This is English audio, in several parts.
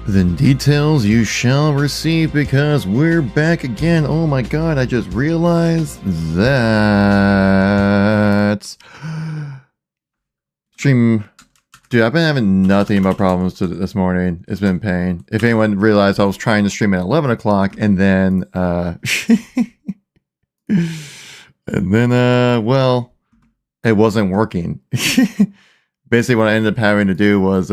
The details you shall receive because we're back again. Oh my god, I just realized that... Stream... Dude, I've been having nothing but problems this morning. It's been pain. If anyone realized, I was trying to stream at 11 o'clock and then... well, it wasn't working. Basically, what I ended up having to do was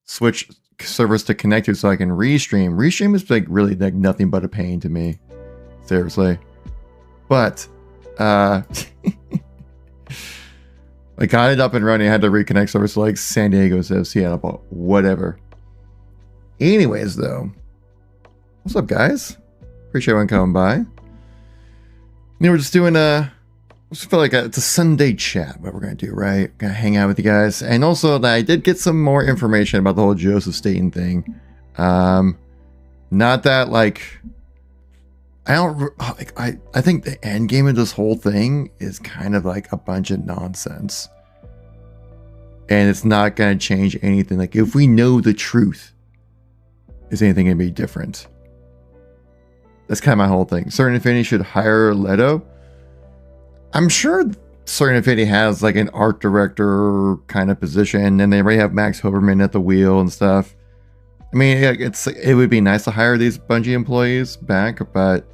switch servers to connect to so I can restream. Restream is like really like nothing but a pain to me. Seriously. But I got it up and running. I had to reconnect servers to like San Diego instead of Seattle, but whatever. Anyways, though. What's up, guys? Appreciate everyone coming by. You know, we're just doing I just feel like it's a Sunday chat, what we're going to do, right? Gonna hang out with you guys. And also, I did get some more information about the whole Joseph Staten thing. Not that, like... I think the end game of this whole thing is kind of like a bunch of nonsense. And it's not going to change anything. Like, if we know the truth, is anything going to be different? That's kind of my whole thing. Certain Infinity should hire Leto. I'm sure Certain Infinity has like an art director kind of position, and they already have Max Hoberman at the wheel and stuff. I mean, it would be nice to hire these Bungie employees back, but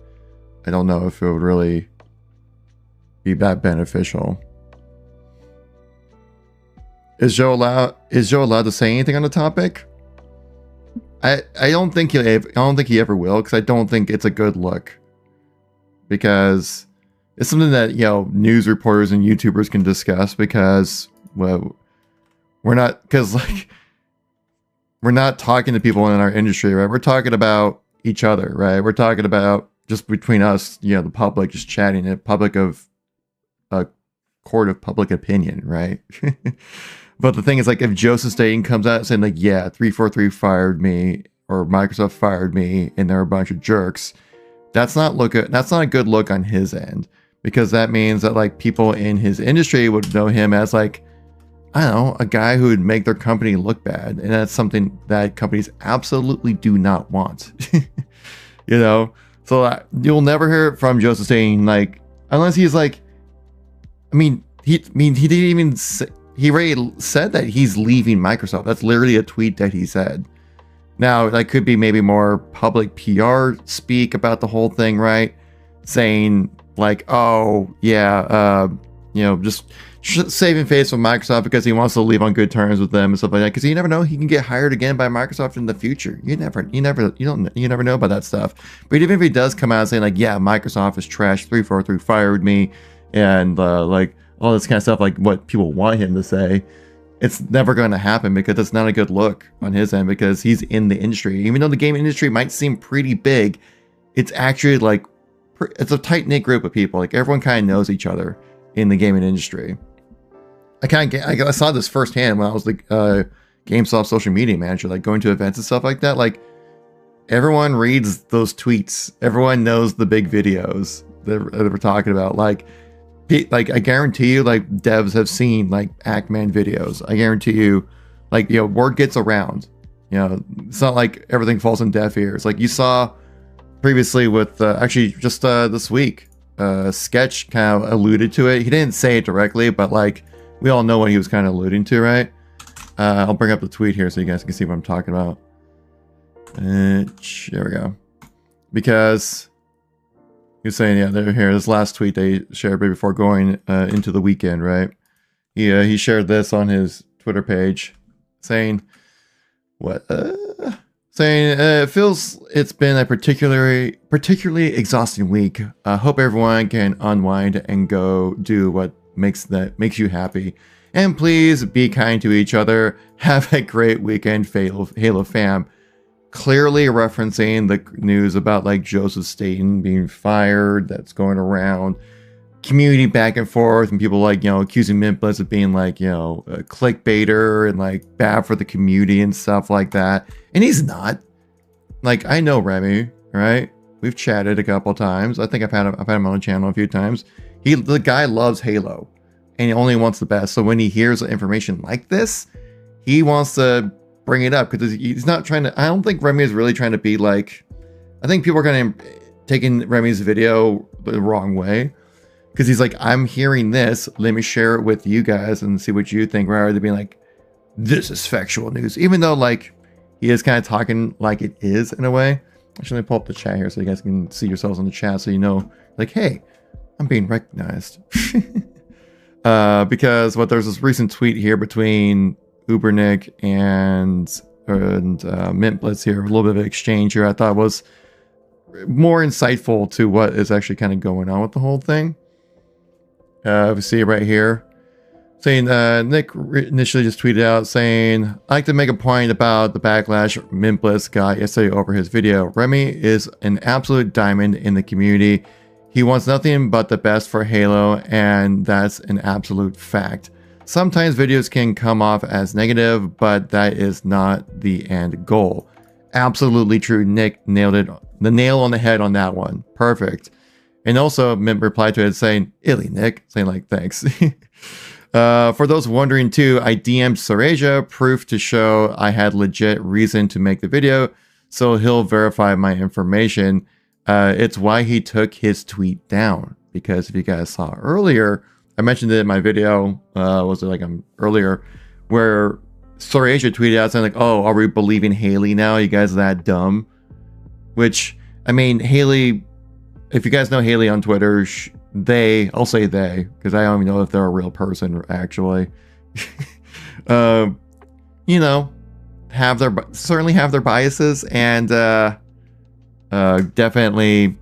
I don't know if it would really be that beneficial. Is Joe allowed to say anything on the topic? I don't think he ever will, because I don't think it's a good look. Because it's something that, you know, news reporters and YouTubers can discuss, because, well, we're not talking to people in our industry, right? We're talking about each other, right? We're talking about just between us, you know, the public, just chatting, a court of public opinion, right? But the thing is, like, if Joseph Staten comes out saying, like, yeah, 343 fired me, or Microsoft fired me, and they're a bunch of jerks, that's not a good look on his end. Because that means that, like, people in his industry would know him as, like, I don't know, a guy who would make their company look bad. And that's something that companies absolutely do not want. You know? So you'll never hear it from Joseph Staten, like, unless he's like, he didn't even say, he already said that he's leaving Microsoft. That's literally a tweet that he said. Now, that could be maybe more public PR speak about the whole thing, right? Saying, like, oh, yeah, you know, just saving face with Microsoft because he wants to leave on good terms with them and stuff like that. Because you never know, he can get hired again by Microsoft in the future. You never know about that stuff. But even if he does come out saying, like, yeah, Microsoft is trash, 343 fired me, and like all this kind of stuff, like what people want him to say, it's never going to happen, because it's not a good look on his end, because he's in the industry. Even though the game industry might seem pretty big, it's actually like, it's a tight-knit group of people. Like, everyone kind of knows each other in the gaming industry. I saw this firsthand when I was the GameStop social media manager, like going to events and stuff like that. Like, everyone reads those tweets. Everyone knows the big videos that we're talking about. Like I guarantee you, like, devs have seen like Ackman videos. I guarantee you, like, you know, word gets around. You know, it's not like everything falls on deaf ears. Like you saw previously with actually just this week, Sketch kind of alluded to it. He didn't say it directly, but like we all know what he was kind of alluding to, right? I'll bring up the tweet here so you guys can see what I'm talking about. There we go. Because he was saying, yeah, they're here. This last tweet they shared right before going into the weekend, right? He shared this on his Twitter page, saying, "What? Saying it feels it's been a particularly exhausting week. Hope everyone can unwind and go do what makes you happy. And please be kind to each other. Have a great weekend, Halo fam." Clearly referencing the news about like Joseph Staten being fired that's going around, community back and forth, and people like, you know, accusing Mimpless of being like, you know, a clickbaiter and like bad for the community and stuff like that. And he's not. Like, I know Remy, right? We've chatted a couple times. I think I've had him on the channel a few times. The guy loves Halo and he only wants the best. So when he hears information like this, he wants to bring it up because he's not trying to. I don't think Remy is really trying to be like. I think people are kind of taking Remy's video the wrong way because he's like, I'm hearing this. Let me share it with you guys and see what you think. Rather than being like, this is factual news, even though like he is kind of talking like it is in a way. Actually, let me pull up the chat here so you guys can see yourselves in the chat, so you know, like, hey, I'm being recognized. Because there's this recent tweet here between Ubernick and Mintblitz here, a little bit of an exchange here I thought was more insightful to what is actually kind of going on with the whole thing. We see it right here. Saying, Nick initially just tweeted out saying, I'd like to make a point about the backlash Mintblitz got yesterday over his video. Remy is an absolute diamond in the community. He wants nothing but the best for Halo, and that's an absolute fact. Sometimes videos can come off as negative, but that is not the end goal. Absolutely true. Nick nailed it. The nail on the head on that one. Perfect. And also, Mint replied to it saying, Illy, Nick. Saying like, thanks. For those wondering too, I DM'd Sarasia proof to show I had legit reason to make the video, so he'll verify my information. It's why he took his tweet down, because if you guys saw earlier, I mentioned it in my video, was it like earlier, where Sarasia tweeted out saying like, oh, are we believing Haley now? You guys are that dumb? Which, I mean, Haley, if you guys know Haley on Twitter, I'll say they, because I don't even know if they're a real person actually. You know, certainly have their biases, and definitely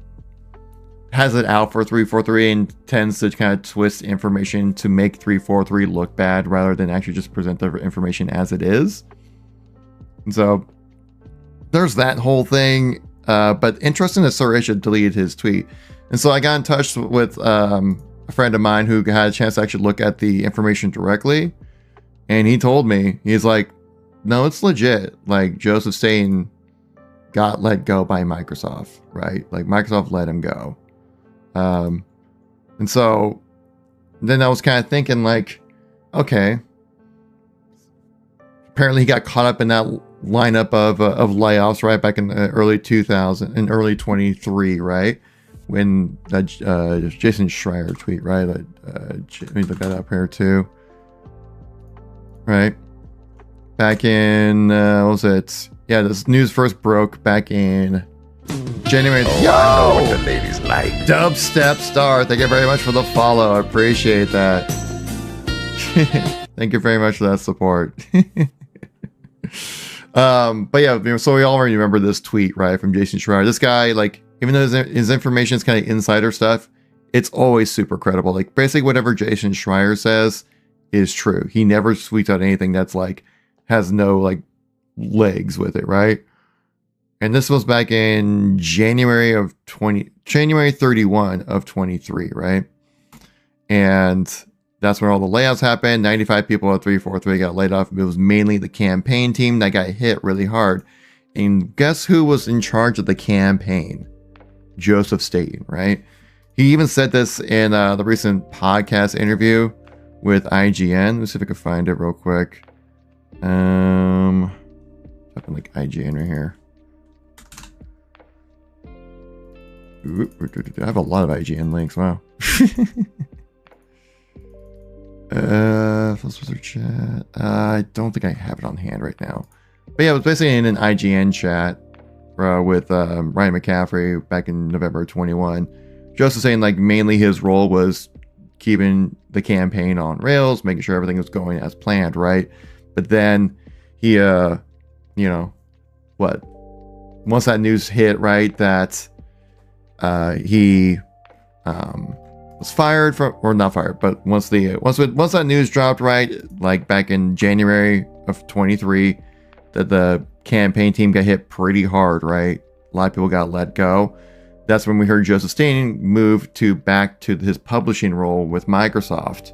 has it out for 343 and tends to kind of twist information to make 343 look bad rather than actually just present the information as it is. And so there's that whole thing. But interesting that Sarasia deleted his tweet. And so I got in touch with a friend of mine who had a chance to actually look at the information directly. And he told me, he's like, no, it's legit. Like, Joseph Staten got let go by Microsoft, right? Like, Microsoft let him go. And so then I was kind of thinking like, okay, apparently he got caught up in that lineup of layoffs right back in the early 2000 and early 23, right? When that Jason Schreier tweet, right? Let me look that up here too. Right? Back in, what was it? Yeah, this news first broke back in January. Oh, yo! I know what the ladies like. Dubstep Star, thank you very much for the follow. I appreciate that. Thank you very much for that support. But yeah, so we all already remember this tweet, right, from Jason Schreier. This guy, like, even though his information is kind of insider stuff, it's always super credible. Like, basically whatever Jason Schreier says is true. He never tweets out anything that's like has no like legs with it, right? And this was back in January 31 of 23, right? And that's when all the layoffs happened. 95 people at 343 got laid off. It was mainly the campaign team that got hit really hard. And guess who was in charge of the campaign? Joseph Staten, right? He even said this in the recent podcast interview with IGN. Let's see if I can find it real quick. Type in like IGN right here. I have a lot of IGN links. Wow. Chat. I don't think I have it on hand right now. But yeah, it was basically in an IGN chat with Ryan McCaffrey back in November 21. Just saying, like, mainly his role was keeping the campaign on rails, making sure everything was going as planned, right? But then he, you know, once that news hit, right, that he was fired from, or not fired, but once that news dropped, right, like back in January of 23, that the campaign team got hit pretty hard, right? A lot of people got let go. That's when we heard Joseph Staten move back to his publishing role with Microsoft.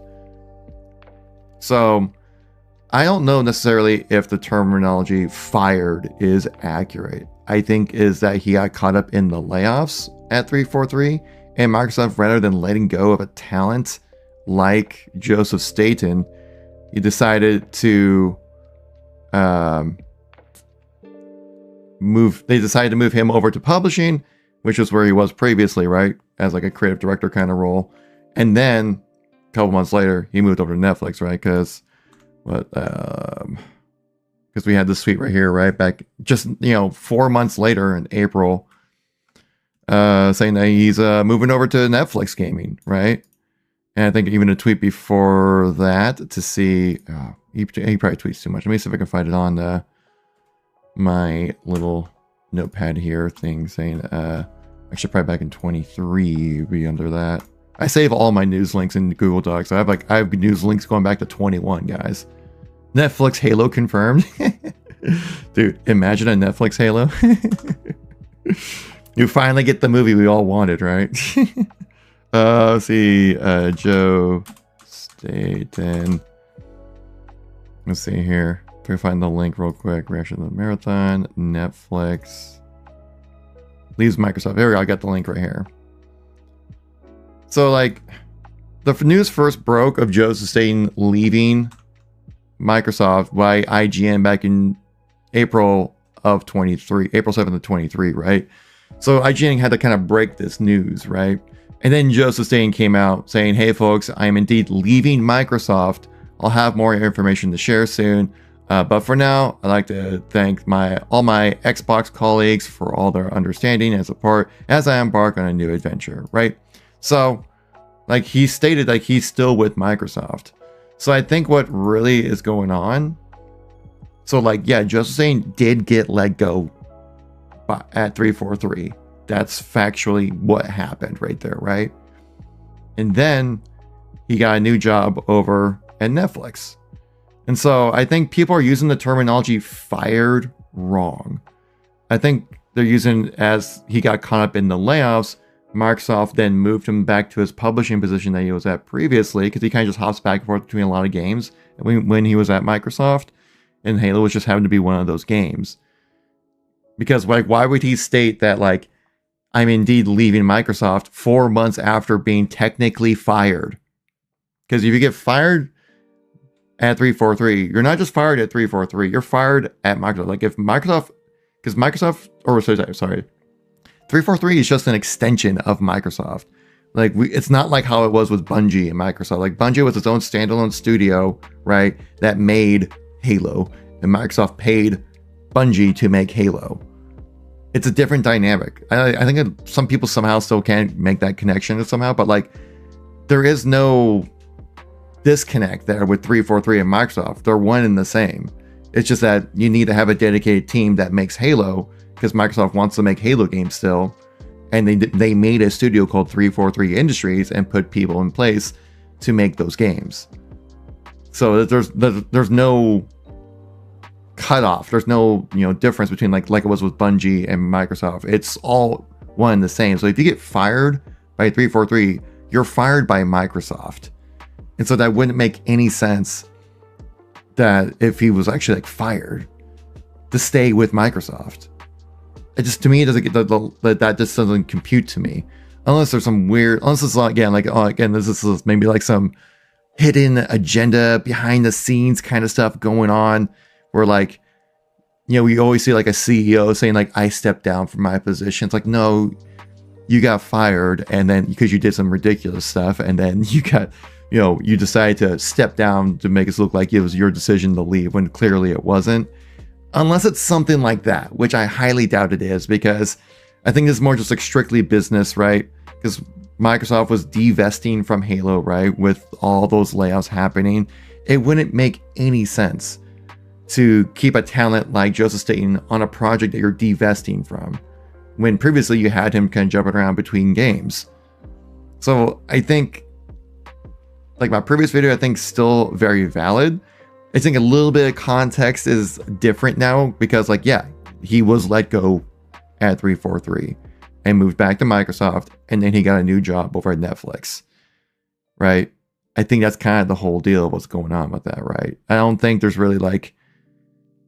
So I don't know necessarily if the terminology fired is accurate. I think is that he got caught up in the layoffs at 343, and Microsoft, rather than letting go of a talent like Joseph Staten, he decided to they decided to move him over to publishing, which is where he was previously, right? As like a creative director kind of role. And then a couple months later, he moved over to Netflix, right? Because we had this tweet right here, right? Back just, 4 months later in April, saying that he's moving over to Netflix gaming, right? And I think even a tweet before that to see, he probably tweets too much. Let me see if I can find it on my little notepad here thing saying, actually probably back in 23 be under that. I save all my news links in Google Docs. So I have news links going back to 21, guys. Netflix Halo confirmed. Dude, imagine a Netflix Halo. You finally get the movie we all wanted, right? Let's see, Joe Staten. Let's see here. If we find the link real quick. Reaction to the marathon, Netflix. Leaves Microsoft. There we go. I got the link right here. So, like, the news first broke of Joe Staten leaving Microsoft by IGN back in April of 23, April 7th of 23, right? So IGN had to kind of break this news, right? And then Joe Staten came out saying, hey folks, I am indeed leaving Microsoft. I'll have more information to share soon. But for now, I'd like to thank all my Xbox colleagues for all their understanding and support as I embark on a new adventure, right? So, like, he stated like he's still with Microsoft. So I think what really is going on, so like, yeah, Joe Staten did get let go at 343. That's factually what happened right there, right? And then he got a new job over at Netflix. And so I think people are using the terminology fired wrong. I think they're using as he got caught up in the layoffs. Microsoft then moved him back to his publishing position that he was at previously, because he kind of just hops back and forth between a lot of games when he was at Microsoft, and Halo was just happened to be one of those games. Because like, why would he state that like, I'm indeed leaving Microsoft 4 months after being technically fired? Because if you get fired at 343, you're not just fired at 343, you're fired at Microsoft. Like if Microsoft, because Microsoft, or sorry, 343 is just an extension of Microsoft. Like it's not like how it was with Bungie and Microsoft. Like Bungie was its own standalone studio, right? That made Halo, and Microsoft paid Bungie to make Halo. It's a different dynamic. I think some people somehow still can't make that connection somehow, but like there is no disconnect there with 343 and Microsoft. They're one and the same. It's just that you need to have a dedicated team that makes Halo, because Microsoft wants to make Halo games still, and they made a studio called 343 Industries and put people in place to make those games. So there's no cutoff. There's no difference between like it was with Bungie and Microsoft. It's all one and the same. So if you get fired by 343, you're fired by Microsoft, and so that wouldn't make any sense that if he was actually like fired to stay with Microsoft. It just, to me, it doesn't get that just doesn't compute to me, unless there's some weird, unless it's again this is maybe like some hidden agenda behind the scenes kind of stuff going on, where like we always see like a CEO saying like, I stepped down from my position. It's like, no, you got fired, and then because you did some ridiculous stuff, and then you got you decided to step down to make it look like it was your decision to leave when clearly it wasn't. Unless it's something like that, which I highly doubt it is, because I think it's more just like strictly business, right? Because Microsoft was divesting from Halo, right? With all those layoffs happening, it wouldn't make any sense to keep a talent like Joseph Staten on a project that you're divesting from, when previously you had him kind of jumping around between games. So I think, like my previous video, I think still very valid. I think a little bit of context is different now, because like, yeah, he was let go at 343 and moved back to Microsoft, and then he got a new job over at Netflix, right? I think that's kind of the whole deal of what's going on with that, right? I don't think there's really like,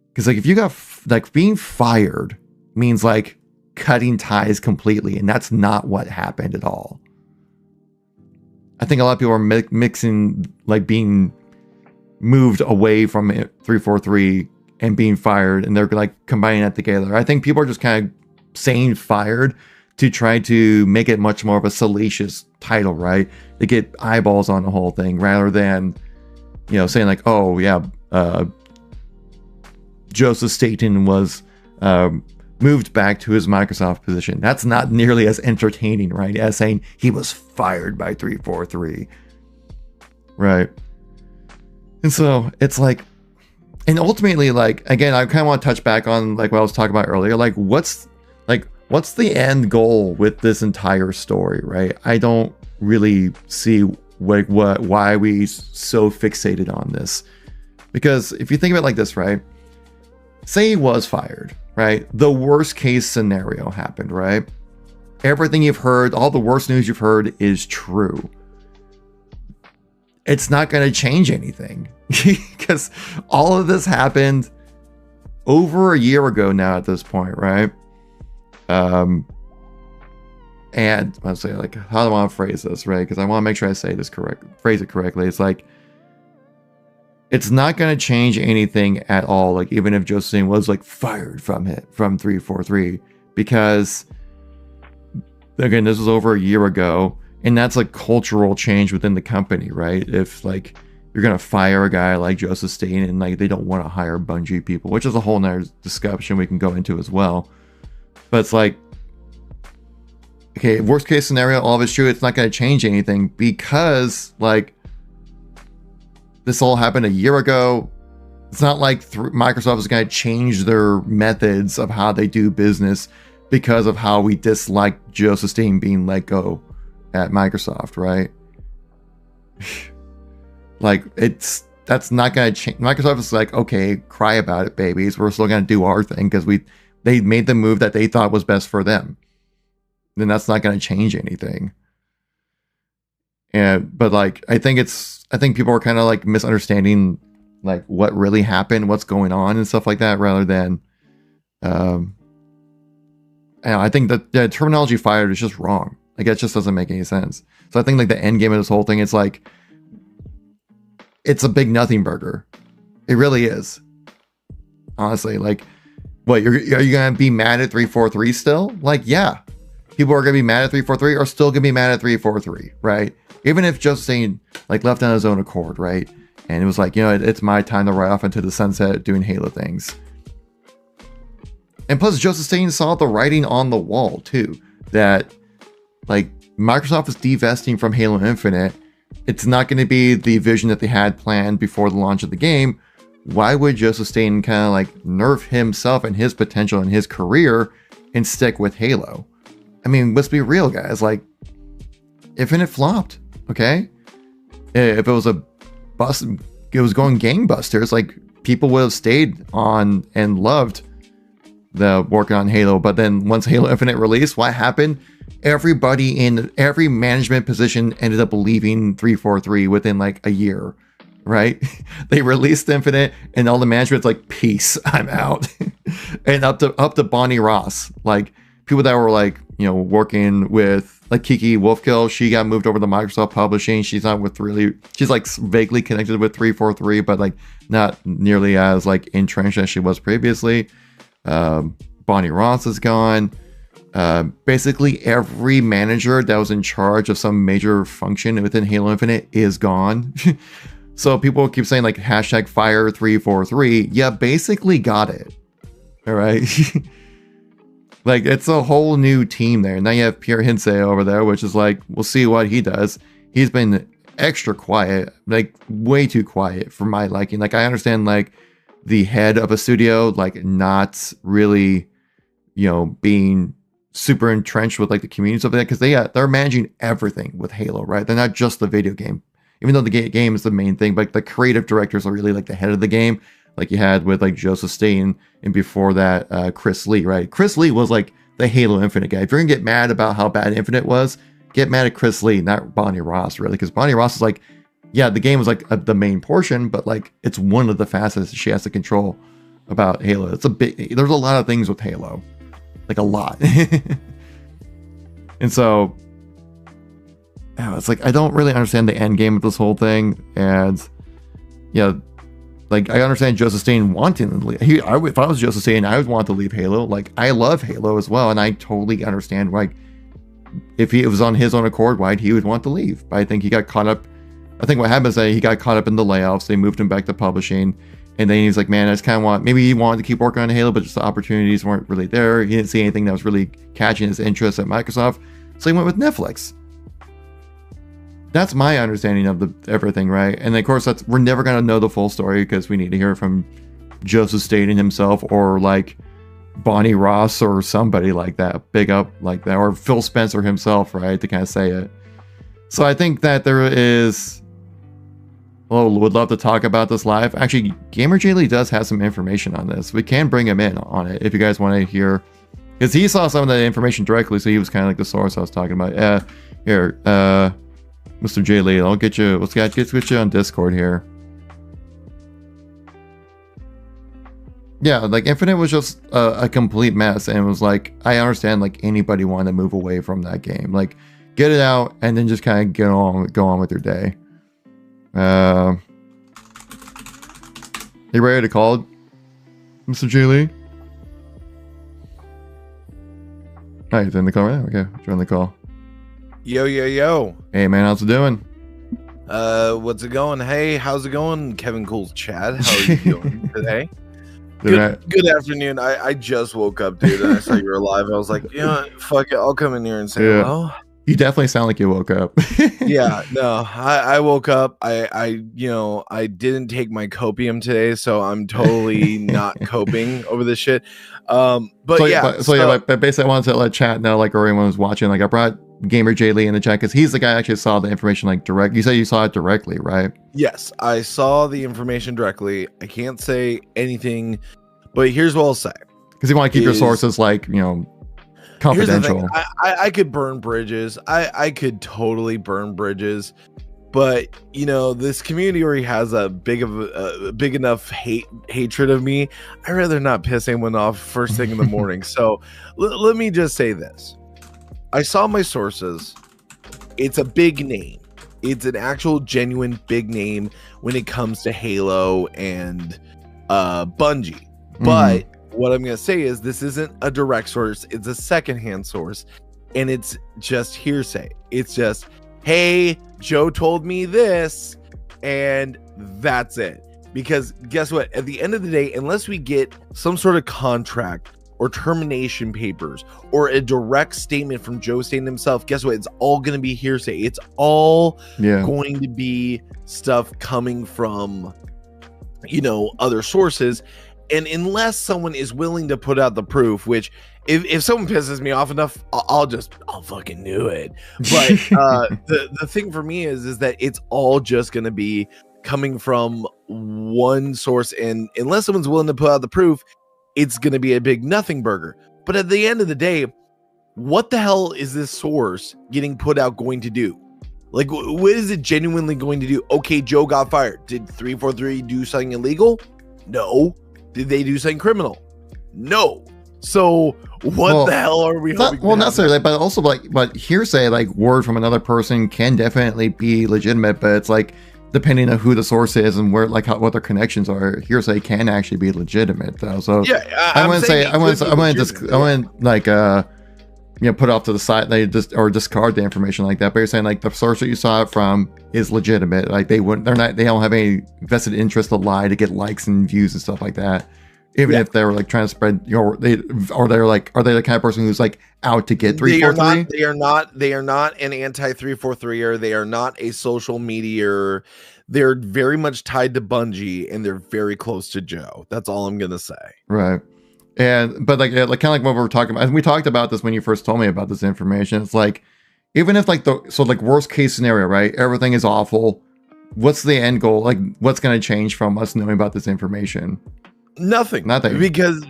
because like if you got like being fired means like cutting ties completely, and that's not what happened at all. I think a lot of people are mixing like being moved away from 343 and being fired, and they're like combining that together. I think people are just kind of saying fired to try to make it much more of a salacious title, right? To get eyeballs on the whole thing, rather than, you know, saying like, oh yeah, Joseph Staten was moved back to his Microsoft position. That's not nearly as entertaining, right, as saying he was fired by 343, right? And so it's like, and ultimately, like, again, I kind of want to touch back on like what I was talking about earlier. Like, what's the end goal with this entire story, right? I don't really see like why we so fixated on this. Because if you think of it like this, right? Say he was fired, right? The worst case scenario happened, right? Everything you've heard, all the worst news you've heard is true. It's not going to change anything because all of this happened over a year ago now at this point, right? And I'll say, like, how do I want to phrase this, right? Because I want to make sure I say this phrase it correctly. It's like, it's not going to change anything at all. Like, even if Josephine was like fired from 343, because again, this was over a year ago, and that's like cultural change within the company, right? If like you're going to fire a guy like Joseph Staten and like they don't want to hire Bungie people, which is a whole nother discussion we can go into as well. But it's like, okay, worst case scenario, all of it's true. It's not going to change anything because like this all happened a year ago. It's not like Microsoft is going to change their methods of how they do business because of how we dislike Joseph Staten being let go at Microsoft, right? Like, that's not going to change. Microsoft is like, okay, cry about it, babies. We're still going to do our thing because they made the move that they thought was best for them. Then that's not going to change anything. But like, I think people are kind of like misunderstanding like what really happened, what's going on and stuff like that, rather than, I think that the terminology fired is just wrong. Like, it just doesn't make any sense. So I think like the end game of this whole thing, it's like, it's a big nothing burger. It really is. Honestly, like, what, are you going to be mad at 343 still? Like, yeah. People are going to be mad at 343 or still going to be mad at 343, right? Even if Joseph Staten like left on his own accord, right? And it was like, you know, it's my time to ride off into the sunset doing Halo things. And plus, Joseph Staten saw the writing on the wall too, that like Microsoft is divesting from Halo Infinite. It's not going to be the vision that they had planned before the launch of the game. Why would Joseph Staten kind of like nerf himself and his potential and his career and stick with Halo? I mean, let's be real, guys. Like, Infinite flopped, okay? If it was a bust, it was going gangbusters. Like, people would have stayed on and loved the working on Halo. But then once Halo Infinite released, what happened? Everybody in every management position ended up leaving 343 within like a year, right? They released Infinite and all the management's like, peace, I'm out. And up to Bonnie Ross, like people that were like, you know, working with like Kiki Wolfkill, she got moved over to Microsoft Publishing. She's not with she's like vaguely connected with 343, but like not nearly as like entrenched as she was previously. Bonnie Ross is gone. Basically every manager that was in charge of some major function within Halo Infinite is gone. So people keep saying like hashtag fire 343. Yeah, basically got it. All right. Like, it's a whole new team there. Now you have Pierre Hinsey over there, which is like, we'll see what he does. He's been extra quiet, like way too quiet for my liking. Like, I understand like the head of a studio, like not really, you know, being super entrenched with like the communities of it, because they're managing everything with Halo, right? They're not just the video game, even though the game is the main thing, but like the creative directors are really like the head of the game. Like you had with like Joseph Staten, and before that, Chris Lee, right? Chris Lee was like the Halo Infinite guy. If you're gonna get mad about how bad Infinite was, get mad at Chris Lee, not Bonnie Ross, really, because Bonnie Ross is like, yeah, the game was like the main portion, but like it's one of the facets she has to control about Halo. It's there's a lot of things with Halo, like a lot. And so, it's like I don't really understand the end game of this whole thing, and yeah. like I understand Joseph Staten wanting to leave. If I was Joseph Staten, I would want to leave Halo. Like I love Halo as well, and I totally understand like if it was on his own accord, why he would want to leave. But I think he got caught up. I think what happened is that he got caught up in the layoffs. They moved him back to publishing, and then he's like, man, I just kind of want. Maybe he wanted to keep working on Halo, but just the opportunities weren't really there. He didn't see anything that was really catching his interest at Microsoft, so he went with Netflix. That's my understanding of everything, right? And of course, we're never gonna know the full story because we need to hear it from Joseph Staten himself, or like Bonnie Ross, or somebody like that, big up like that, or Phil Spencer himself, right, to kind of say it. So I think that there is. Well, would love to talk about this live. Actually, Gamer Lee does have some information on this. We can bring him in on it if you guys want to hear, because he saw some of the information directly, so he was kind of like the source I was talking about. Here, Mr. J. Lee, I'll get you. Let's get you on Discord here. Yeah, like Infinite was just a complete mess, and it was like I understand like anybody wanted to move away from that game, like get it out and then just kind of go on with your day. You ready to call it, Mr. J. Lee? All right, in the call right now. Okay, join the call. Yo. Hey man, how's it doing? What's it going? Hey, how's it going, Kevin Cool's Chad? How are you doing today? Good afternoon. I just woke up, dude, and I saw you were alive. I was like, fuck it, I'll come in here and say hello. You definitely sound like you woke up. Yeah, no, I woke up. I didn't take my copium today, so I'm totally not coping over this shit. But basically I wanted to let chat know, like, or anyone who's watching, like, I brought Gamer J. Lee in the chat because he's the guy who actually saw the information, like, direct. You say you saw it directly, right? Yes, I saw the information directly. I can't say anything, but here's what I'll say. Because you want to keep your sources, like, confidential. I could burn bridges. I could totally burn bridges, but this community already has a big enough hatred of me. I'd rather not piss anyone off first thing in the morning. So let me just say this. I saw my sources. It's a big name. It's an actual genuine big name when it comes to Halo and Bungie. But what I'm going to say is this isn't a direct source. It's a secondhand source, and it's just hearsay. It's just, hey, Joe told me this, and that's it. Because guess what? At the end of the day, unless we get some sort of contract or termination papers or a direct statement from Joe Staten himself, guess what? It's all going to be hearsay. It's all going to be stuff coming from, other sources. And unless someone is willing to put out the proof, which if someone pisses me off enough, I'll fucking do it. But the thing for me is that it's all just going to be coming from one source. And unless someone's willing to put out the proof, it's going to be a big nothing burger. But at the end of the day, what the hell is this source getting put out going to do? Like, what is it genuinely going to do? Okay, Joe got fired. Did 343 do something illegal? No. Did they do something criminal? No. So what the hell are we hoping? Well, not necessarily, but also but hearsay, like word from another person, can definitely be legitimate. But it's like depending on who the source is and where, like, what their connections are, hearsay can actually be legitimate, though. So yeah, I wouldn't put off to the side, or discard the information like that. But you're saying like the source that you saw it from is legitimate. Like they don't have any vested interest to lie to get likes and views and stuff like that. Even if they were like trying to spread, are they the kind of person who's like out to get 343? They are not an anti 343er. They are not a social media. They're very much tied to Bungie, and they're very close to Joe. That's all I'm gonna say. Right. But kind of like what we were talking about, and we talked about this when you first told me about this information. It's like, even if worst case scenario, right? Everything is awful. What's the end goal? Like, what's going to change from us knowing about this information? Nothing. Because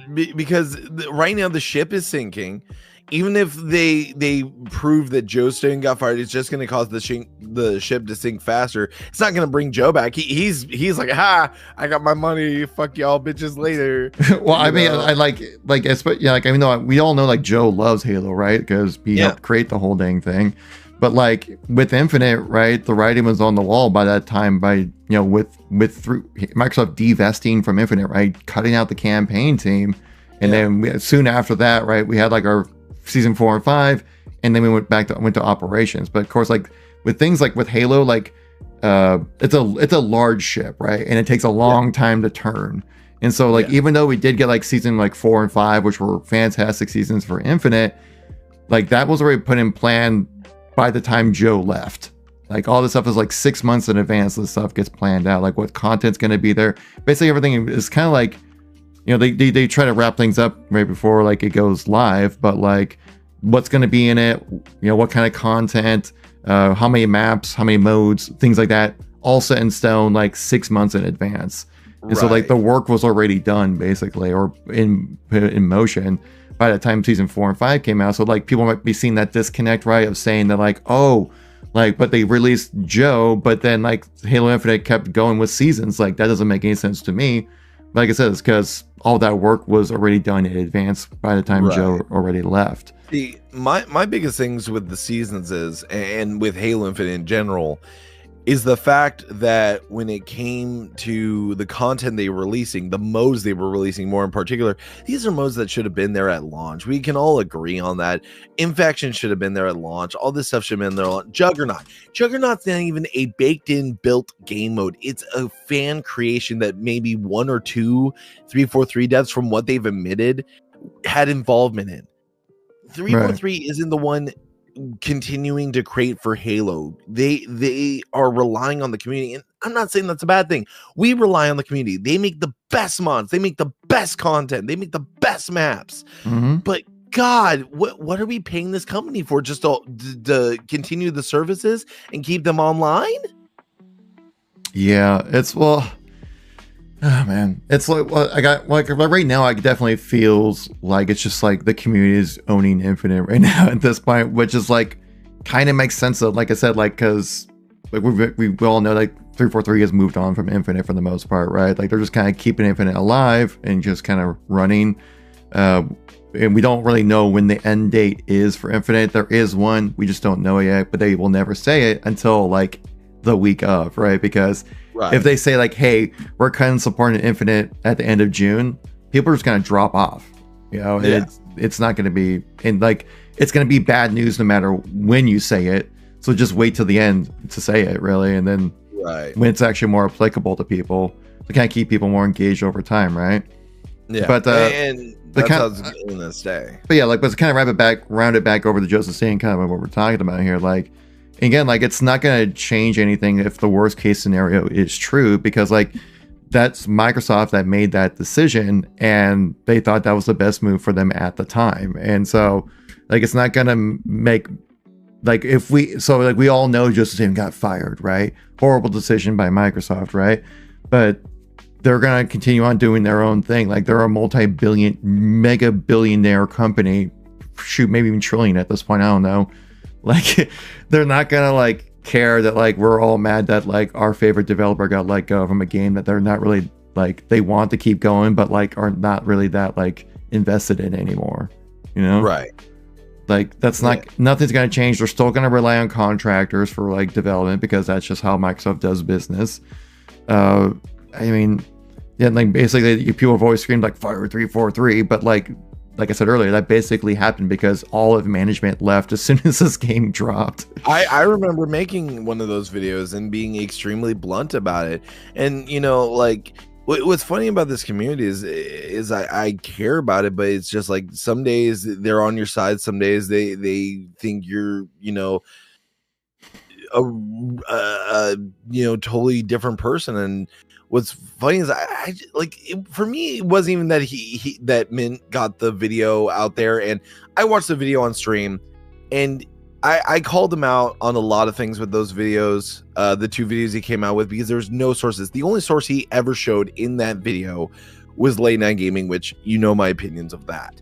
right now the ship is sinking. Even if they prove that Joe Staten got fired, it's just going to cause the ship to sink faster. It's not going to bring Joe back. He's like, I got my money. Fuck y'all bitches later. Well, I mean, we all know like Joe loves Halo, right? Because he helped create the whole dang thing. But like with Infinite, right, the writing was on the wall by that time. By with through Microsoft divesting from Infinite, right, cutting out the campaign team, and then soon after that, right, we had like our season 4 and 5, and then we went to operations. But of course, like with things like with Halo, like it's a large ship, right, and it takes a long time to turn. And so like even though we did get like season like 4 and 5, which were fantastic seasons for Infinite, like that was already put in plan by the time Joe left. Like all this stuff is like 6 months in advance. This stuff gets planned out, like what content's going to be there. Basically everything is kind of like, they try to wrap things up right before like it goes live, but like what's going to be in it, what kind of content, how many maps, how many modes, things like that, all set in stone like 6 months in advance. And so like the work was already done basically, or in motion by the time season 4 and 5 came out. So like people might be seeing that disconnect, right, of saying that like, oh, like, but they released Joe, but then like Halo Infinite kept going with seasons. Like that doesn't make any sense to me. Like I said, it's because all that work was already done in advance by the time Joe already left. See, my biggest things with the seasons is, and with Halo Infinite in general, is the fact that when it came to the content they were releasing, the modes they were releasing more in particular, these are modes that should have been there at launch. We can all agree on that. Infection should have been there at launch. All this stuff should have been there at launch. Juggernaut's not even a baked-in, built game mode. It's a fan creation that maybe 1 or 2 343 devs, from what they've admitted, had involvement in. 343 isn't the one continuing to create for Halo. They are relying on the community, and I'm not saying that's a bad thing. We rely on the community. They make the best mods, they make the best content, they make the best maps. But God, what are we paying this company for? Just to continue the services and keep them online? Yeah, it's oh man, it's like I got like right now. I definitely feels like it's just like the community is owning Infinite right now at this point, which is like kind of makes sense. Of like I said, like because like we all know like 343 has moved on from Infinite for the most part, right? Like they're just kind of keeping Infinite alive and just kind of running. And we don't really know when the end date is for Infinite. There is one, we just don't know it yet, but they will never say it until like the week of, right? Because if they say like, hey, we're cutting support in Infinite at the end of June, people are just going to drop off. It's not going to be, and like it's going to be bad news no matter when you say it. So just wait till the end to say it, really, and then when it's actually more applicable to people, to kind of keep people more engaged over time, right? Yeah, but and that's how it's going to stay. But yeah, like, but to kind of round it back over to Joseph saying kind of what we're talking about here, like. Again, like it's not going to change anything if the worst case scenario is true, because like that's Microsoft that made that decision and they thought that was the best move for them at the time. And so like it's not going to make like we all know Justin got fired, right? Horrible decision by Microsoft, right? But they're going to continue on doing their own thing. Like they're a multi-billion, mega billionaire company, shoot, maybe even trillion at this point. I don't know. Like they're not gonna like care that like we're all mad that like our favorite developer got let go from a game that they're not really like they want to keep going, but like are not really that like invested in anymore, right? Like that's nothing's gonna change. They're still gonna rely on contractors for like development because that's just how Microsoft does business. I mean, yeah, like basically people have always screamed like fire 343, but like I said earlier, that basically happened because all of management left as soon as this game dropped. I remember making one of those videos and being extremely blunt about it. And, like what's funny about this community is I care about it, but it's just like some days they're on your side. Some days they think you're, a totally different person. And what's funny is I like for me, it wasn't even that he that Mint got the video out there, and I watched the video on stream, and I called him out on a lot of things with those videos, the 2 videos he came out with, because there's no sources. The only source he ever showed in that video was Late Night Gaming, which my opinions of that.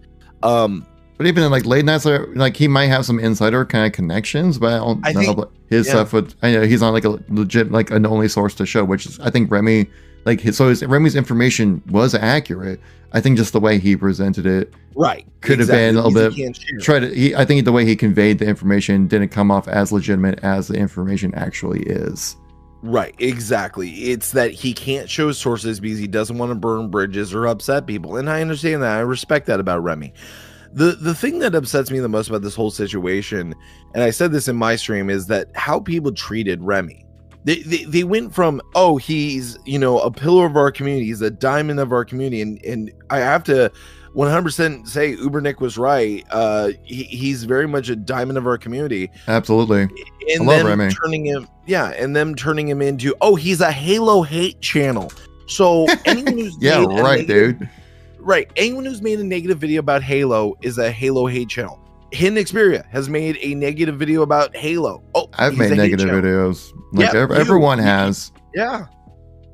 But even in like late nights, like he might have some insider kind of connections, but I don't know his stuff with. I know he's on like a legit like an only source to show, which is I think Remy Like Remy's information was accurate. I think just the way he presented it, right, could have been a little bit. I think the way he conveyed the information didn't come off as legitimate as the information actually is. Right, exactly. It's that he can't show sources because he doesn't want to burn bridges or upset people, and I understand that. I respect that about Remy. The thing that upsets me the most about this whole situation, and I said this in my stream, is that how people treated Remy. They went from, oh, he's, you know, a pillar of our community, he's a diamond of our community, and I have to 100% say Ubernick was right. He's very much a diamond of our community. Absolutely. And I love them Remy. turning him into, oh, he's a Halo hate channel. So anyone who's dude. Right. Anyone who's made a negative video about Halo is a Halo hate channel. Hidden Xperia has made a negative video about Halo. Oh, I've made negative videos. Like everyone has. Yeah.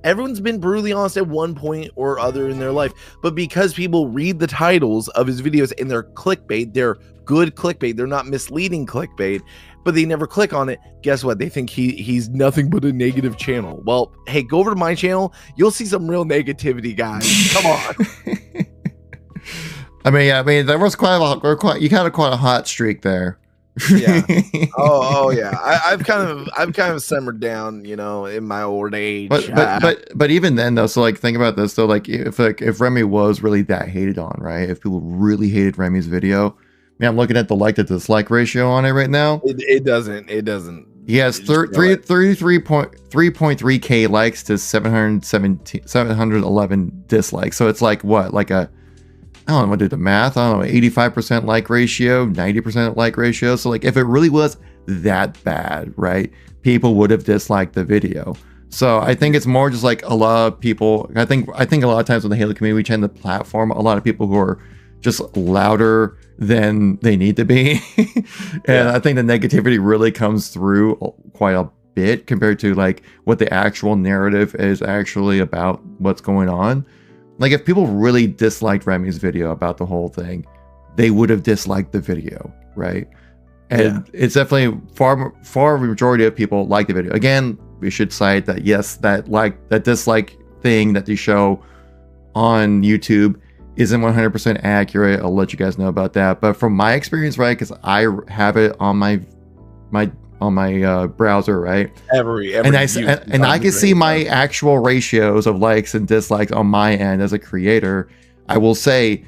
Everyone's been brutally honest at one point or other in their life. But because people read the titles of his videos and they're clickbait, they're good clickbait, they're not misleading clickbait, but they never click on it, guess what? They think he's nothing but a negative channel. Well, hey, go over to my channel. You'll see some real negativity, guys. Come on. I mean, there was you had quite a hot streak there. Yeah. Oh yeah. I've kind of simmered down, you know, in my old age. But even then though, so like think about this though, like if Remy was really that hated on, right? If people really hated Remy's video, man, I'm looking at the like to dislike ratio on it right now. It doesn't. He has 33.3k likes to 711 dislikes. So it's like what? Like a, I don't know, do the math. I don't know, 85% like ratio, 90% like ratio. So like if it really was that bad, right? People would have disliked the video. So I think it's more just like a lot of people, I think a lot of times in the Halo community, we tend to platform a lot of people who are just louder than they need to be. And I think the negativity really comes through quite a bit compared to like what the actual narrative is actually about what's going on. Like if people really disliked Remy's video about the whole thing, they would have disliked the video, right? And it's definitely far majority of people like the video. Again, we should cite that yes, that dislike thing that they show on YouTube isn't 100% accurate. I'll let you guys know about that. But from my experience, right, because I have it on my browser, right? And I can see my actual ratios of likes and dislikes on my end as a creator. I will say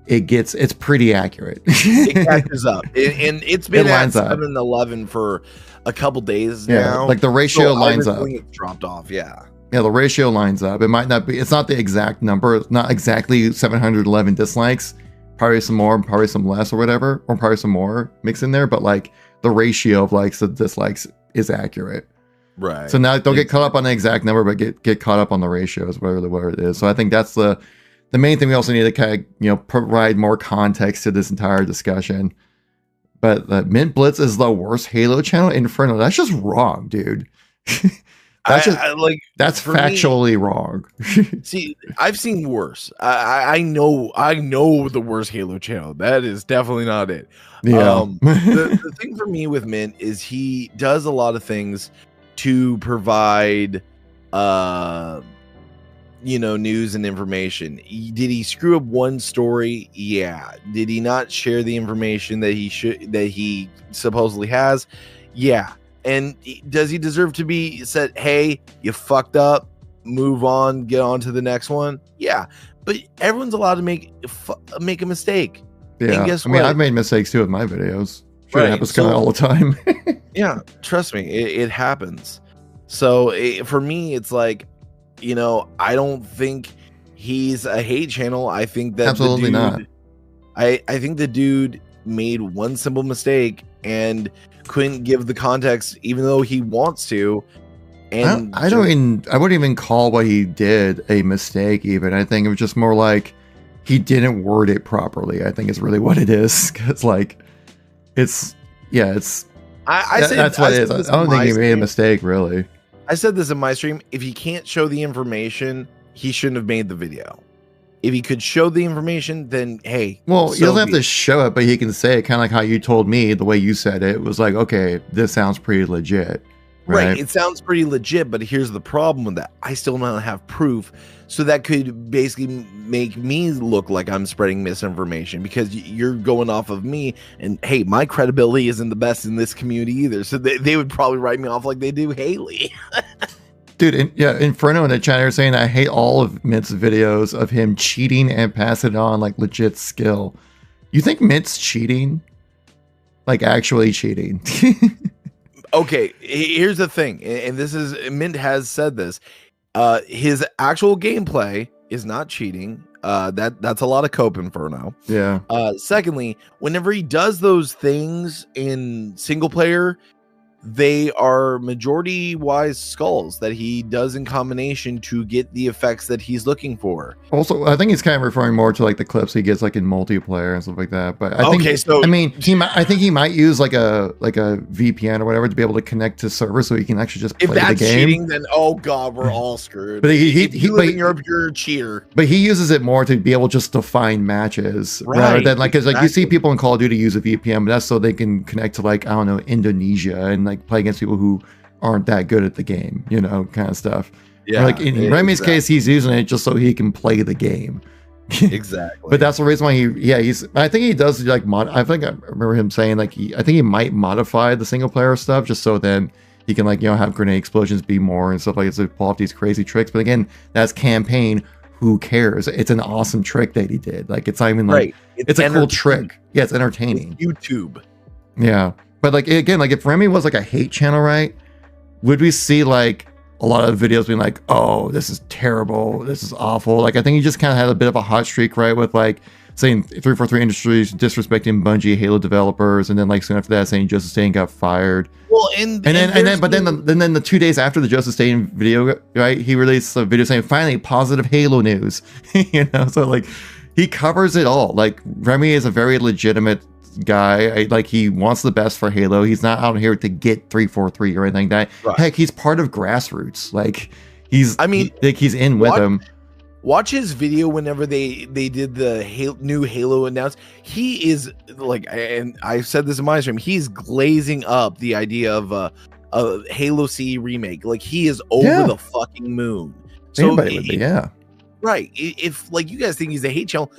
it's pretty accurate. It catches up, and it's been at 7-11 for a couple days now. Like the ratio lines up. It's dropped off, yeah, the ratio lines up. It might not be. It's not the exact number. It's not exactly 711 dislikes. Probably some more, probably some less, or whatever, or probably some more mixed in there. But like the ratio of likes to dislikes is accurate. Right. So now don't get caught up on the exact number, but get caught up on the ratios, whatever it is. So I think that's the main thing. We also need to kind of, provide more context to this entire discussion. But Mint Blitz is the worst Halo channel. Inferno. That's just wrong, dude. That's factually wrong. See, I've seen worse. I know the worst Halo channel. That is definitely not it. Yeah. The thing for me with Mint is he does a lot of things to provide news and information. Did he screw up one story? Yeah. Did he not share the information that he supposedly has? Yeah. And does he deserve to be said, hey, you fucked up, move on, get on to the next one? Yeah. But everyone's allowed to make a mistake. Yeah. And guess what? what? I've made mistakes too with my videos. Right. It happens kind of all the time. Yeah. Trust me, it happens. So for me, it's like, I don't think he's a hate channel. I think that absolutely not. I think the dude made one simple mistake and couldn't give the context, even though he wants to. And I wouldn't even call what he did a mistake. Even I think it was just more like he didn't word it properly. I think is really what it is. Because I say that's what it is. I don't think he made a mistake, really. I said this in my stream. If he can't show the information, he shouldn't have made the video. If he could show the information, then hey. Well, he doesn't have to show it, but he can say it, kind of like how you told me. The way you said it was like, okay, this sounds pretty legit. Right. It sounds pretty legit, but here's the problem with that. I still don't have proof. So that could basically make me look like I'm spreading misinformation because you're going off of me. And hey, my credibility isn't the best in this community either. So they would probably write me off like they do Haley. Dude, Inferno in the chat are saying I hate all of Mint's videos of him cheating and passing it on like legit skill. You think Mint's cheating? Like actually cheating? Okay, here's the thing, and this is Mint has said this. His actual gameplay is not cheating. That's a lot of cope Inferno. Yeah. Secondly, whenever he does those things in single player, they are majority wise skulls that he does in combination to get the effects that he's looking for. Also, I think he's kind of referring more to like the clips he gets like in multiplayer and stuff like that. But I think, I think he might use like a VPN or whatever to be able to connect to servers so he can actually just play the game. If that's cheating, then oh god, we're all screwed. But you're a cheater. But he uses it more to be able just to find matches rather than like because like you see people in Call of Duty use a VPN, but that's so they can connect to like I don't know Indonesia and like play against people who aren't that good at the game, you know, kind of stuff. Yeah. Or like in Remy's case, he's using it just so he can play the game. Exactly. But that's the reason why I think he does like I think I remember him saying like I think he might modify the single player stuff just so then he can like, you know, have grenade explosions be more and stuff like that to pull off these crazy tricks. But again, that's campaign. Who cares? It's an awesome trick that he did. Like it's not even like it's a cool trick. Yeah, it's entertaining. It's YouTube. Yeah. But like again, like if Remy was like a hate channel, right? Would we see like a lot of videos being like, "Oh, this is terrible. This is awful." Like I think he just kind of had a bit of a hot streak, right? With like saying 343 Industries disrespecting Bungie, Halo developers, and then like soon after that saying Joseph Staten got fired. Well, and then the 2 days after the Joseph Staten video, right? He released a video saying, "Finally, positive Halo news." You know, so like he covers it all. Like Remy is a very legitimate guy. Like he wants the best for Halo. He's not out here to get 343 or anything like that. Right. Heck, he's part of grassroots. Like he's in with them. Watch his video whenever they did the new Halo announce. He is like, and I said this in my stream, he's glazing up the idea of a Halo C remake. Like he is over the fucking moon. So anybody would be, yeah. Right. If like you guys think he's a hate channel,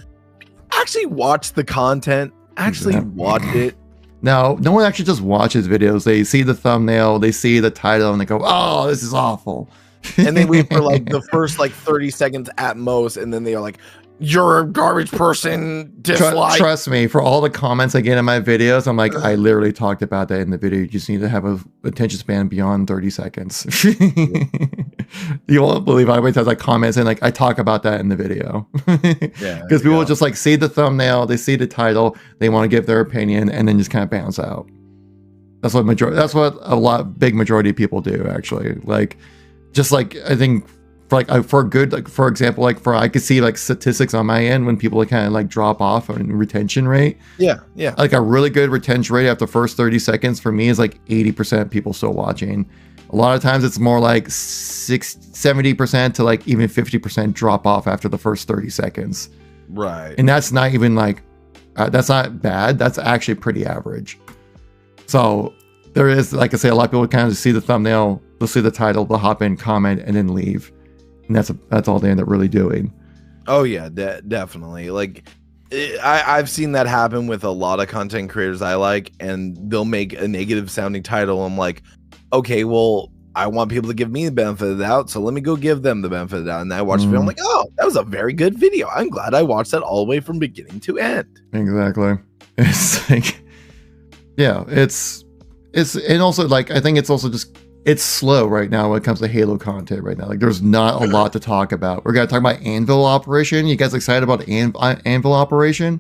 actually watch the content. Actually watch it. No one actually just watches videos. They see the thumbnail, they see the title, and they go, "Oh, this is awful." And they wait for like the first like 30 seconds at most, and then they are like, "You're a garbage person." Dislike. Trust me, for all the comments I get in my videos, I'm like, I literally talked about that in the video. You just need to have a attention span beyond 30 seconds. You won't believe how many times I comment saying like I talk about that in the video. Because people just like see the thumbnail, they see the title, they want to give their opinion, and then just kind of bounce out. That's what a big majority of people do actually. Like just like I think for a good, like for example, like I could see like statistics on my end when people like kind of like drop off on retention rate. Yeah. Like a really good retention rate after the first 30 seconds for me is like 80% people still watching. A lot of times it's more like 70% to like even 50% drop off after the first 30 seconds. Right. And that's not even like, that's not bad. That's actually pretty average. So there is, like I say, a lot of people kind of see the thumbnail, they'll see the title, they'll hop in, comment, and then leave. And that's all they end up really doing. Oh yeah, definitely. Like I've seen that happen with a lot of content creators I like, and they'll make a negative sounding title. I'm like, okay, well, I want people to give me the benefit of the doubt, so let me go give them the benefit of the doubt. And I watch the video, I'm like, oh, that was a very good video. I'm glad I watched that all the way from beginning to end. Exactly. It's like, yeah, it's and also like I think it's also just it's slow right now when it comes to Halo content right now. Like there's not a lot to talk about. We're gonna talk about Anvil Operation. You guys excited about Anvil Operation?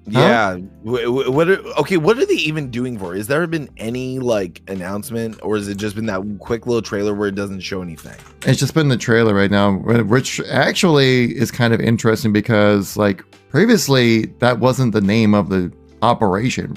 Yeah. What are they even doing for? Has there been any like announcement, or has it just been that quick little trailer where it doesn't show anything? It's just been the trailer right now, which actually is kind of interesting because like previously that wasn't the name of the operation.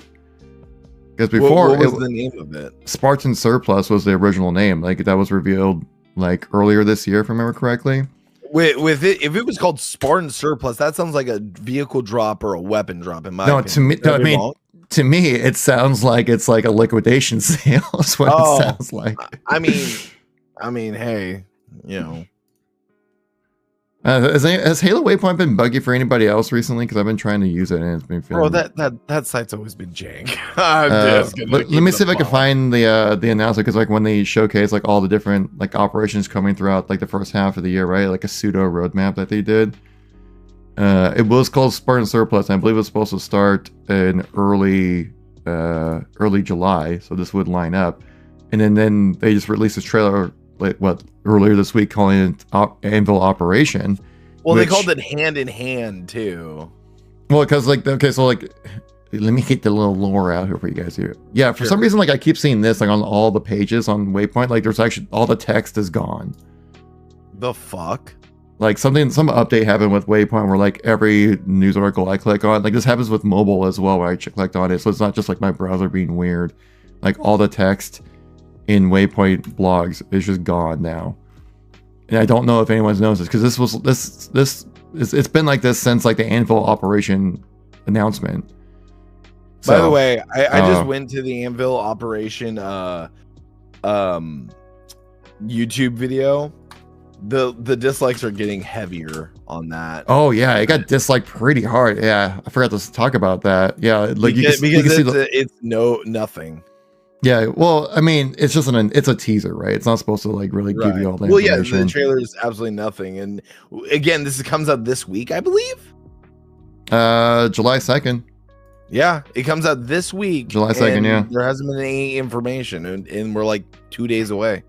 Because before what was the name of it? Spartan Surplus was the original name. Like that was revealed like earlier this year, if I remember correctly. With it, if it was called Spartan Surplus, that sounds like a vehicle drop or a weapon drop. In my opinion. to me, it sounds like it's like a liquidation sale. Is what it sounds like. I mean, hey, you know. Has Halo Waypoint been buggy for anybody else recently? Because I've been trying to use it and it's been feeling. Bro, that site's always been jank. But let me see if I can find the announcement, because like when they showcase like all the different like operations coming throughout like the first half of the year, right? Like a pseudo roadmap that they did. It was called Spartan Surplus, and I believe it was supposed to start in early July, so this would line up. And then they just released this trailer like earlier this week, calling it Anvil Operation. Well, they called it Hand in Hand too. Well, because like so like let me get the little lore out here for you guys here. Yeah, for some reason like I keep seeing this like on all the pages on Waypoint, like there's actually all the text is gone. The fuck? Like some update happened with Waypoint where like every news article I click on, like this happens with mobile as well, where I clicked on it, so it's not just like my browser being weird. Like all the text in Waypoint blogs is just gone now, and I don't know if anyone's noticed this, because it's been like this since like the Anvil Operation announcement. By the way, I just went to the Anvil Operation YouTube video. The dislikes are getting heavier on that. Oh yeah, it got disliked pretty hard. Yeah, I forgot to talk about that. Yeah, like because it's nothing. Yeah, well, I mean, it's just it's a teaser, right? It's not supposed to like really give you all the information. Yeah, the trailer is absolutely nothing. And again, this comes out this week, I believe. July 2nd. Yeah, it comes out this week. July 2nd, yeah. There hasn't been any information, and we're like 2 days away.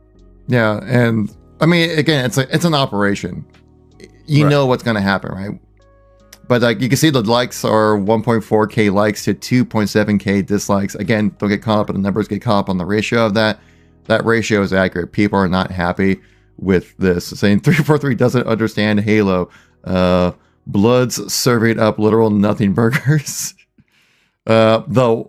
Yeah, and I mean, again, it's an operation. You know what's gonna happen, right? But like you can see the likes are 1.4k likes to 2.7k dislikes. Again, don't get caught up in the numbers, get caught up on the ratio of that. That ratio is accurate. People are not happy with this. Saying 343 doesn't understand Halo. Bloods serving up literal nothing burgers. The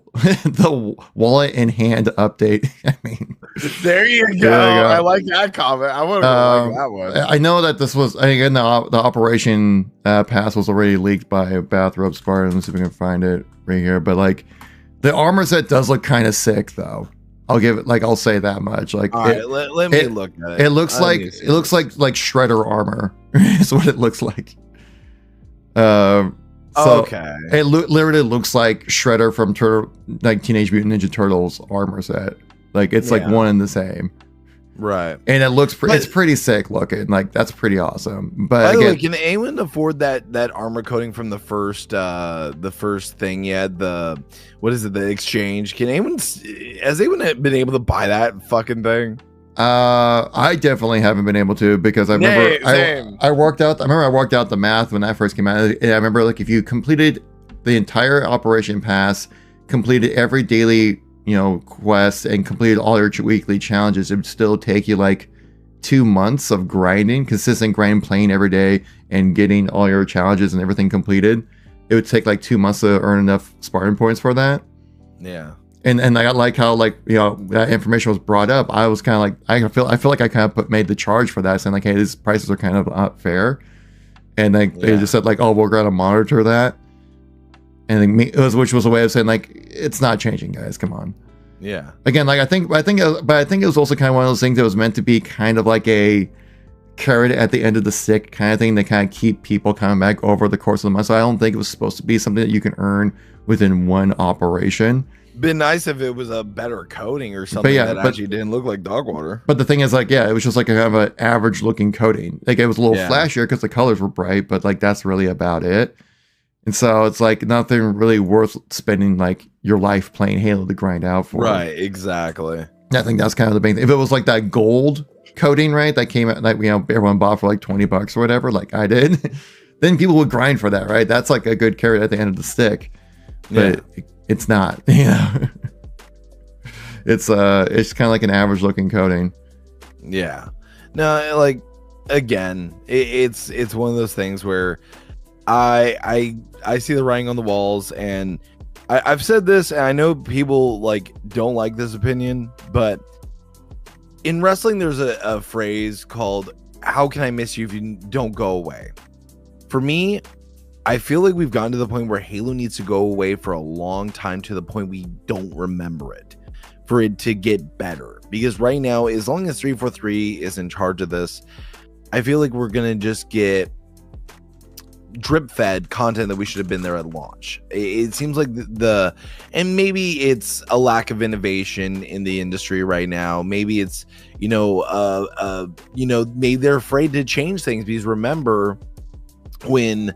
wallet in hand update. I mean, there you go. I like that comment. I want to like that one. I know that this was again the Operation Pass was already leaked by Bathrobe Spartan. Let's see if we can find it right here. But like the armor set does look kind of sick, though. I'll give it I'll say that much. Like, all right, let me look at it. It looks like Shredder armor. Is what it looks like. So okay. It literally looks like Shredder from Teenage Mutant Ninja Turtles armor set. Like it's like one and the same. Right. And it looks it's pretty sick looking. Like that's pretty awesome. But by the again, way, can anyone afford that armor coating from the first thing yet? The exchange? Has anyone been able to buy that fucking thing? I definitely haven't been able to, because I remember I worked out the math when that first came out. And I remember like if you completed the entire Operation Pass, completed every daily quest, and completed all your weekly challenges, it would still take you like 2 months of grinding, consistent grind, playing every day and getting all your challenges and everything completed. It would take like 2 months to earn enough Spartan points for that. Yeah. And I like how that information was brought up. I was kind of like I feel like I kind of made the charge for that, saying like, hey, these prices are kind of not fair, and they just said like, oh, we're gonna monitor that, and which was a way of saying like, it's not changing, guys, come on. Yeah. Again, like I think it was also kind of one of those things that was meant to be kind of like a carrot at the end of the stick kind of thing to kind of keep people coming back over the course of the month. So I don't think it was supposed to be something that you can earn within one operation. Been nice if it was a better coating or something that actually didn't look like dog water. But the thing is, like, it was just like kind of an average looking coating. Like it was a little flashier because the colors were bright, but like that's really about it. And so it's like nothing really worth spending like your life playing Halo to grind out for. Right, exactly. I think that's kind of the main thing. If it was like that gold coating, right, that came out, like everyone bought for like $20 or whatever, like I did, then people would grind for that, right? That's like a good carrot at the end of the stick. But it's not, it's kind of like an average looking coating. Yeah. No, like again, it's one of those things where I see the writing on the walls, and I've said this, and I know people like don't like this opinion, but in wrestling there's a phrase called, how can I miss you if you don't go away? For me, I feel like we've gotten to the point where Halo needs to go away for a long time, to the point we don't remember it, for it to get better. Because right now, as long as 343 is in charge of this, I feel like we're gonna just get drip fed content that we should have been there at launch. It seems like and maybe it's a lack of innovation in the industry right now. Maybe it's maybe they're afraid to change things, because remember when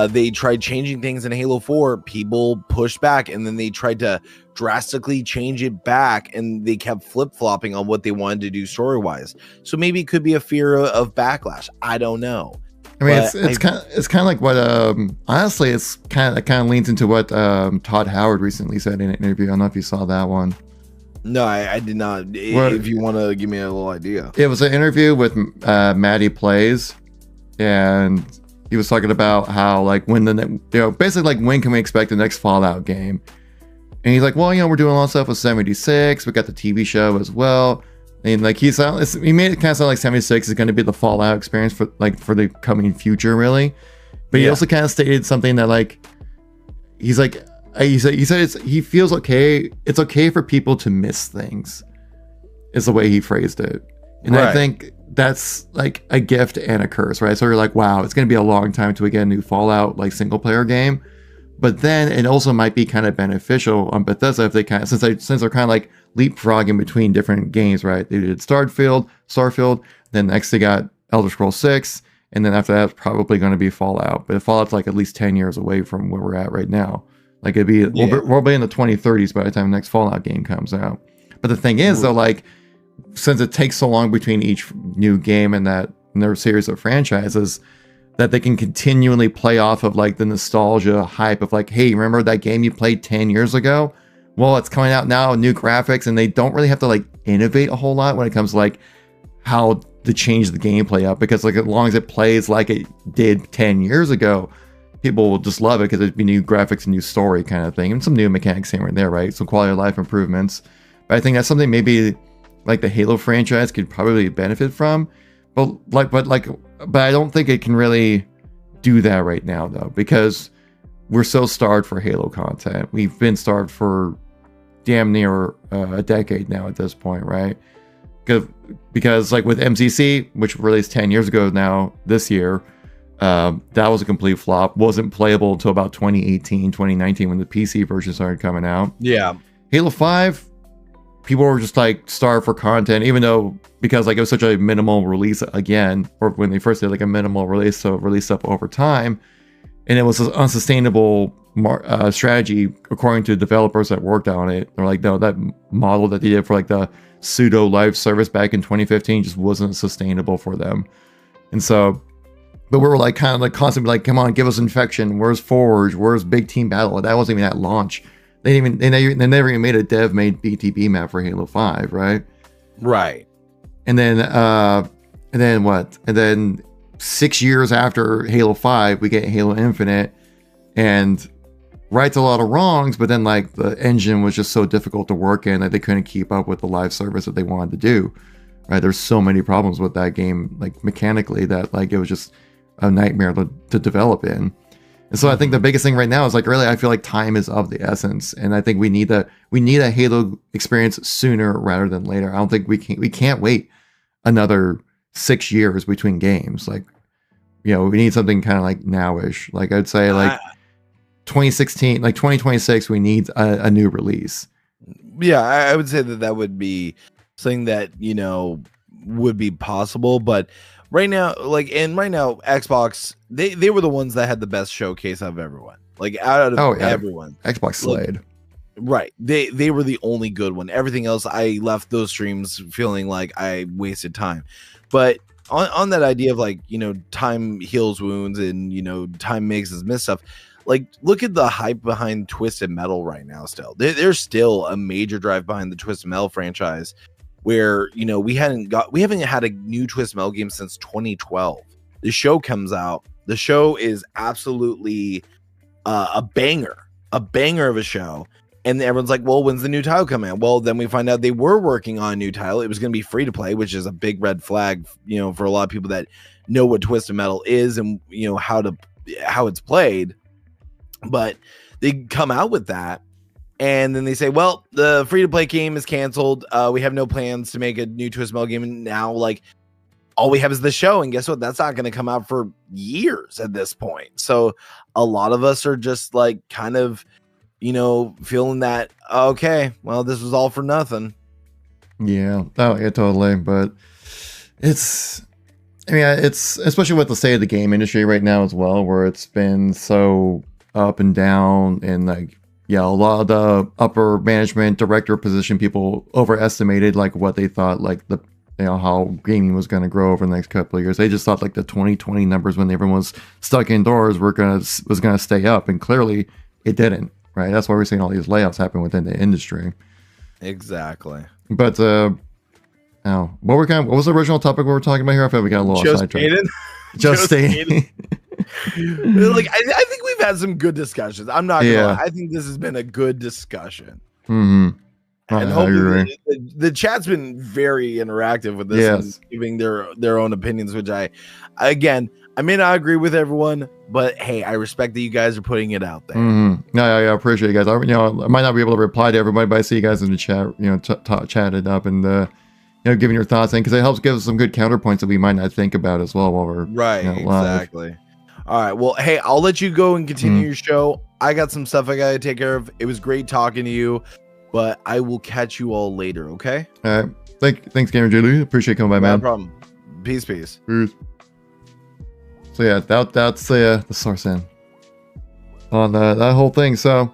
they tried changing things in Halo 4, people pushed back, and then they tried to drastically change it back, and they kept flip-flopping on what they wanted to do story-wise. So maybe it could be a fear of backlash. I don't know. I mean, it's kind of like what honestly, it kind of leans into what Todd Howard recently said in an interview. I don't know if you saw that one. No, I did not. If you want to give me a little idea, it was an interview with Maddie Plays, and he was talking about how, like, when basically, like, when can we expect the next Fallout game? And he's like, well, we're doing a lot of stuff with 76. We got the TV show as well. And like he made it kind of sound like 76 is going to be the Fallout experience for the coming future, really. But he also kind of stated something that, like, he said he feels okay. It's okay for people to miss things, is the way he phrased it. And I think that's like a gift and a curse, right? So you're like, wow, it's going to be a long time till we get a new Fallout, like, single player game. But then it also might be kind of beneficial on Bethesda if they kind of, since they're kind of like leapfrogging between different games, right? They did Starfield, then next they got Elder Scrolls 6, and then after that it's probably going to be Fallout. But Fallout's like at least 10 years away from where we're at right now. Like we'll be in the 2030s by the time the next Fallout game comes out. But the thing is, though, like, since it takes so long between each new game and their series of franchises, that they can continually play off of, like, the nostalgia hype of, like, hey, remember that game you played 10 years ago? Well, it's coming out now, new graphics, and they don't really have to, like, innovate a whole lot when it comes to, like, how to change the gameplay up, because, like, as long as it plays like it did 10 years ago, people will just love it because it'd be new graphics and new story kind of thing, and some new mechanics here and there, right? Some quality of life improvements. But I think that's something maybe like the Halo franchise could probably benefit from. But I don't think it can really do that right now, though, because we're so starved for Halo content. We've been starved for damn near a decade now at this point, right? Because like with MCC, which released 10 years ago now, this year, that was a complete flop. Wasn't playable until about 2018, 2019 when the PC version started coming out. Yeah. Halo 5, people were just like starved for content, even though, because like it was such a minimal release again, or when they first did like a minimal release, so it released up over time, and it was an unsustainable strategy according to developers that worked on it. They're like, no, that model that they did for like the pseudo live service back in 2015 just wasn't sustainable for them. And so, but we were like kind of like constantly like, come on, give us Infection. Where's Forge? Where's Big Team Battle? That wasn't even at launch. They never even made a dev-made BTB map for Halo 5, right? Right. And then what? And then 6 years after Halo 5, we get Halo Infinite, and rights a lot of wrongs, but then like the engine was just so difficult to work in that they couldn't keep up with the live service that they wanted to do. Right? There's so many problems with that game, like mechanically, that like it was just a nightmare to develop in. And so I think the biggest thing right now is like, really, I feel like time is of the essence, and I think we need a Halo experience sooner rather than later. I don't think we can't wait another 6 years between games. Like, we need something kind of like nowish. Like I'd say like 2016, like 2026, we need a new release. Yeah, I would say that would be something that would be possible, but right now, Xbox, they were the ones that had the best showcase of everyone. Like out of everyone, Xbox slayed. Right. They were the only good one. Everything else, I left those streams feeling like I wasted time. But on that idea of like, time heals wounds and, time makes us miss stuff. Like, look at the hype behind Twisted Metal right now still. There's still a major drive behind the Twisted Metal franchise where, we haven't had a new Twisted Metal game since 2012. The show comes out. The show is absolutely a banger of a show. And everyone's like, well, when's the new title coming out? Well, then we find out they were working on a new title. It was going to be free to play, which is a big red flag, for a lot of people that know what Twisted Metal is and, how to how it's played. But they come out with that, and then they say, well, the free-to-play game is canceled. We have no plans to make a new Twist Metal game, and now like all we have is the show. And guess what? That's not going to come out for years at this point. So a lot of us are just like kind of, you know, feeling that, okay, well, this was all for nothing. Yeah. Oh, yeah, totally. But it's, I mean, it's especially with the state of the game industry right now as well, where it's been so up and down, and like, yeah, a lot of the upper management director position people overestimated like what they thought, like the, you know, how gaming was going to grow over the next couple of years. They just thought like the 2020 numbers when everyone was stuck indoors was going to stay up, and clearly it didn't. Right? That's why we're seeing all these layoffs happen within the industry. Exactly. But what was the original topic we were talking about here? I feel we got a little sidetracked. Just Staten. Like I think we've had some good discussions. I'm not gonna lie. I think this has been a good discussion. Mm-hmm. And hopefully the chat's been very interactive with this, and giving their own opinions, which I may not agree with everyone, but hey, I respect that you guys are putting it out there. Mm-hmm. No, I appreciate you guys. I might not be able to reply to everybody, but I see you guys in the chat, chatted up and giving your thoughts in, because it helps give us some good counterpoints that we might not think about as well while we're live. Exactly. All right. Well, hey, I'll let you go and continue your show. I got some stuff I gotta take care of. It was great talking to you, but I will catch you all later. Okay. All right. Thanks, Gamer Julie. Appreciate coming by, man. No problem. Peace. Peace. So yeah, that's the source in on that whole thing. So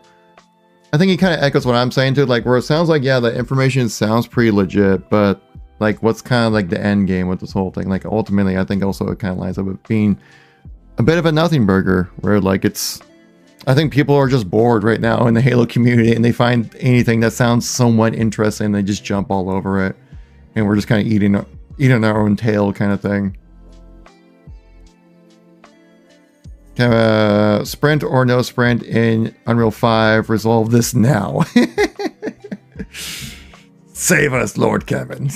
I think he kind of echoes what I'm saying too, like where it sounds like, yeah, the information sounds pretty legit, but like what's kind of like the end game with this whole thing? Like ultimately, I think also it kind of lines up with being a bit of a nothing burger, where like I think people are just bored right now in the Halo community, and they find anything that sounds somewhat interesting, they just jump all over it, and we're just kind of eating our own tail kind of thing. Sprint or no sprint in Unreal 5, resolve this now. Save us, Lord Kevin.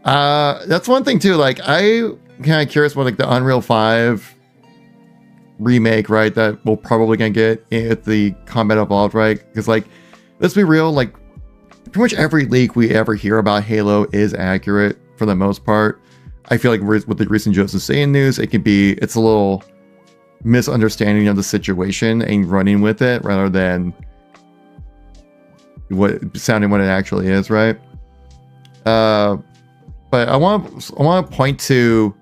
That's one thing too. Like, I kind of curious about like the Unreal 5 remake, right? That we're probably gonna get at the Combat Evolved, right? Because like, let's be real, like pretty much every leak we ever hear about Halo is accurate for the most part. I feel like with the recent Joseph Staten news, it's a little misunderstanding of the situation and running with it rather than what it actually is, right? But I want to point to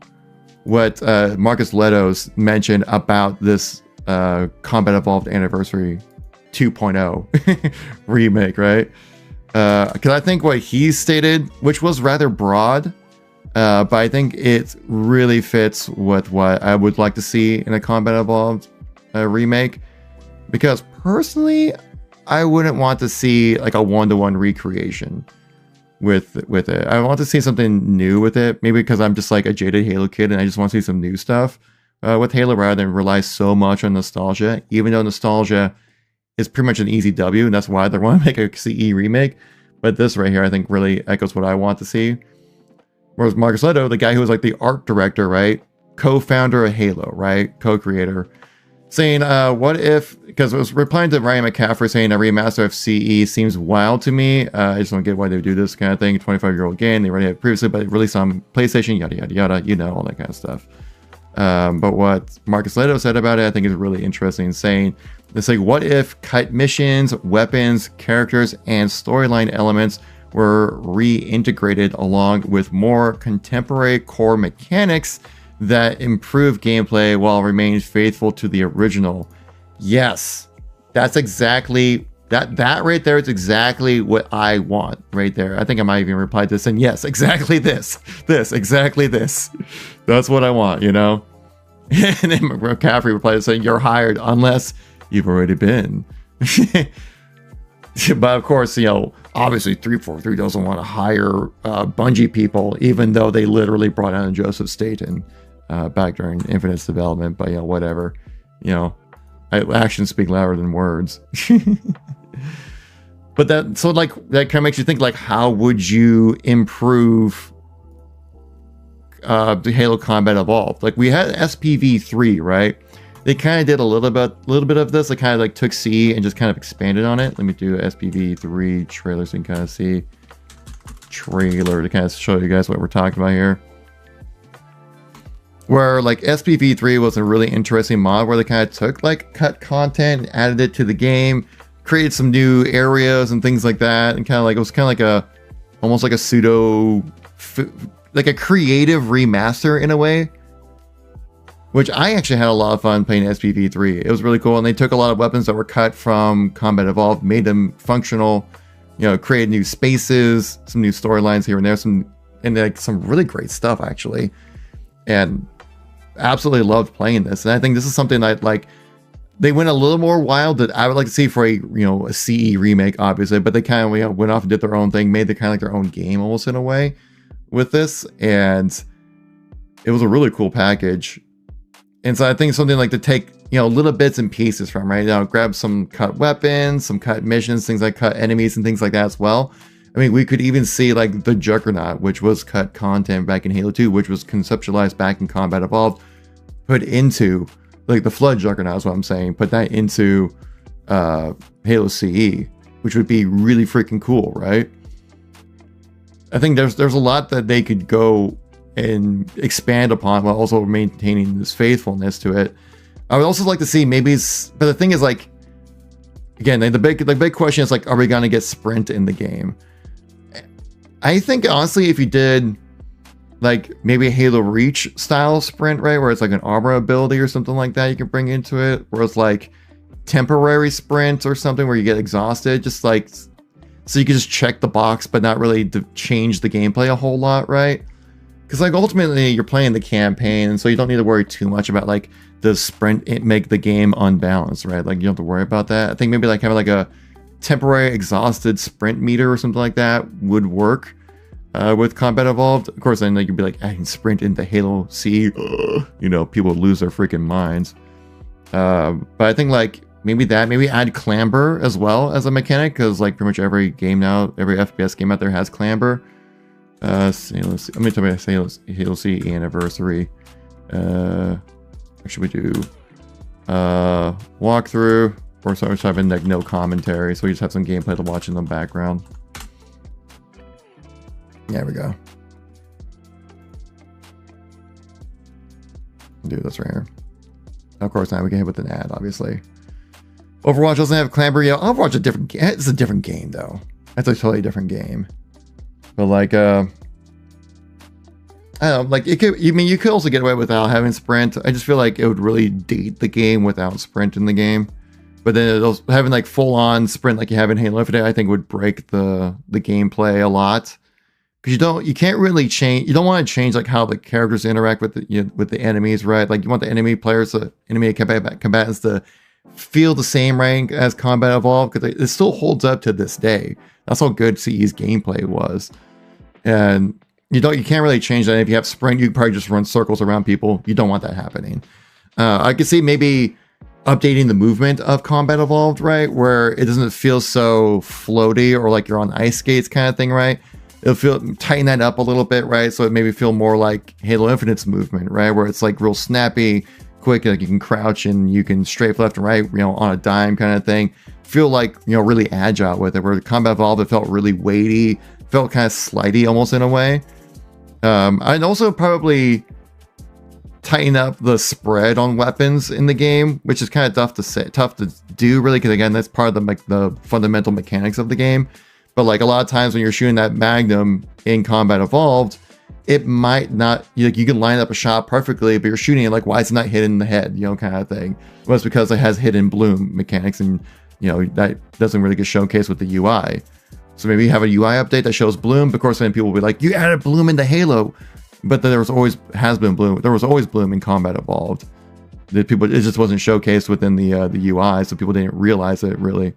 what Marcus Leto's mentioned about this Combat Evolved Anniversary 2.0 remake, right? Because I think what he stated, which was rather broad, but I think it really fits with what I would like to see in a Combat Evolved remake. Because personally, I wouldn't want to see like a one-to-one recreation with it. I want to see something new with it. Maybe because I'm just like a jaded Halo kid and I just want to see some new stuff with Halo rather than rely so much on nostalgia. Even though nostalgia is pretty much an easy W, and that's why they want to make a CE remake. But this right here, I think, really echoes what I want to see. Whereas Marcus Leto, the guy who was like the art director, right? Co-founder of Halo, right? Co-creator. Saying, what if, because it was replying to Ryan McCaffrey saying a remaster of CE seems wild to me. I just don't get why they would do this kind of thing. 25-year-old game, they already had previously, but released on PlayStation, yada, yada, yada, all that kind of stuff. But what Marcus Leto said about it, I think is really interesting, saying, it's like, what if cut missions, weapons, characters, and storyline elements were reintegrated along with more contemporary core mechanics that improve gameplay while remaining faithful to the original? Yes, that's exactly that right there is exactly what I want right there. I think I might even reply to this and yes, exactly exactly this. That's what I want, And then McCaffrey replied saying, "You're hired unless you've already been." But of course, obviously 343 doesn't want to hire Bungie people, even though they literally brought on Joseph Staten back during Infinite's development. But whatever. Actions speak louder than words. But that kind of makes you think, like, how would you improve the Halo Combat Evolved. Like we had SPV3, right? They kind of did a little bit of this. They kind of like took C and just kind of expanded on it. Let me do SPV3 trailer so you can kind of see trailer to kind of show you guys what we're talking about here. Where like SPV3 was a really interesting mod where they kind of took like cut content, added it to the game, created some new areas and things like that, and kind of like it was kind of like a almost like a pseudo like a creative remaster in a way. Which I actually had a lot of fun playing SPV3. It was really cool, and they took a lot of weapons that were cut from Combat Evolved, made them functional, you know, created new spaces, some new storylines here and there, and like some really great stuff actually. And absolutely loved playing this. And I think this is something that like they went a little more wild that I would like to see for a a CE remake, obviously, but they kind of went off and did their own thing, made the kind of like their own game almost in a way with this, and it was a really cool package. And so I think something like to take, little bits and pieces from, right? Grab some cut weapons, some cut missions, things like cut enemies and things like that as well. I mean, we could even see like the Juggernaut, which was cut content back in Halo 2, which was conceptualized back in Combat Evolved, put into like the Flood Juggernaut is what I'm saying, put that into Halo CE, which would be really freaking cool, right? I think there's a lot that they could go and expand upon while also maintaining this faithfulness to it. I would also like to see maybe, but the thing is like, again, the big question is like, are we gonna get sprint in the game? I think honestly, if you did like maybe a Halo Reach style sprint, right, where it's like an armor ability or something like that you can bring into it, where it's like temporary sprint or something where you get exhausted, just like so you can just check the box but not really change the gameplay a whole lot, right? Because like ultimately you're playing the campaign, and so you don't need to worry too much about like the sprint make the game unbalanced, right? Like you don't have to worry about that. I think maybe like having like a temporary exhausted sprint meter or something like that would work with Combat Evolved. Of course, then like you'd be like adding sprint into Halo C, people would lose their freaking minds. But I think like maybe add clamber as well as a mechanic, because like pretty much every game now, every FPS game out there has clamber. So let's see. Let me tell you Halo C anniversary. What should we do? Walkthrough, or so having like no commentary, so we just have some gameplay to watch in the background. There we go. Do this right here. Of course, now we can hit with an ad, obviously. Overwatch doesn't have clamber yet. Overwatch is a different game. It's a different game though. That's a totally different game. But like, I don't know, like it could. You could also get away without having sprint. I just feel like it would really date the game without sprint in the game. But then having like full on sprint like you have in Halo Infinite, I think would break the gameplay a lot. Because you can't really change. You don't want to change like how the characters interact with the enemies, right? Like you want the enemy combatants to feel the same rank as Combat Evolved, because it still holds up to this day. That's how good CE's gameplay was. And you can't really change that. If you have sprint, you probably just run circles around people. You don't want that happening. I could see maybe updating the movement of Combat Evolved, right, where it doesn't feel so floaty or like you're on ice skates kind of thing, right? It'll tighten that up a little bit, right? So it maybe feel more like Halo Infinite's movement, right, where it's like real snappy, quick, like you can crouch and you can strafe left and right, on a dime kind of thing. Feel like really agile with it. Where Combat Evolved, it felt really weighty, felt kind of slidey almost in a way. I'd also probably tighten up the spread on weapons in the game, which is kind of tough to do really, because again, that's part of the fundamental mechanics of the game. But like a lot of times when you're shooting that Magnum in Combat Evolved, it might not, you can line up a shot perfectly, but you're shooting it like, why is it not hitting in the head, kind of thing. Well, it's because it has hidden bloom mechanics, and that doesn't really get showcased with the UI. So maybe you have a UI update that shows bloom, but of course then people will be like, you added bloom into Halo. But then there was always bloom in Combat Evolved. It just wasn't showcased within the UI, so people didn't realize it really.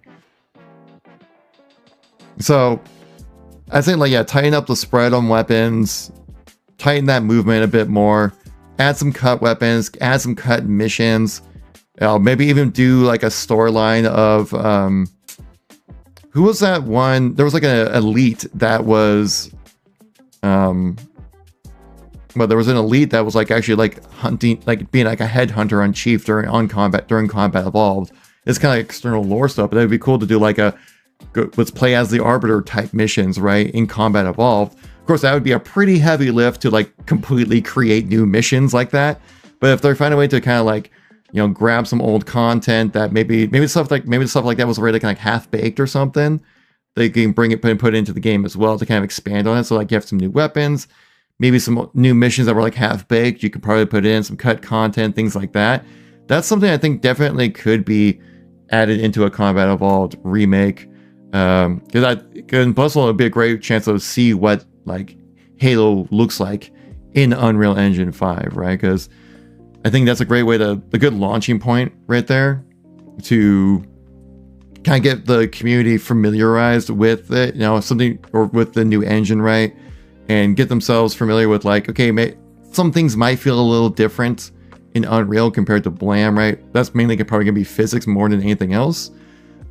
So I think tighten up the spread on weapons, tighten that movement a bit more, add some cut weapons, add some cut missions. Maybe even do like a storyline of who was that one? There was like an elite that was but there was an elite that was like actually like hunting, like being like a headhunter on Chief during combat evolved. It's kind of like external lore stuff, but it'd be cool to do like let's play as the Arbiter type missions, right, in combat evolved. Of course, that would be a pretty heavy lift to like completely create new missions like that. But if they find a way to kind of like, you know, grab some old content that maybe stuff like that was already kind of like half baked or something, they can bring it and put it into the game as well to kind of expand on it. So like you have some new weapons, maybe some new missions that were like half baked. You could probably put in some cut content, things like that. That's something I think definitely could be added into a combat evolved remake. Because plus it would be a great chance to see what like Halo looks like in Unreal Engine 5, right? Because I think that's a great way a good launching point right there to kind of get the community familiarized with it, you know, something, or with the new engine, right? And get themselves familiar with like, okay, some things might feel a little different in Unreal compared to Blam, right? That's mainly probably gonna be physics more than anything else.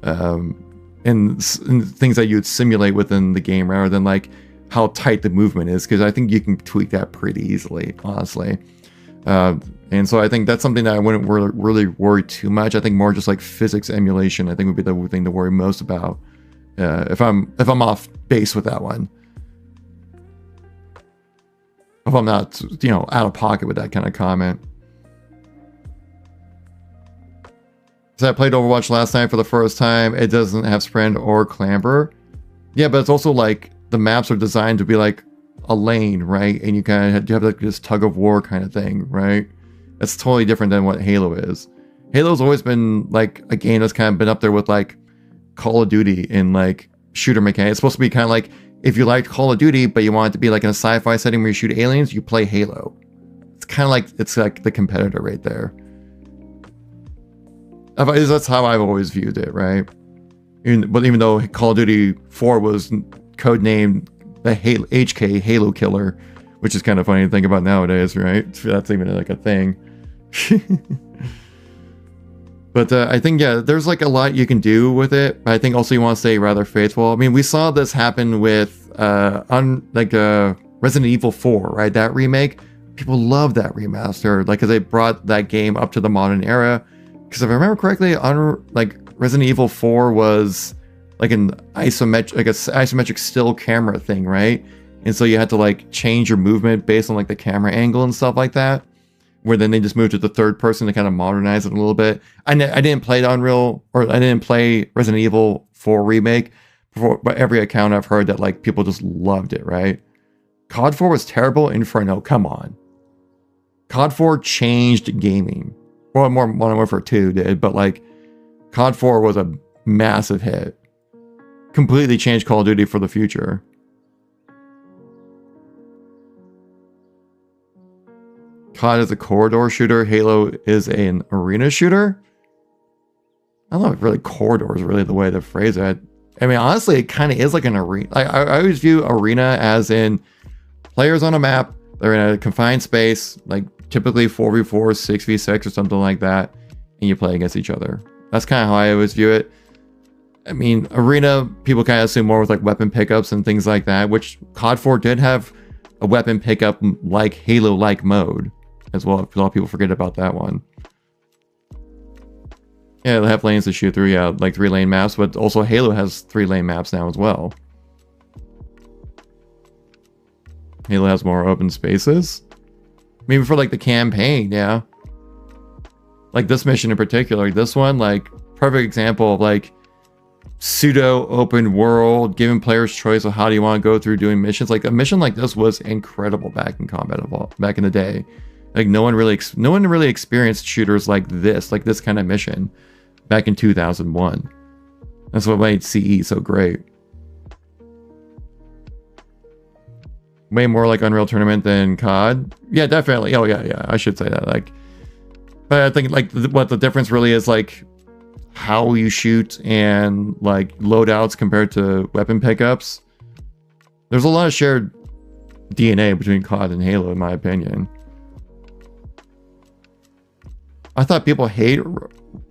And things that you'd simulate within the game rather than like how tight the movement is, because I think you can tweak that pretty easily, honestly. And so I think that's something that I wouldn't really worry too much. I think more just like physics emulation, I think would be the thing to worry most about if I'm off base with that one. If I'm not, you know, out of pocket with that kind of comment. So I played Overwatch last night for the first time. It doesn't have sprint or clamber. Yeah, but it's also like the maps are designed to be like a lane, right? And you have like this tug of war kind of thing, right? That's totally different than what Halo is. Halo's always been like a game that's kind of been up there with like Call of Duty in like shooter mechanics. It's supposed to be kind of like, if you liked Call of Duty, but you want it to be like in a sci-fi setting where you shoot aliens, you play Halo. It's like the competitor right there. That's how I've always viewed it, right? But even though Call of Duty 4 was codenamed the HK Halo Killer, which is kind of funny to think about nowadays, right? That's even like a thing. But I think, yeah, there's like a lot you can do with it. But I think also you want to stay rather faithful. I mean, we saw this happen with Resident Evil 4, right? That remake. People love that remaster, like, because they brought that game up to the modern era. Because if I remember correctly, Resident Evil 4 was like an isometric still camera thing, right? And so you had to like change your movement based on like the camera angle and stuff like that. Where then they just moved to the third person to kind of modernize it a little bit. I didn't play I didn't play Resident Evil 4 Remake before, but every account I've heard that like people just loved it, right? COD 4 was terrible. Inferno, come on. COD 4 changed gaming. Well, more Modern Warfare 2 did, but like COD 4 was a massive hit. Completely changed Call of Duty for the future. COD is a corridor shooter. Halo is an arena shooter. I don't know if really corridor is really the way to phrase it. I mean, honestly, it kind of is like an arena. I always view arena as in players on a map. They're in a confined space, like typically 4v4, 6v6 or something like that. And you play against each other. That's kind of how I always view it. I mean, arena, people kind of assume more with like weapon pickups and things like that, which COD 4 did have a weapon pickup like Halo-like mode as well. A lot of people forget about that one. Yeah, they have lanes to shoot through, yeah, like 3-lane maps, but also Halo has 3-lane maps now as well. Halo has more open spaces. Maybe for like the campaign, yeah. Like this mission in particular, this one, like perfect example of like pseudo open world, giving players choice of how do you want to go through doing missions. Like a mission like this was incredible back in combat evolved, back in the day. Like no one really experienced shooters like this kind of mission back in 2001. That's what made CE so great. Way more like Unreal Tournament than COD. Yeah, definitely. Oh yeah, I should say that. Like, but I think like what the difference really is like how you shoot and like loadouts compared to weapon pickups. There's a lot of shared DNA between COD and Halo, in my opinion. I thought people hate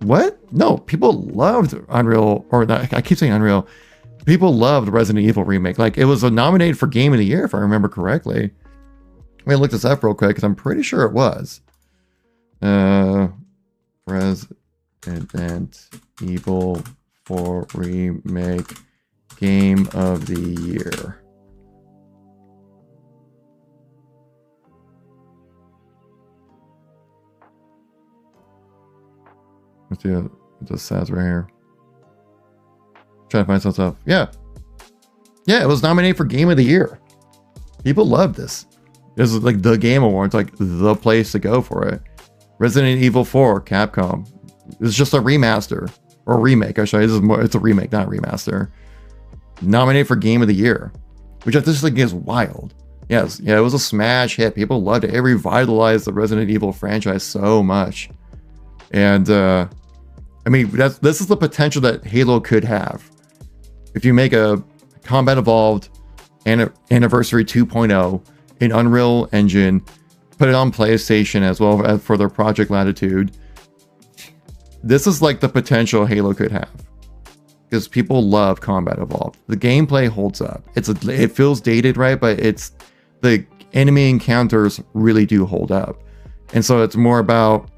what? No, people loved Unreal, or not, I keep saying Unreal. People loved Resident Evil Remake. Like it was nominated for Game of the Year, if I remember correctly. Let me look this up real quick because I'm pretty sure it was. Resident Evil 4 Remake Game of the Year. Let's see what this says right here. Trying to find some stuff. Yeah. Yeah, it was nominated for Game of the Year. People love this. This is like the Game Awards, like the place to go for it. Resident Evil 4, Capcom. It's just a remaster. Or remake, actually. It's a remake, not a remaster. Nominated for Game of the Year. Which I just think is wild. Yes, yeah, it was a smash hit. People loved it. It revitalized the Resident Evil franchise so much. And I mean, this is the potential that Halo could have. If you make a Combat Evolved Anniversary 2.0 in Unreal Engine, put it on PlayStation as well as for their Project Latitude, this is like the potential Halo could have. Because people love Combat Evolved. The gameplay holds up. It feels dated, right? But the enemy encounters really do hold up. And so it's more about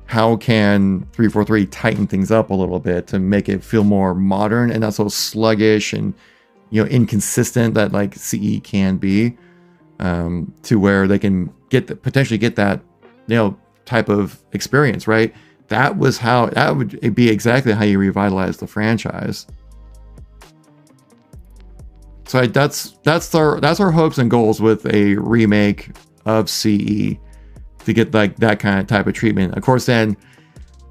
how can 343 tighten things up a little bit to make it feel more modern and not so sluggish and, you know, inconsistent that like CE can be, to where they can potentially get that, you know, type of experience, right? That would be exactly how you revitalize the franchise. So that's our hopes and goals with a remake of CE, to get like that kind of type of treatment. Of course, then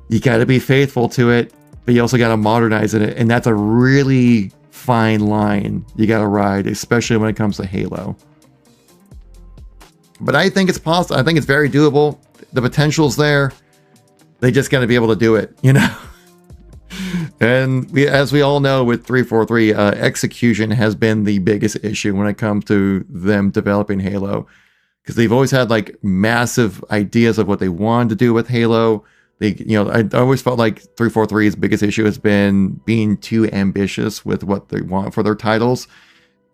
you got to be faithful to it, but you also got to modernize it, and that's a really fine line you got to ride, especially when it comes to Halo. But I think it's possible. I think it's very doable. The potential's there. They just got to be able to do it, you know. And as we all know, with 343, execution has been the biggest issue when it comes to them developing Halo. Because they've always had like massive ideas of what they wanted to do with Halo. I always felt like 343's biggest issue has been being too ambitious with what they want for their titles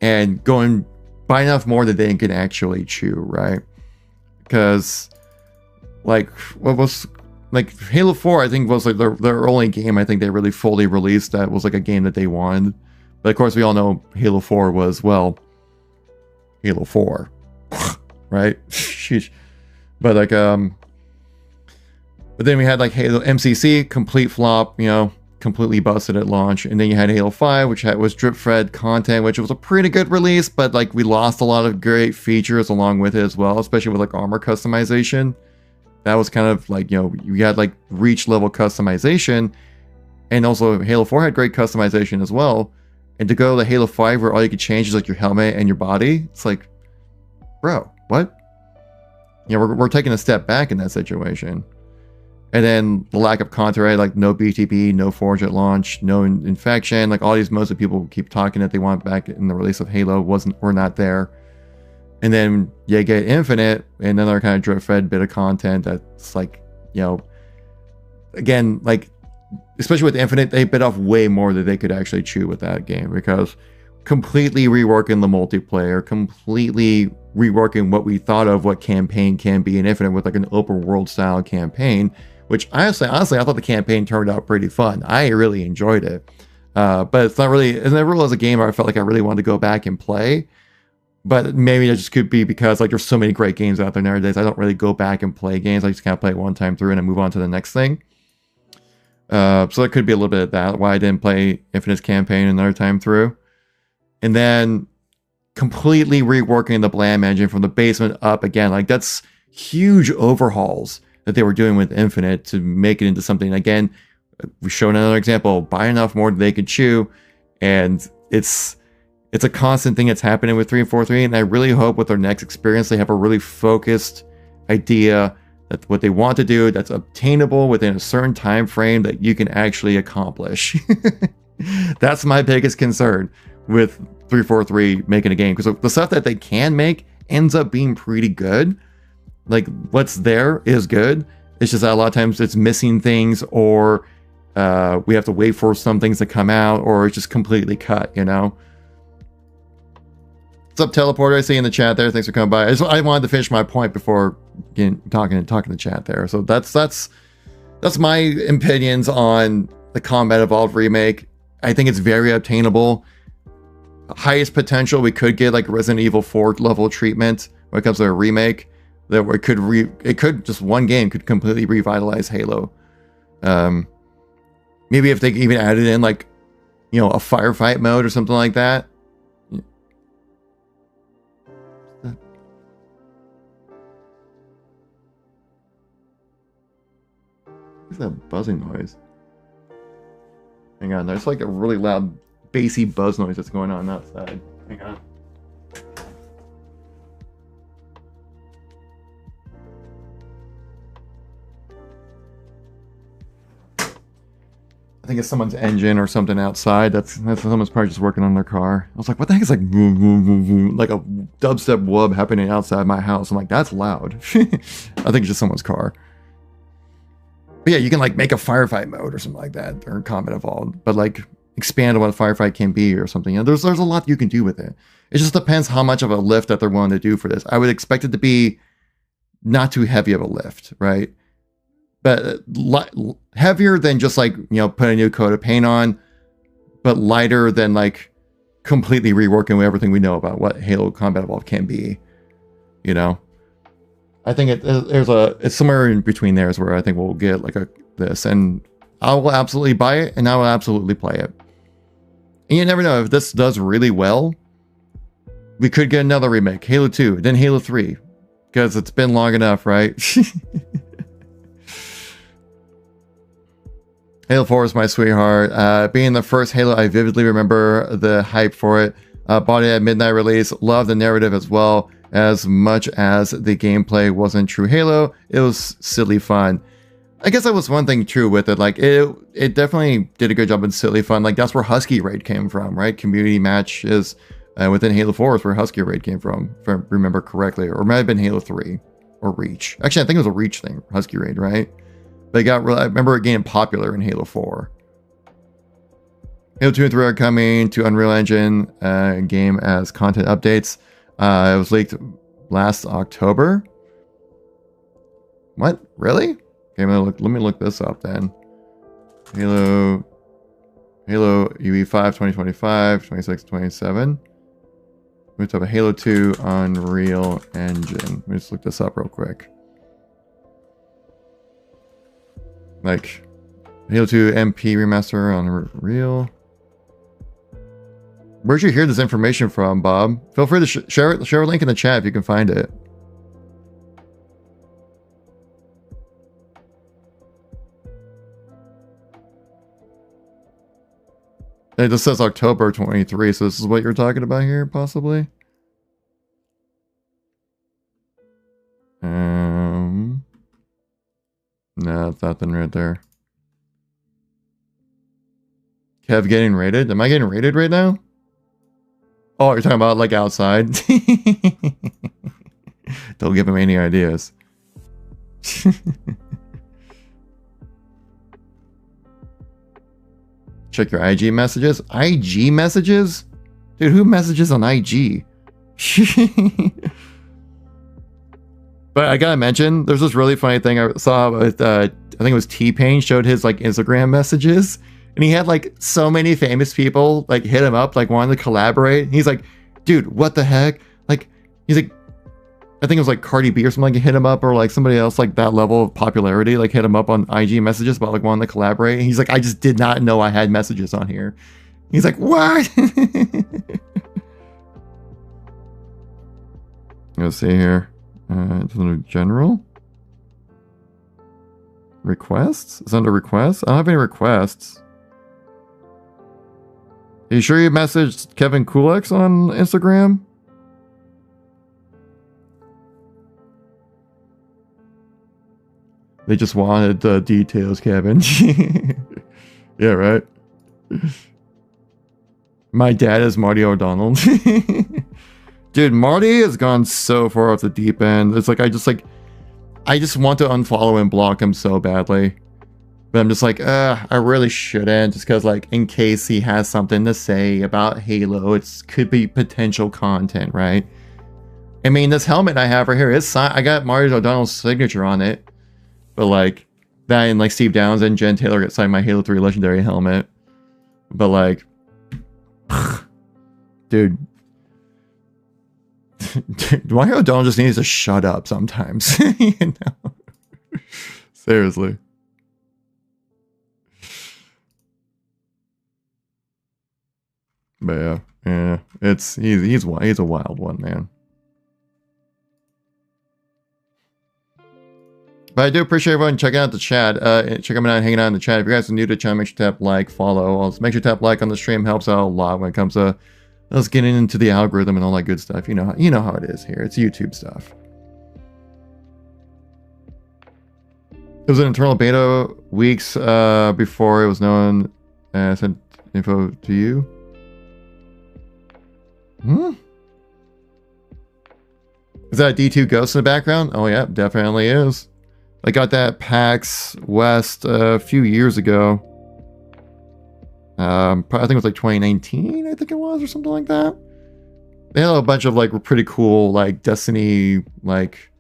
and going by enough more that they can actually chew, right? Because like what was like Halo 4, I think was like their only game I think they really fully released that was like a game that they wanted. But of course we all know Halo 4 was, well, Halo 4. Right? Sheesh. But like but then we had like Halo MCC, complete flop, you know, completely busted at launch. And then you had Halo 5, which was drip fed content, which was a pretty good release, but like we lost a lot of great features along with it as well, especially with like armor customization. That was kind of like, you know, you had like reach level customization, and also Halo 4 had great customization as well. And to go to Halo 5 where all you could change is like your helmet and your body, it's like, bro, what? You know, we're taking a step back in that situation. And then the lack of content, right? Like no BTB, no Forge at launch, no infection, like all these modes that people keep talking that they want back in the release of Halo were not there. And then you get Infinite, and another kind of drip fed bit of content that's like, you know, again, like especially with Infinite, they bit off way more than they could actually chew with that game, because completely reworking the multiplayer, completely reworking what we thought of what campaign can be in Infinite with like an open world style campaign, which honestly, I thought the campaign turned out pretty fun. I really enjoyed it. But it never was a game where I felt like I really wanted to go back and play. But maybe that just could be because like there's so many great games out there nowadays. I don't really go back and play games. I just kind of play it one time through and I move on to the next thing. So it could be a little bit of that, why I didn't play Infinite's campaign another time through. And then completely reworking the Blam engine from the basement up again. Like that's huge overhauls that they were doing with Infinite to make it into something. Again, we've shown another example, buy enough more that they could chew. And it's a constant thing that's happening with 343. And I really hope with their next experience, they have a really focused idea that what they want to do that's obtainable within a certain time frame that you can actually accomplish. That's my biggest concern with 343 making a game, because the stuff that they can make ends up being pretty good. Like what's there is good. It's just that a lot of times it's missing things, or we have to wait for some things to come out, or it's just completely cut, you know? What's up, Teleporter? I see you in the chat there. Thanks for coming by. I wanted to finish my point before talking to chat there. So that's my opinions on the Combat Evolved remake. I think it's very obtainable. Highest potential we could get like Resident Evil 4 level treatment when it comes to a remake. That it could just one game could completely revitalize Halo. Maybe if they even added in like, you know, a firefight mode or something like that. What's that buzzing noise? Hang on, there's like a really loud bassy buzz noise that's going on outside. Hang on. I think it's someone's engine or something outside. That's someone's probably just working on their car. I was like, what the heck is like boom, boom, boom, boom, like a dubstep wub happening outside my house? I'm like, that's loud. I think it's just someone's car. But yeah, you can like make a firefight mode or something like that, or Combat Evolved, but like expand on what a firefight can be or something. You know, there's a lot you can do with it. It just depends how much of a lift that they're willing to do for this. I would expect it to be not too heavy of a lift, right? But heavier than just like, you know, put a new coat of paint on, but lighter than like completely reworking everything we know about what Halo Combat Evolved can be, you know. I think it's somewhere in between there is where I think we'll get like this, and I will absolutely buy it and I will absolutely play it. And you never know, if this does really well, we could get another remake, Halo 2, then Halo 3, because it's been long enough, right? Halo 4 is my sweetheart. Being the first Halo, I vividly remember the hype for it. Bought it at midnight release. Love the narrative as well. As much as the gameplay wasn't true Halo, it was silly fun. I guess that was one thing true with it. Like it definitely did a good job in silly fun. Like that's where Husky Raid came from, right? Community matches within Halo 4 is where Husky Raid came from, if I remember correctly. Or it might have been Halo 3 or Reach. Actually, I think it was a Reach thing, Husky Raid, right? But I remember it getting popular in Halo 4. Halo 2 and 3 are coming to Unreal Engine game as content updates. It was leaked last October. What? Really? Okay, let me look this up then. Halo UE5 2025, 26, 27. We have a Halo 2 Unreal Engine. Let me just look this up real quick. Like Halo 2 MP remaster on Unreal. Where'd you hear this information from, Bob? Feel free to share a link in the chat if you can find it. It just says October 23, so this is what you're talking about here, possibly? No, it's nothing right there. Kev getting rated? Am I getting rated right now? Oh, you're talking about like outside? Don't give him any ideas. Check your IG messages. IG messages? Dude, who messages on IG? But I gotta mention, there's this really funny thing I saw with, I think it was T-Pain showed his like Instagram messages. And he had like so many famous people like hit him up, like wanting to collaborate. He's like, dude, what the heck? Like, he's like, I think it was like Cardi B or something like hit him up, or like somebody else like that level of popularity, like hit him up on IG messages about like wanting to collaborate. And he's like, I just did not know I had messages on here. He's like, what? Let's see here. It's under general. Requests? It's under requests? I don't have any requests. Are you sure you messaged Kevin Kulex on Instagram? They just wanted details, Kevin. Yeah, right? My dad is Marty O'Donnell. Dude, Marty has gone so far off the deep end. It's like I just want to unfollow and block him so badly. But I'm just like, I really shouldn't, just because, like, in case he has something to say about Halo, it could be potential content, right? I mean, this helmet I have right here is I got Mario O'Donnell's signature on it, but like that and like Steve Downs and Jen Taylor got signed my Halo 3 Legendary helmet. But like, dude, Mario O'Donnell just needs to shut up sometimes, you know? Seriously. But yeah, he's a wild one, man. But I do appreciate everyone checking out the chat. Checking out, hanging out in the chat. If you guys are new to the channel, make sure to tap like, follow. Also, make sure to tap like on the stream. Helps out a lot when it comes to us getting into the algorithm and all that good stuff. You know how it is here. It's YouTube stuff. It was an internal beta weeks before it was known. Sent info to you. Is that a D2 Ghost in the background? Oh yeah, definitely is. I got that PAX West a few years ago. I think it was like 2019, I think it was, or something like that. They had a bunch of like pretty cool like Destiny like,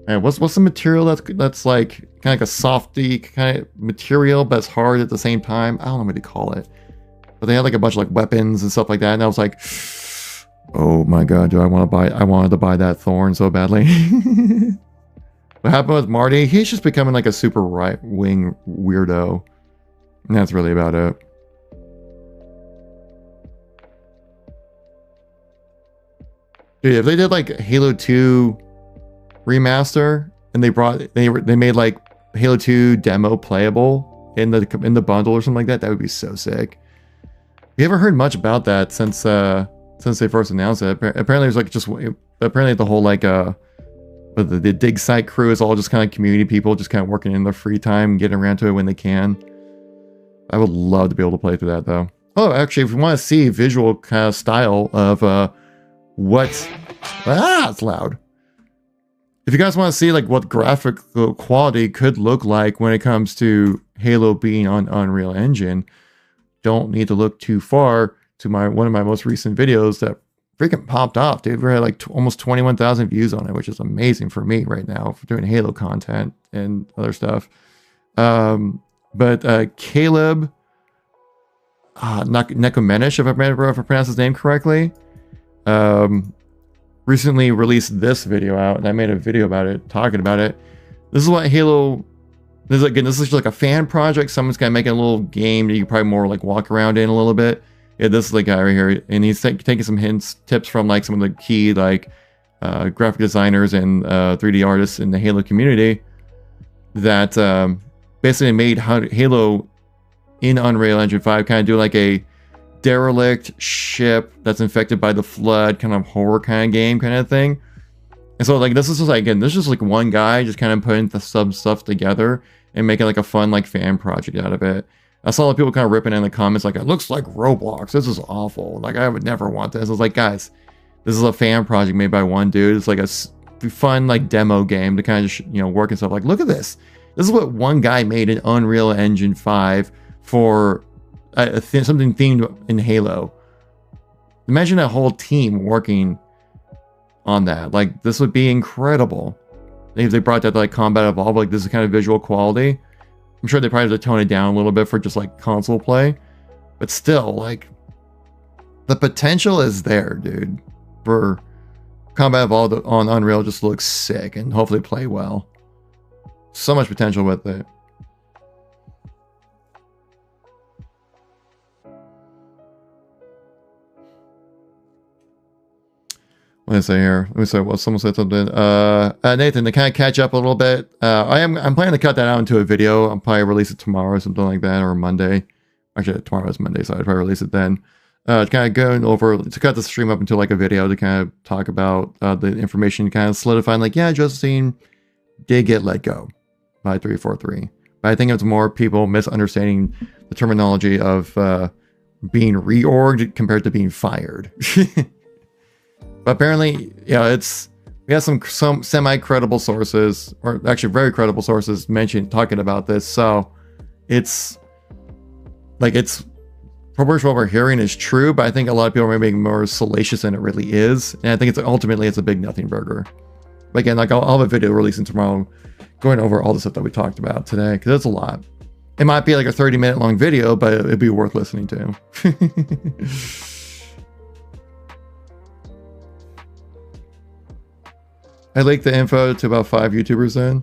man, what's the material that's like kind of like a softy kind of material, but it's hard at the same time. I don't know what to call it, but they had like a bunch of like weapons and stuff like that, and I was like, oh my god, I wanted to buy that Thorn so badly. What happened with Marty? He's just becoming like a super right-wing weirdo. And that's really about it. Dude, if they did like Halo 2 remaster and they made like Halo 2 demo playable in the bundle or something like that, that would be so sick. You haven't heard much about that since they first announced it. Apparently there's like apparently the whole like the dig site crew is all just kind of community people just kind of working in their free time, getting around to it when they can. I would love to be able to play through that though. Oh, actually, if you want to see visual kind of style of it's loud. If you guys want to see like what graphic quality could look like when it comes to Halo being on Unreal Engine, don't need to look too far to one of my most recent videos that freaking popped off, dude. We had like almost 21,000 views on it, which is amazing for me right now for doing Halo content and other stuff. But Caleb Nekomenish, if I pronounced his name correctly, recently released this video out, and I made a video about it, talking about it. This is what Halo. This is just like a fan project. Someone's kind of making a little game that you probably more like walk around in a little bit. Yeah, this is the guy right here, and he's taking some tips from like some of the key like graphic designers and 3D artists in the Halo community that basically made Halo in Unreal Engine 5 kind of do like a derelict ship that's infected by the flood kind of horror kind of game kind of thing. And so like this is just like, again, this is just like one guy just kind of putting the stuff together and making like a fun like fan project out of it. I saw a lot of people kind of ripping in the comments like, it looks like Roblox. This is awful. Like, I would never want this. I was like, guys, this is a fan project made by one dude. It's like a fun, like, demo game to kind of just, work and stuff. Like, look at this. This is what one guy made in Unreal Engine 5 for something themed in Halo. Imagine a whole team working on that. Like, this would be incredible. If they brought that to, like, Combat Evolved, like, this is kind of visual quality. I'm sure they probably have to tone it down a little bit for just like console play, but still, like, the potential is there, dude. For Combat Evolved on Unreal just looks sick and hopefully play well. So much potential with it. What did I say here? Let me say, well, someone said something. Nathan, to kind of catch up a little bit, I'm planning to cut that out into a video. I'll probably release it tomorrow or something like that, or Monday. Actually, tomorrow is Monday, so I'd probably release it then. To kind of going over, to cut the stream up into like a video to kind of talk about the information, kind of solidifying, like, yeah, Josephine did get let go by 343. But I think it's more people misunderstanding the terminology of being reorged compared to being fired. But apparently, yeah, we have some semi-credible sources, or actually very credible sources talking about this. So it's like it's proportion what we're hearing is true, but I think a lot of people are being more salacious than it really is, and I think it's ultimately it's a big nothing burger. But again, like I'll have a video releasing tomorrow going over all the stuff that we talked about today, because it's a lot. It might be like a 30-minute long video, but it'd be worth listening to. I leaked the info to about 5 YouTubers then.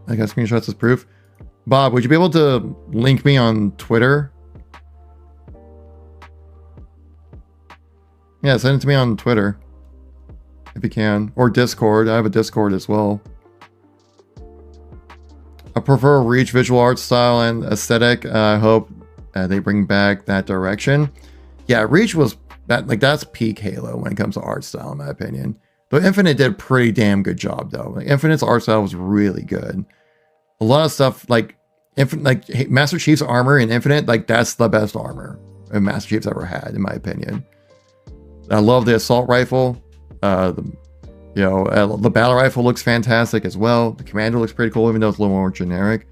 I got screenshots as proof. Bob, would you be able to link me on Twitter? Yeah, send it to me on Twitter. If you can. Or Discord. I have a Discord as well. I prefer Reach visual art style and aesthetic. I hope they bring back that direction. Yeah, Reach was that, like, that's peak Halo when it comes to art style, in my opinion. Though Infinite did a pretty damn good job, though. Like, Infinite's art style was really good. A lot of stuff like Master Chief's armor in Infinite, like that's the best armor Master Chief's ever had, in my opinion. I love the assault rifle. The battle rifle looks fantastic as well. The commander looks pretty cool, even though it's a little more generic.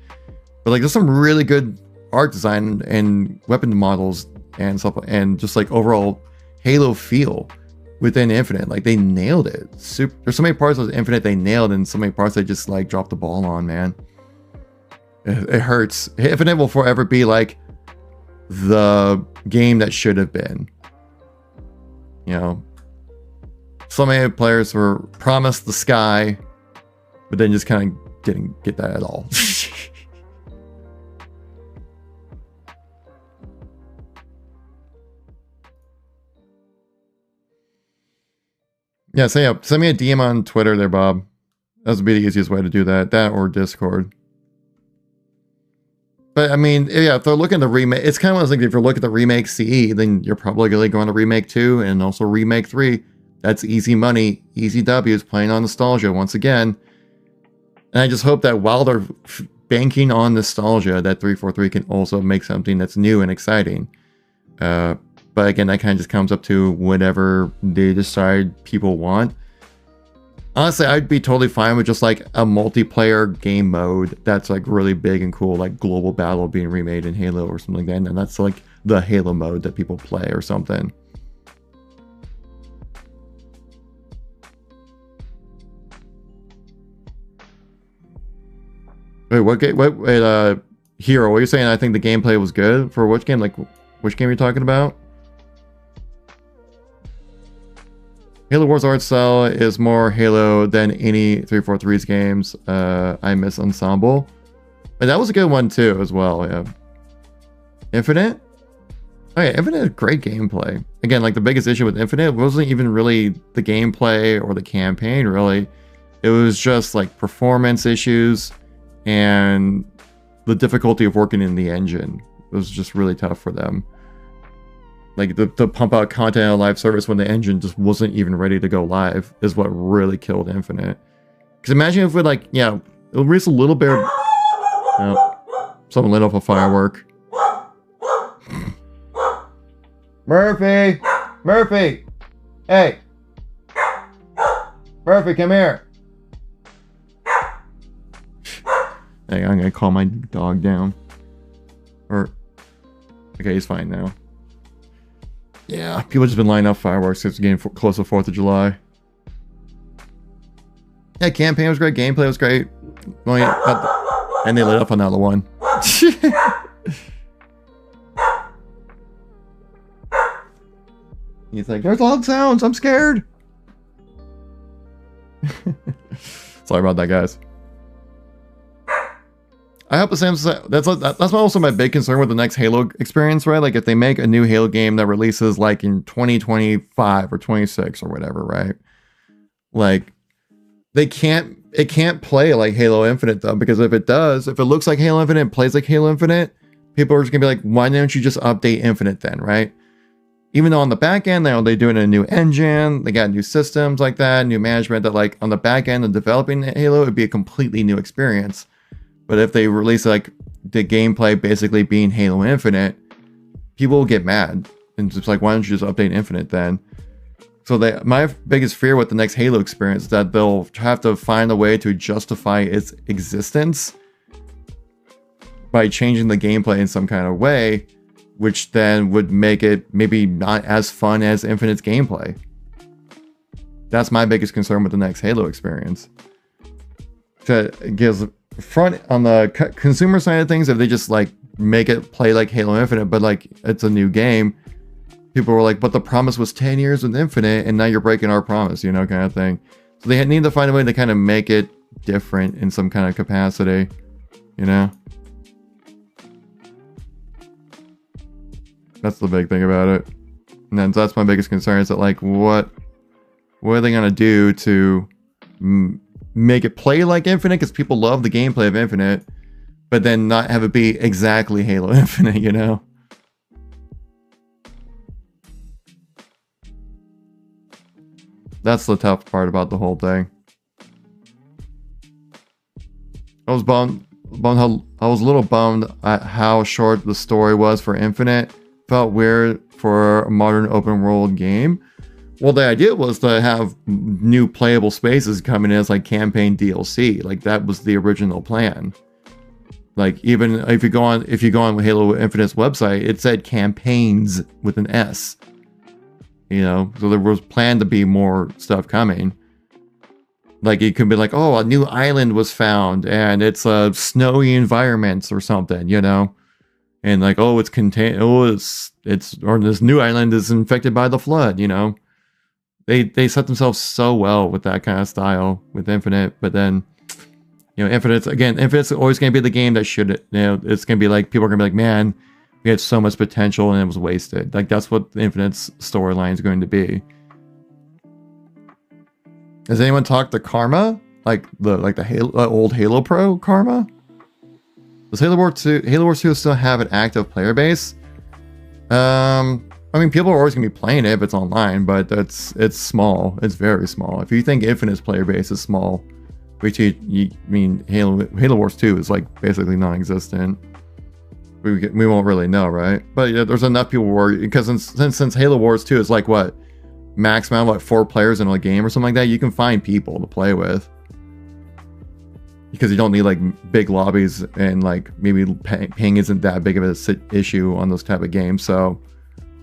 But like, there's some really good art design and weapon models and stuff, and just like overall Halo feel within Infinite. Like they nailed it. There's so many parts of Infinite they nailed, and so many parts they just like dropped the ball on, man. It hurts. Infinite will forever be like the game that should have been. You know, so many players were promised the sky, but then just kind of didn't get that at all. Yeah, send me a DM on Twitter there, Bob. That would be the easiest way to do that. That or Discord. But I mean, yeah, if they're looking at the remake, it's kind of like if you're looking at the remake CE, then you're probably going to go on to remake 2 and also remake 3. That's easy money, easy W's, playing on nostalgia once again. And I just hope that while they're banking on nostalgia, that 343 can also make something that's new and exciting. But again, that kind of just comes up to whatever they decide people want. Honestly, I'd be totally fine with just like a multiplayer game mode that's like really big and cool, like Global Battle being remade in Halo or something like that. And that's like the Halo mode that people play or something. Wait, Hero, what are you saying? I think the gameplay was good for which game? Like, which game are you talking about? Halo Wars art style is more Halo than any 343's games. I miss Ensemble. And that was a good one too, as well, yeah. Infinite? Oh yeah, Infinite had great gameplay. Again, like the biggest issue with Infinite wasn't even really the gameplay or the campaign, really. It was just like performance issues and the difficulty of working in the engine. It was just really tough for them. Like the pump out content on live service when the engine just wasn't even ready to go live is what really killed Infinite. Because imagine if we like, yeah, it'll release a little bit. Someone lit off a firework. Murphy! Murphy! Hey! Murphy, come here! Hey, I'm gonna calm my dog down. Okay, he's fine now. Yeah, people just been lining up fireworks since getting close to 4th of July. Yeah, campaign was great, gameplay was great. Well, yeah, and they lit up another one. He's like, there's loud sounds, I'm scared. Sorry about that, guys. I hope the same. That's also my big concern with the next Halo experience, right? Like if they make a new Halo game that releases like in 2025 or 26 or whatever, right? Like it can't play like Halo Infinite though, because if it does, if it looks like Halo Infinite and plays like Halo Infinite, people are just gonna be like, why don't you just update Infinite then, right? Even though on the back end, they're doing a new engine, they got new systems like that, new management that like on the back end of developing Halo, it'd be a completely new experience. But if they release like the gameplay basically being Halo Infinite, people will get mad. And it's like, why don't you just update Infinite then? So my biggest fear with the next Halo experience is that they'll have to find a way to justify its existence by changing the gameplay in some kind of way, which then would make it maybe not as fun as Infinite's gameplay. That's my biggest concern with the next Halo experience. It gives front on the consumer side of things, if they just like make it play like Halo Infinite, but like it's a new game, people were like, but the promise was 10 years with Infinite and now you're breaking our promise, you know, kind of thing. So they need to find a way to kind of make it different in some kind of capacity, you know. That's the big thing about it. And then that's my biggest concern, is that like what are they gonna do to make it play like Infinite, because people love the gameplay of Infinite, but then not have it be exactly Halo Infinite, you know? That's the tough part about the whole thing. I was I was a little bummed at how short the story was for Infinite. Felt weird for a modern open world game. Well, the idea was to have new playable spaces coming in as like campaign DLC. Like that was the original plan. Like even if you go on Halo Infinite's website, it said campaigns with an S. You know, so there was planned to be more stuff coming. Like it could be like, oh, a new island was found and it's a snowy environment or something, you know. And like, oh, it's or this new island is infected by the flood, you know. They set themselves so well with that kind of style with Infinite, but then, you know, Infinite's always going to be the game that should, you know, it's going to be like, people are going to be like, man, we had so much potential and it was wasted. Like that's what Infinite's storyline is going to be. Has anyone talked to Karma? Like the old Halo Pro Karma? Does Halo Wars 2 still have an active player base? I mean, people are always going to be playing it if it's online, but it's small. It's very small. If you think Infinite's player base is small, which you mean Halo Wars 2 is like basically non-existent. We won't really know, right? But yeah, there's enough people worried, because since Halo Wars 2 is like what, max amount of like 4 players in a game or something like that, you can find people to play with. Because you don't need like big lobbies, and like maybe ping isn't that big of an issue on those type of games, so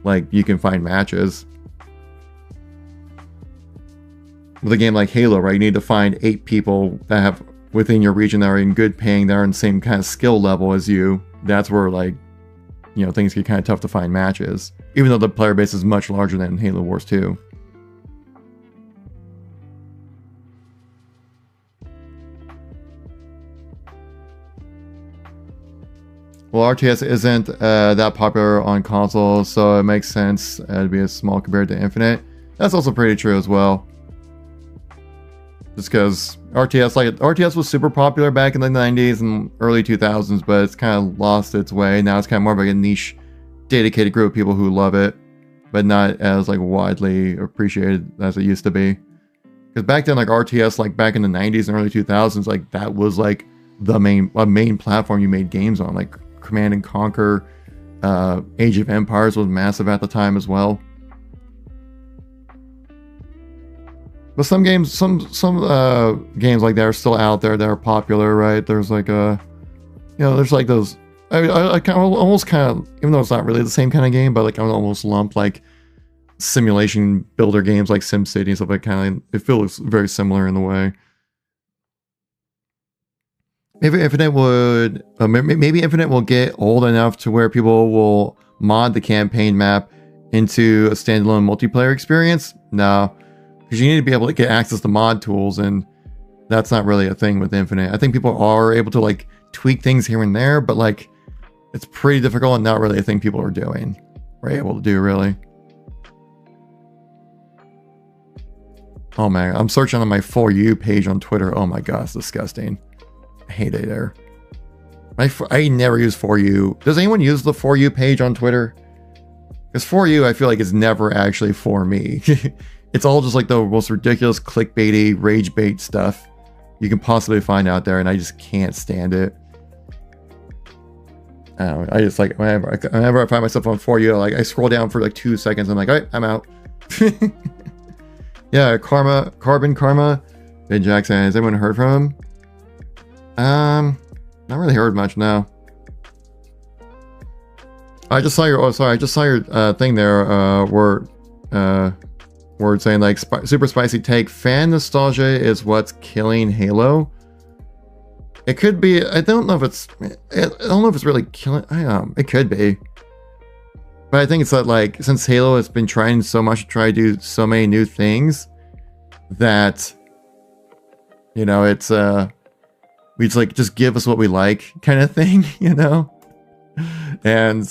like you can find matches. With a game like Halo, right, you need to find 8 people that have within your region that are in good ping, that are in the same kind of skill level as you. That's where, like, you know, things get kind of tough to find matches, even though the player base is much larger than Halo Wars 2. Well, RTS isn't that popular on consoles, so it makes sense to be as small compared to Infinite. That's also pretty true as well. Just because RTS was super popular back in the 90s and early 2000s, but it's kind of lost its way. Now it's kind of more of like a niche, dedicated group of people who love it, but not as like widely appreciated as it used to be. Because back then, like RTS, like back in the 90s and early 2000s, like that was like the main platform you made games on. Like Command and Conquer, Age of Empires was massive at the time as well. But some games, some games like that are still out there that are popular, right? There's like there's like those. I kind of almost kind of, even though it's not really the same kind of game, but like I would almost lump like simulation builder games like SimCity and stuff like kind of. It feels very similar in the way. Maybe Infinite would, maybe Infinite will get old enough to where people will mod the campaign map into a standalone multiplayer experience. No. Because you need to be able to get access to mod tools, and that's not really a thing with Infinite. I think people are able to like tweak things here and there, but like it's pretty difficult and not really a thing people are doing or able to do, really. Oh man, I'm searching on my For You page on Twitter. Oh my gosh, disgusting. I hate it there. I never use For You. Does anyone use the For You page on Twitter? Because For You, I feel like, is never actually for me. It's all just like the most ridiculous clickbaity, rage bait stuff you can possibly find out there, and I just can't stand it. I don't know. I just like whenever I find myself on For You, like I scroll down for like 2 seconds. I'm like, all right, I'm out. Yeah, Carbon Karma. Ben Jackson. Has anyone heard from him? Not really heard much. No. I just saw your. Oh, sorry. I just saw your thing there. Where it's saying like super spicy take. Fan nostalgia is what's killing Halo. It could be. I don't know if it's. I don't know if it's really killing. It could be. But I think it's that like since Halo has been trying so much to try to do so many new things, that you know it's we just like just give us what we like kind of thing, you know. And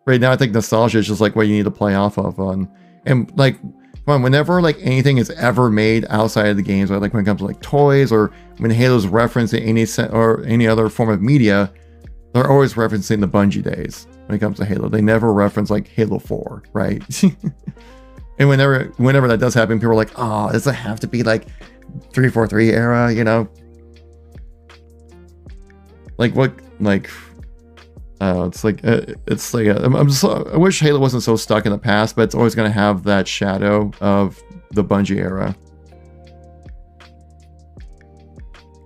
right now I think nostalgia is just like what you need to play off of on, and like whenever like anything is ever made outside of the games, like when it comes to like toys or when Halo's referenced in any other form of media, they're always referencing the Bungie days. When it comes to Halo, they never reference like Halo 4, right? And whenever that does happen, people are like, oh, does it have to be like 343 era, you know? Like what, like it's like I wish Halo wasn't so stuck in the past, but it's always going to have that shadow of the Bungie era.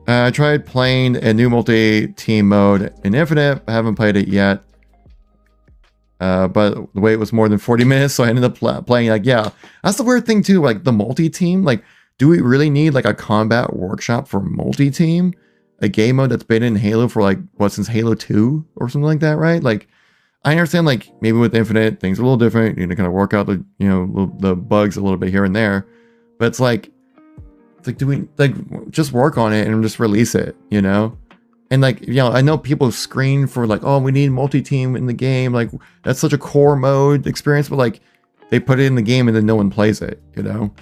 I tried playing a new multi-team mode in Infinite. I haven't played it yet. But the wait was more than 40 minutes, so I ended up playing. Like, yeah, that's the weird thing too. Like the multi-team, like, do we really need like a combat workshop for multi-team? A game mode that's been in Halo for like since Halo 2 or something like that, right? Like, I understand like maybe with Infinite things are a little different. You need to kind of work out the the bugs a little bit here and there, but it's like do we like just work on it and just release it, you know? And like, you know, I know people scream for like, oh, we need multi-team in the game. Like that's such a core mode experience, but like they put it in the game and then no one plays it, you know?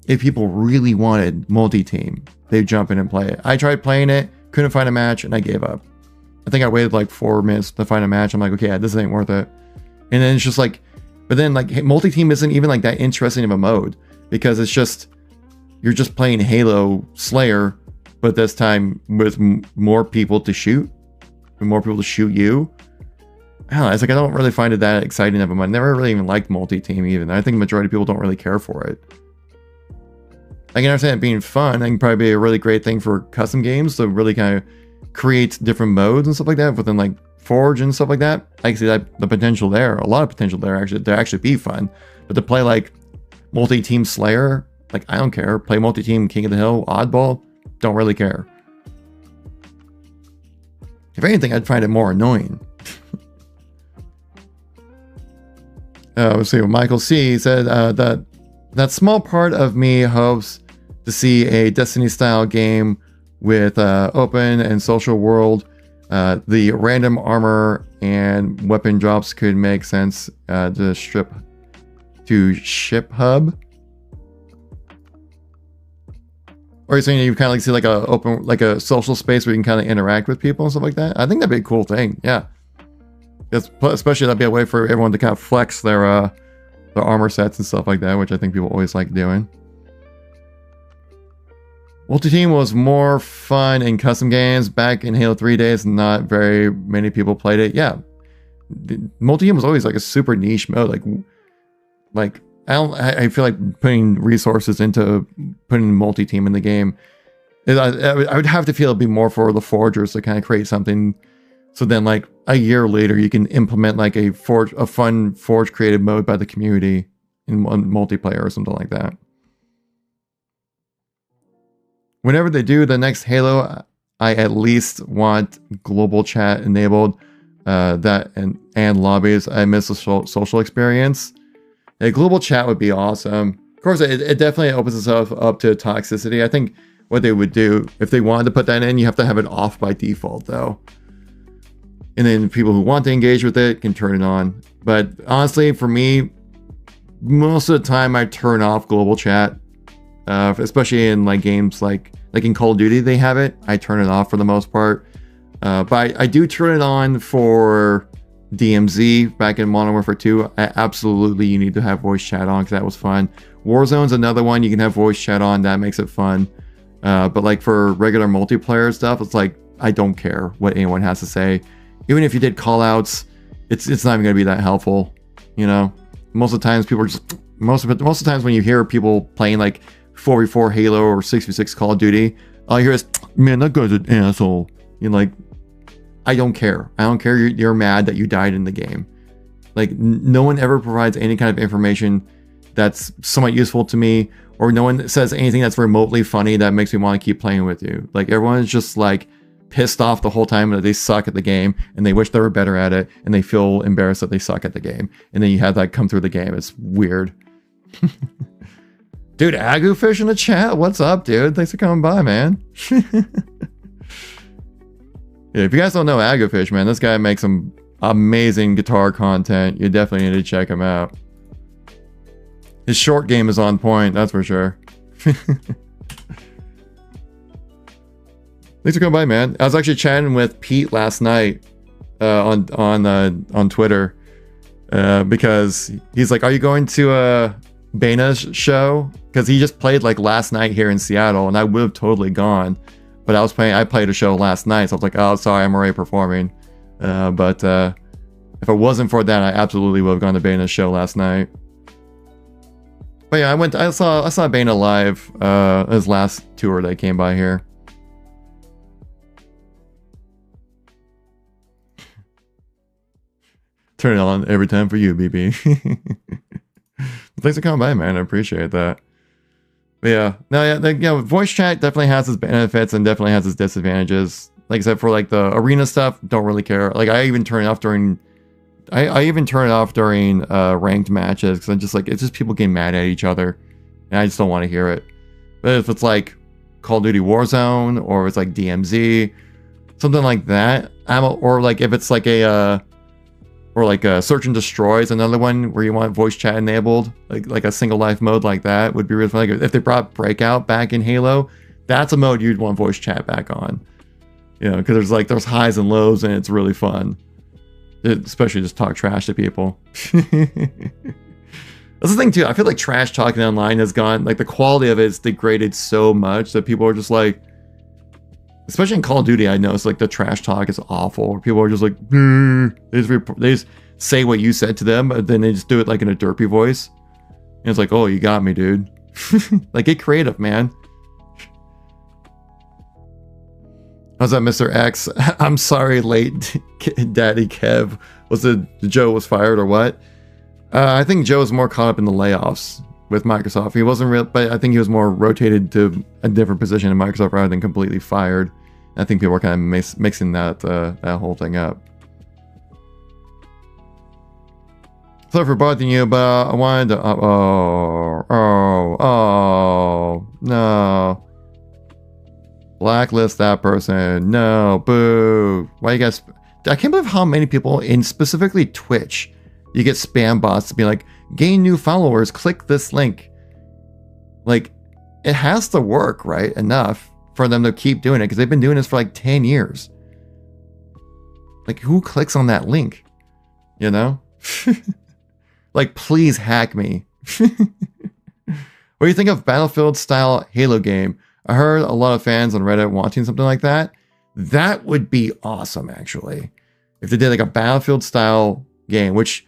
If people really wanted multi-team, they'd jump in and play it. I tried playing it, couldn't find a match, and I gave up. I think I waited like 4 minutes to find a match. I'm like, okay, yeah, this ain't worth it. And then it's just like, but then like multi-team isn't even like that interesting of a mode because it's just, you're just playing Halo Slayer, but this time with more people to shoot, and more people to shoot you. I don't know, it's like I don't really find it that exciting of a mode. I never really even liked multi-team even. I think the majority of people don't really care for it. I can understand it being fun. I can probably be a really great thing for custom games to really kind of create different modes and stuff like that within like Forge and stuff like that. I can see that the potential there, a lot of potential there actually to actually be fun. But to play like multi-team Slayer, like I don't care. Play multi-team King of the Hill, Oddball, don't really care. If anything, I'd find it more annoying. Let's see what Michael C said. That small part of me hopes to see a Destiny-style game with open and social world. The random armor and weapon drops could make sense to ship hub. Or you're saying you kind of like see like a open, like a social space where you can kind of interact with people and stuff like that. I think that'd be a cool thing. Yeah, especially that'd be a way for everyone to kind of flex their armor sets and stuff like that, which I think people always like doing. Multi-team was more fun in custom games back in Halo 3 days. Not very many people played it. Yeah, multi-team was always like a super niche mode. Like I feel like putting resources into putting multi-team in the game. I would have to feel it'd be more for the forgers to kind of create something. So then, like a year later, you can implement like a fun Forge created mode by the community in multiplayer or something like that. Whenever they do the next Halo, I at least want global chat enabled. That and lobbies. I miss the social experience. A global chat would be awesome. Of course, it definitely opens itself up to toxicity. I think what they would do if they wanted to put that in, you have to have it off by default though. And then people who want to engage with it can turn it on. But honestly, for me, most of the time I turn off global chat, especially in like games like in Call of Duty, they have it. I turn it off for the most part. But I do turn it on for DMZ back in Modern Warfare 2. Absolutely, you need to have voice chat on because that was fun. Warzone's another one you can have voice chat on. That makes it fun. But like for regular multiplayer stuff, it's like I don't care what anyone has to say. Even if you did callouts, it's not even gonna be that helpful, you know. Most of the times people are just most of the times when you hear people playing like 4v4 Halo or 6v6 Call of Duty, all you hear is, "Man, that guy's an asshole." You're like, I don't care. I don't care. You're mad that you died in the game. Like no one ever provides any kind of information that's somewhat useful to me, or no one says anything that's remotely funny that makes me want to keep playing with you. Like everyone is just like pissed off the whole time that they suck at the game and they wish they were better at it and they feel embarrassed that they suck at the game. And then you have that come through the game. It's weird. Dude, Agufish in the chat. What's up, dude? Thanks for coming by, man. Yeah, if you guys don't know Agufish, man, this guy makes some amazing guitar content. You definitely need to check him out. His short game is on point, that's for sure. Thanks for coming by, man. I was actually chatting with Pete last night on Twitter because he's like, "Are you going to Bana's show?" Because he just played like last night here in Seattle, and I would have totally gone, but I played a show last night, so I was like, "Oh, sorry, I'm already performing." But if it wasn't for that, I absolutely would have gone to Bana's show last night. But yeah, I saw Bana live his last tour that came by here. Turn it on every time for you, BB. Thanks for coming by, man. I appreciate that. But yeah, no, yeah, voice chat definitely has its benefits and definitely has its disadvantages. Like I said, for like the arena stuff, don't really care. Like I even turn it off during ranked matches because I'm just like, it's just people getting mad at each other, and I just don't want to hear it. But if it's like Call of Duty Warzone or it's like DMZ, something like that, or like if it's like a Search and Destroy is another one where you want voice chat enabled, like a single life mode like that would be really fun. Like if they brought Breakout back in Halo, that's a mode you'd want voice chat back on. You know, because there's highs and lows and it's really fun. Especially just talk trash to people. That's the thing too. I feel like trash talking online has gone, like the quality of it is degraded so much that people are just like, especially in Call of Duty, I noticed like the trash talk is awful. People are just like, they just say what you said to them, but then they just do it like in a derpy voice. And it's like, oh, you got me, dude. Like, get creative, man. How's that, Mr. X? I'm sorry, late Daddy Kev. Was it Joe was fired or what? I think Joe was more caught up in the layoffs with Microsoft. He wasn't real, but I think he was more rotated to a different position in Microsoft rather than completely fired. I think people were kind of mixing that whole thing up. Sorry for bothering you, but I wanted to. Oh, no. Blacklist that person. No, boo. Why you guys? I can't believe how many people in specifically Twitch, you get spam bots to be like, gain new followers, click this link. Like, it has to work, right? Enough for them to keep doing it because they've been doing this for like 10 years. Like, who clicks on that link? You know? Like, please hack me. What do you think of Battlefield style Halo game? I heard a lot of fans on Reddit wanting something like that. That would be awesome, actually. If they did like a Battlefield style game, which,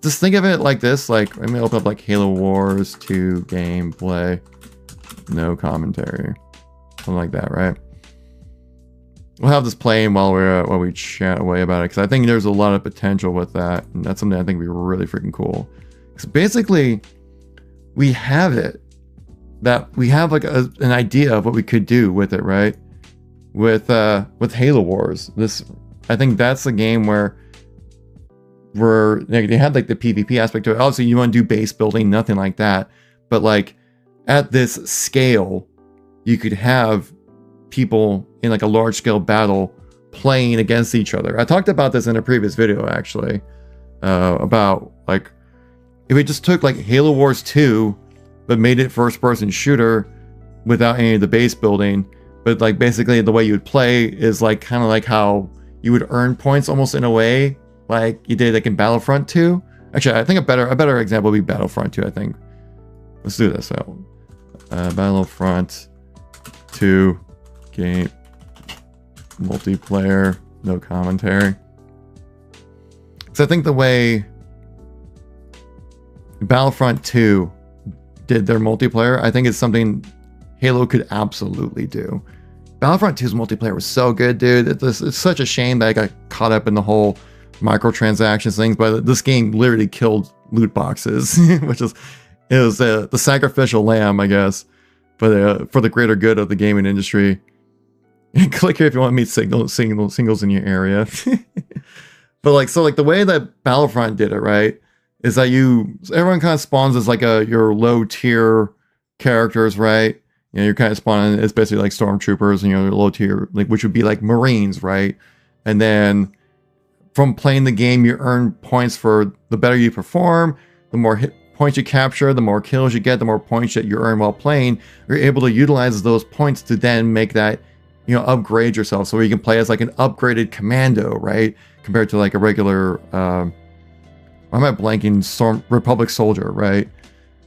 just think of it like this, like, let me open up like Halo Wars 2 gameplay. No commentary. Something like that, right? We'll have this playing while we chat away about it, because I think there's a lot of potential with that, and that's something I think would be really freaking cool. Because basically, we have it. That we have like an idea of what we could do with it, right? With Halo Wars. I think that's a game where they had like the PvP aspect to it. Obviously, you want to do base building, nothing like that. But like at this scale, you could have people in like a large scale battle playing against each other. I talked about this in a previous video, actually, about like if we just took like Halo Wars 2 but made it first person shooter without any of the base building, but like basically the way you would play is like kind of like how you would earn points almost in a way like you did like in Battlefront 2. Actually, I think a better example would be Battlefront 2, I think. Let's do this. So Battlefront 2 game multiplayer, no commentary. So I think the way Battlefront 2 did their multiplayer, I think it's something Halo could absolutely do. Battlefront 2's multiplayer was so good, dude. It's such a shame that I got caught up in the whole microtransactions things, but this game literally killed loot boxes, which is it was the sacrificial lamb, I guess, but for the greater good of the gaming industry. Click here if you want to meet singles in your area. But like, so like the way that Battlefront did it, right, is that everyone kind of spawns as like your low tier characters, right? You know, you're kind of spawning, it's basically like stormtroopers, and low tier, like, which would be like Marines, right? And then from playing the game, you earn points for the better you perform, the more points you capture, the more kills you get, the more points that you earn while playing. You're able to utilize those points to then make that, upgrade yourself. So you can play as like an upgraded commando, right? Compared to like a regular, why am I blanking? Republic soldier, right?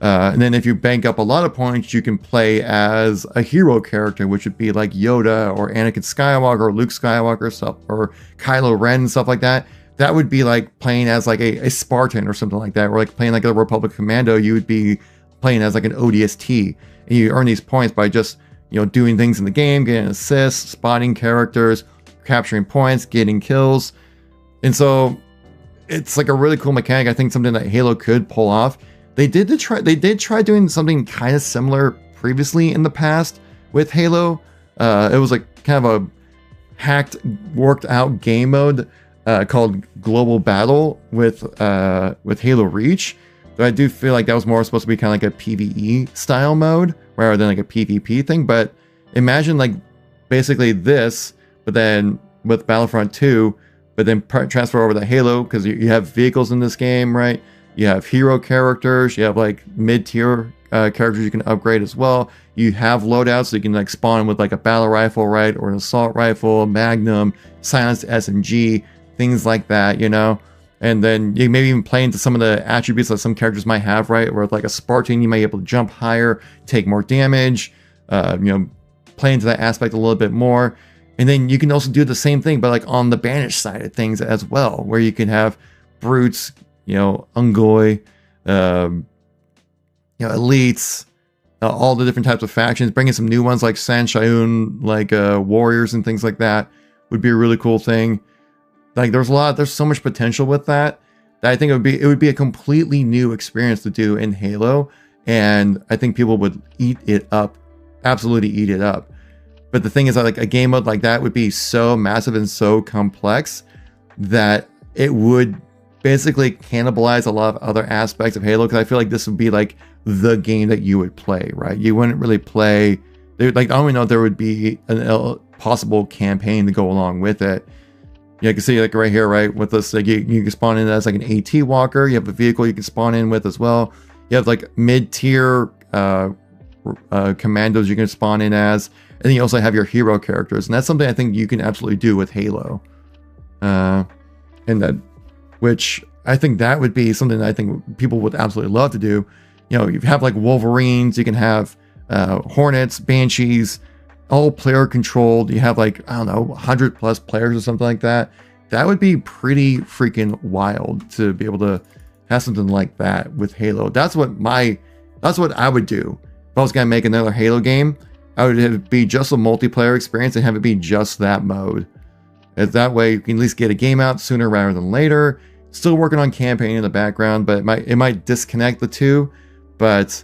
And then if you bank up a lot of points, you can play as a hero character, which would be like Yoda or Anakin Skywalker or Luke Skywalker stuff, or Kylo Ren and stuff like that. That would be like playing as like a Spartan or something like that, or like playing like a Republic Commando. You would be playing as like an ODST, and you earn these points by just doing things in the game, getting assists, spotting characters, capturing points, getting kills. And so it's like a really cool mechanic. I think something that Halo could pull off. They did try doing something kind of similar previously in the past with Halo. It was like kind of a hacked, worked out game mode called Global Battle with Halo Reach. But I do feel like that was more supposed to be kind of like a PvE style mode rather than like a PvP thing. But imagine like basically this, but then with Battlefront 2, but then transfer over to Halo, because you have vehicles in this game, right? You have hero characters, you have like mid-tier characters you can upgrade as well. You have loadouts, so you can like spawn with like a battle rifle, right? Or an assault rifle, magnum, silenced SMG, things like that, And then you maybe even play into some of the attributes that some characters might have, right? Where with like a Spartan, you might be able to jump higher, take more damage, play into that aspect a little bit more. And then you can also do the same thing, but like on the banished side of things as well, where you can have brutes, Ungoi, elites, all the different types of factions. Bringing some new ones like San Shayun, like warriors and things like that would be a really cool thing. Like there's so much potential with that I think it would be a completely new experience to do in Halo, and I think people would eat it up, absolutely eat it up. But the thing is that like a game mode like that would be so massive and so complex that it would basically cannibalize a lot of other aspects of Halo, because I feel like this would be like the game that you would play, right? You wouldn't really play, like, I don't even know if there would be a possible campaign to go along with it. You can see like right here, right, with this, like you can spawn in as like an AT walker. You have a vehicle you can spawn in with as well. You have like mid-tier commandos you can spawn in as, and then you also have your hero characters, and that's something I think you can absolutely do with Halo. And that, which I think that would be something that I think people would absolutely love to do. You have like Wolverines, you can have Hornets, Banshees, all player controlled. You have like, I don't know, 100 plus players or something like that. That would be pretty freaking wild to be able to have something like that with Halo. That's what I would do if I was gonna make another Halo game. I would have it be just a multiplayer experience and have it be just that mode. As that way you can at least get a game out sooner rather than later. Still working on campaign in the background, but it might disconnect the two. But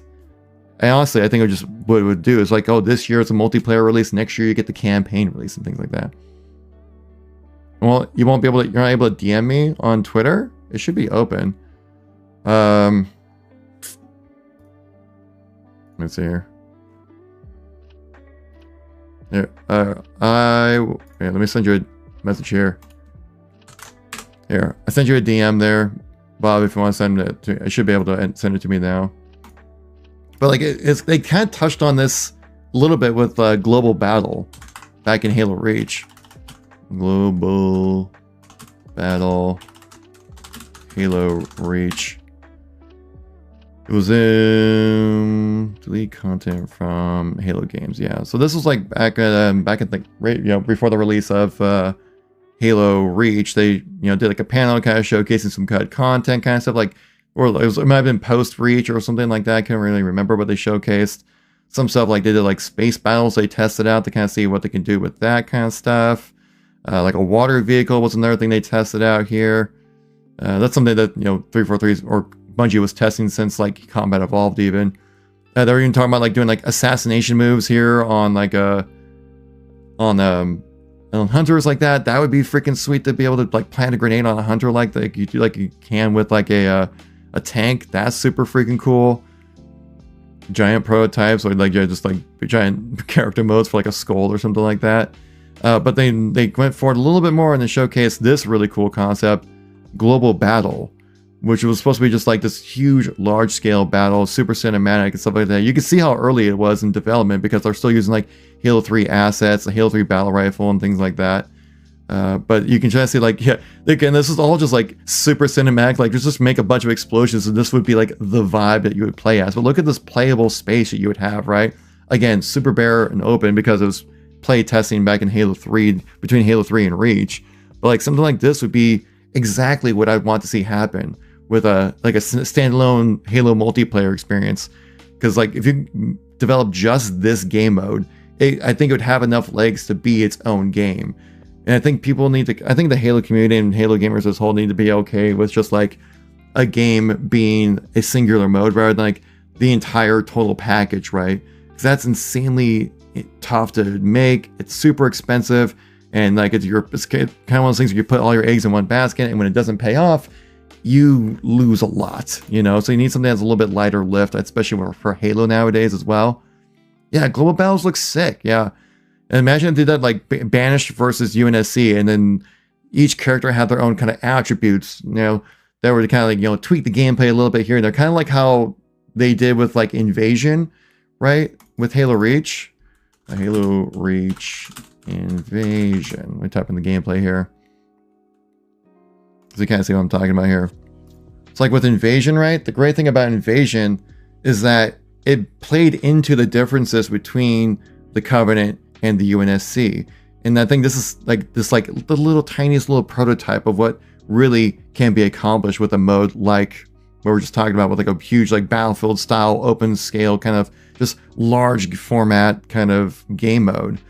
honestly, I think what it would do is like, oh, this year it's a multiplayer release, next year you get the campaign release and things like that. Well, you're not able to DM me on Twitter. It should be open. Let's see here. Here, let me send you a message here. Here, I sent you a DM there, Bob. If you want to send it to, I should be able to send it to me now. But like they kind of touched on this a little bit with Global Battle back in Halo Reach. Global Battle, Halo Reach. It was in delete content from Halo games. Yeah, so this was like back at the before the release of Halo Reach. They did like a panel kind of showcasing some cut content kind of stuff, like, or it might have been post Reach or something like that. I can't really remember, but they showcased some stuff, like they did like space battles. They tested out to kind of see what they can do with that kind of stuff. Like a water vehicle was another thing they tested out here. That's something that 343 or Bungie was testing since like Combat Evolved even. They were even talking about like doing like assassination moves here on like on hunters like that. That would be freaking sweet to be able to like plant a grenade on a hunter like you do like you can with like a tank. That's super freaking cool. Giant prototypes or like just like giant character modes for like a skull or something like that. But they went forward a little bit more and they showcased this really cool concept, global battle, which was supposed to be just like this huge, large-scale battle, super cinematic and stuff like that. You can see how early it was in development because they're still using like Halo 3 assets, the Halo 3 battle rifle and things like that. But you can just see like, yeah, again, this is all just like super cinematic. Like just make a bunch of explosions and this would be like the vibe that you would play as. But look at this playable space that you would have, right? Again, super bare and open because it was play testing back in Halo 3, between Halo 3 and Reach. But like something like this would be exactly what I'd want to see happen with a standalone Halo multiplayer experience. Because like if you develop just this game mode, I think it would have enough legs to be its own game. And I think people need to, I think the Halo community and Halo gamers as a whole need to be okay with just like a game being a singular mode rather than like the entire total package, right? Because that's insanely tough to make. It's super expensive. And like it's kind of one of those things where you put all your eggs in one basket and when it doesn't pay off, you lose a lot, you know? So you need something that's a little bit lighter lift, especially for Halo nowadays as well. Yeah, Global Battles looks sick, yeah. And imagine if they did like Banished versus UNSC, and then each character had their own kind of attributes, you know, that were to kind of like, tweak the gameplay a little bit here and there, kind of like how they did with like Invasion, right? With Halo Reach. Halo Reach Invasion. Let me type in the gameplay here, so you kind of see what I'm talking about here. It's like with Invasion, right? The great thing about Invasion is that it played into the differences between the Covenant and the UNSC. And I think this is like the little tiniest little prototype of what really can be accomplished with a mode like what we're just talking about, with like a huge like Battlefield style open scale kind of just large format kind of game mode.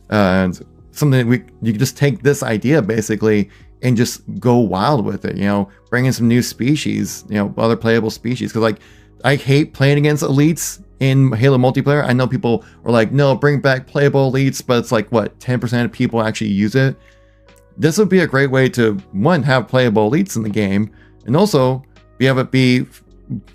And something that you can just take this idea basically and just go wild with it, bring in some new species, other playable species. Because like I hate playing against elites in Halo multiplayer. I know people are like, no, bring back playable elites, but it's like what, 10% of people actually use it. This would be a great way to, one, have playable elites in the game, and also have it be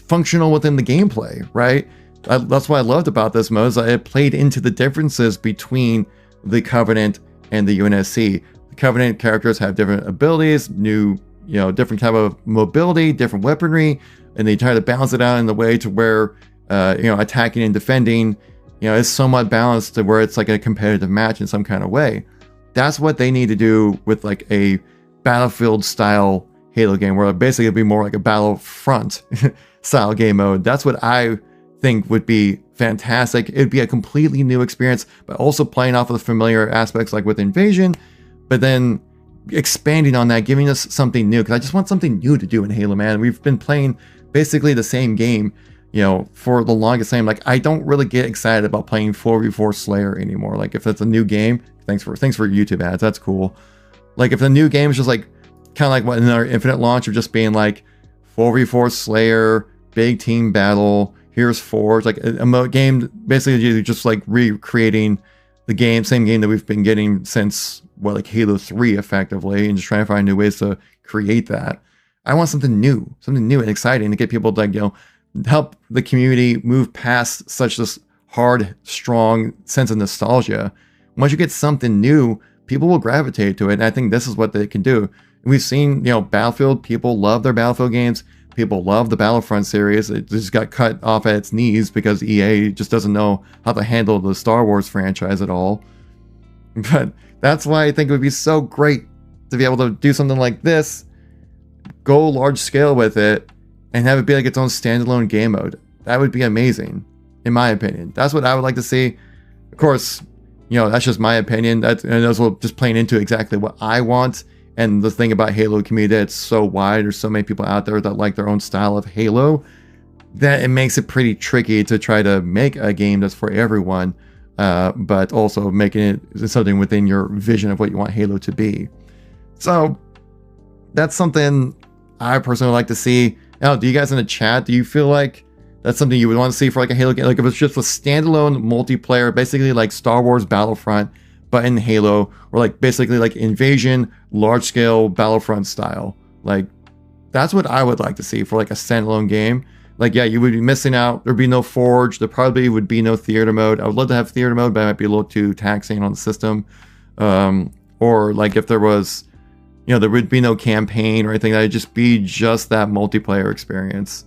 functional within the gameplay, right? That's what I loved about this mode, is that it played into the differences between the Covenant and the UNSC. The Covenant characters have different abilities, different type of mobility, different weaponry, and they try to balance it out in the way to where, attacking and defending, is somewhat balanced to where it's like a competitive match in some kind of way. That's what they need to do with like a Battlefield style Halo game, where basically it'd be more like a Battlefront style game mode. That's what I think would be fantastic. It'd be a completely new experience, but also playing off of the familiar aspects like with Invasion, but then expanding on that, giving us something new. Because I just want something new to do in Halo, man. We've been playing basically the same game, for the longest time. Like I don't really get excited about playing 4v4 Slayer anymore. Like if it's a new game, thanks for YouTube ads, that's cool. Like if the new game is just like kind of like what another Infinite launch of just being like 4v4 Slayer, big team battle, here's Forge, like a game basically just like recreating the same game that we've been getting since like Halo 3 effectively, and just trying to find new ways to create that. I want something new and exciting to get people to like, help the community move past such this hard, strong sense of nostalgia. Once you get something new, people will gravitate to it, and I think this is what they can do. We've seen, Battlefield, people love their Battlefield games. People love the Battlefront series. It just got cut off at its knees because EA just doesn't know how to handle the Star Wars franchise at all. But that's why I think it would be so great to be able to do something like this, go large scale with it, and have it be like its own standalone game mode. That would be amazing, in my opinion. That's what I would like to see. Of course, that's just my opinion. And that's just playing into exactly what I want. And the thing about Halo community, it's so wide. There's so many people out there that like their own style of Halo, that it makes it pretty tricky to try to make a game that's for everyone, but also making it something within your vision of what you want Halo to be. So that's something I personally like to see. Now, do you guys in the chat, do you feel like that's something you would want to see for like a Halo game? Like if it's just a standalone multiplayer, basically like Star Wars Battlefront, but in Halo, or like basically like Invasion, large scale Battlefront style. Like that's what I would like to see for like a standalone game. Like, yeah, you would be missing out. There'd be no Forge. There probably would be no theater mode. I would love to have theater mode, but it might be a little too taxing on the system. Or like if there was, you know, there would be no campaign or anything. That'd just be just that multiplayer experience.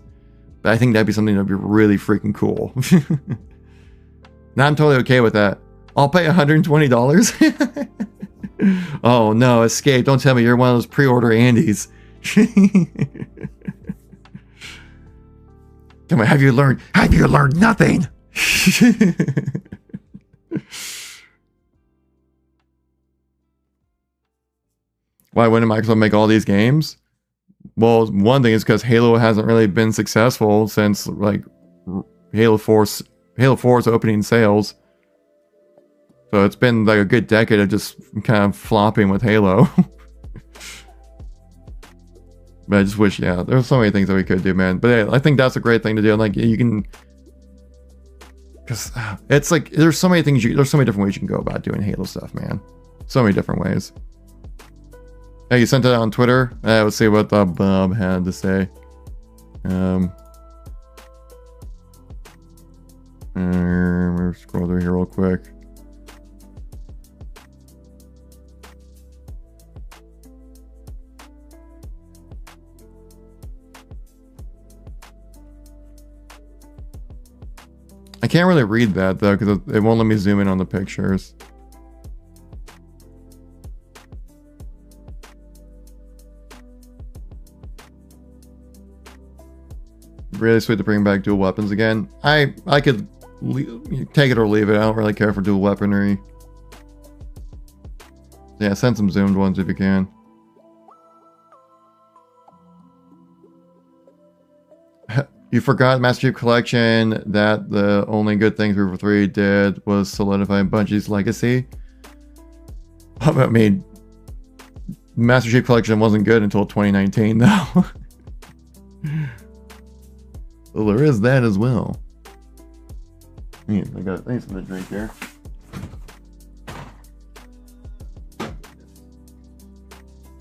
But I think that'd be something that'd be really freaking cool. Now I'm totally okay with that. I'll pay $120. Oh no, Escape! Don't tell me you're one of those pre-order Andes. Come on, have you learned? Have you learned nothing? Why wouldn't Microsoft make all these games? Well, one thing is because Halo hasn't really been successful since like Halo 4's opening sales. So it's been like a good decade of just kind of flopping with Halo. But I just wish, yeah, there's so many things that we could do, man. But yeah, I think that's a great thing to do. Like you can, because it's like there's so many things. There's so many different ways you can go about doing Halo stuff, man. So many different ways. Hey, you sent it out on Twitter. Let's see what Bob had to say. We'll scroll through here real quick. I can't really read that though because it won't let me zoom in on the pictures. Really sweet to bring back dual weapons again. I could take it or leave it. I don't really care for dual weaponry. Yeah, send some zoomed ones if you can. You forgot Master Chief Collection, that the only good thing 343 did was solidify Bungie's legacy. I mean, Master Chief Collection wasn't good until 2019 though. Well, there is that as well. I need something to drink here.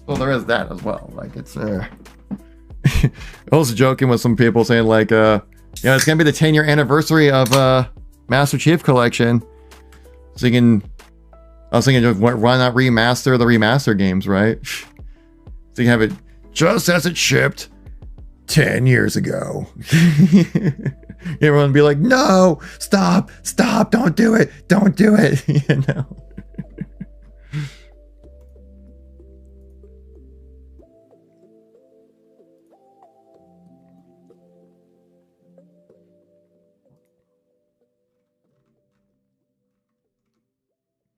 Well, there is that as well. Like it's I was joking with some people saying like yeah, it's gonna be the 10-year anniversary of Master Chief Collection. So you can I was thinking why not remaster the remaster games, right? So you have it just as it shipped 10 years ago. Everyone would be like, no, stop, don't do it, you know.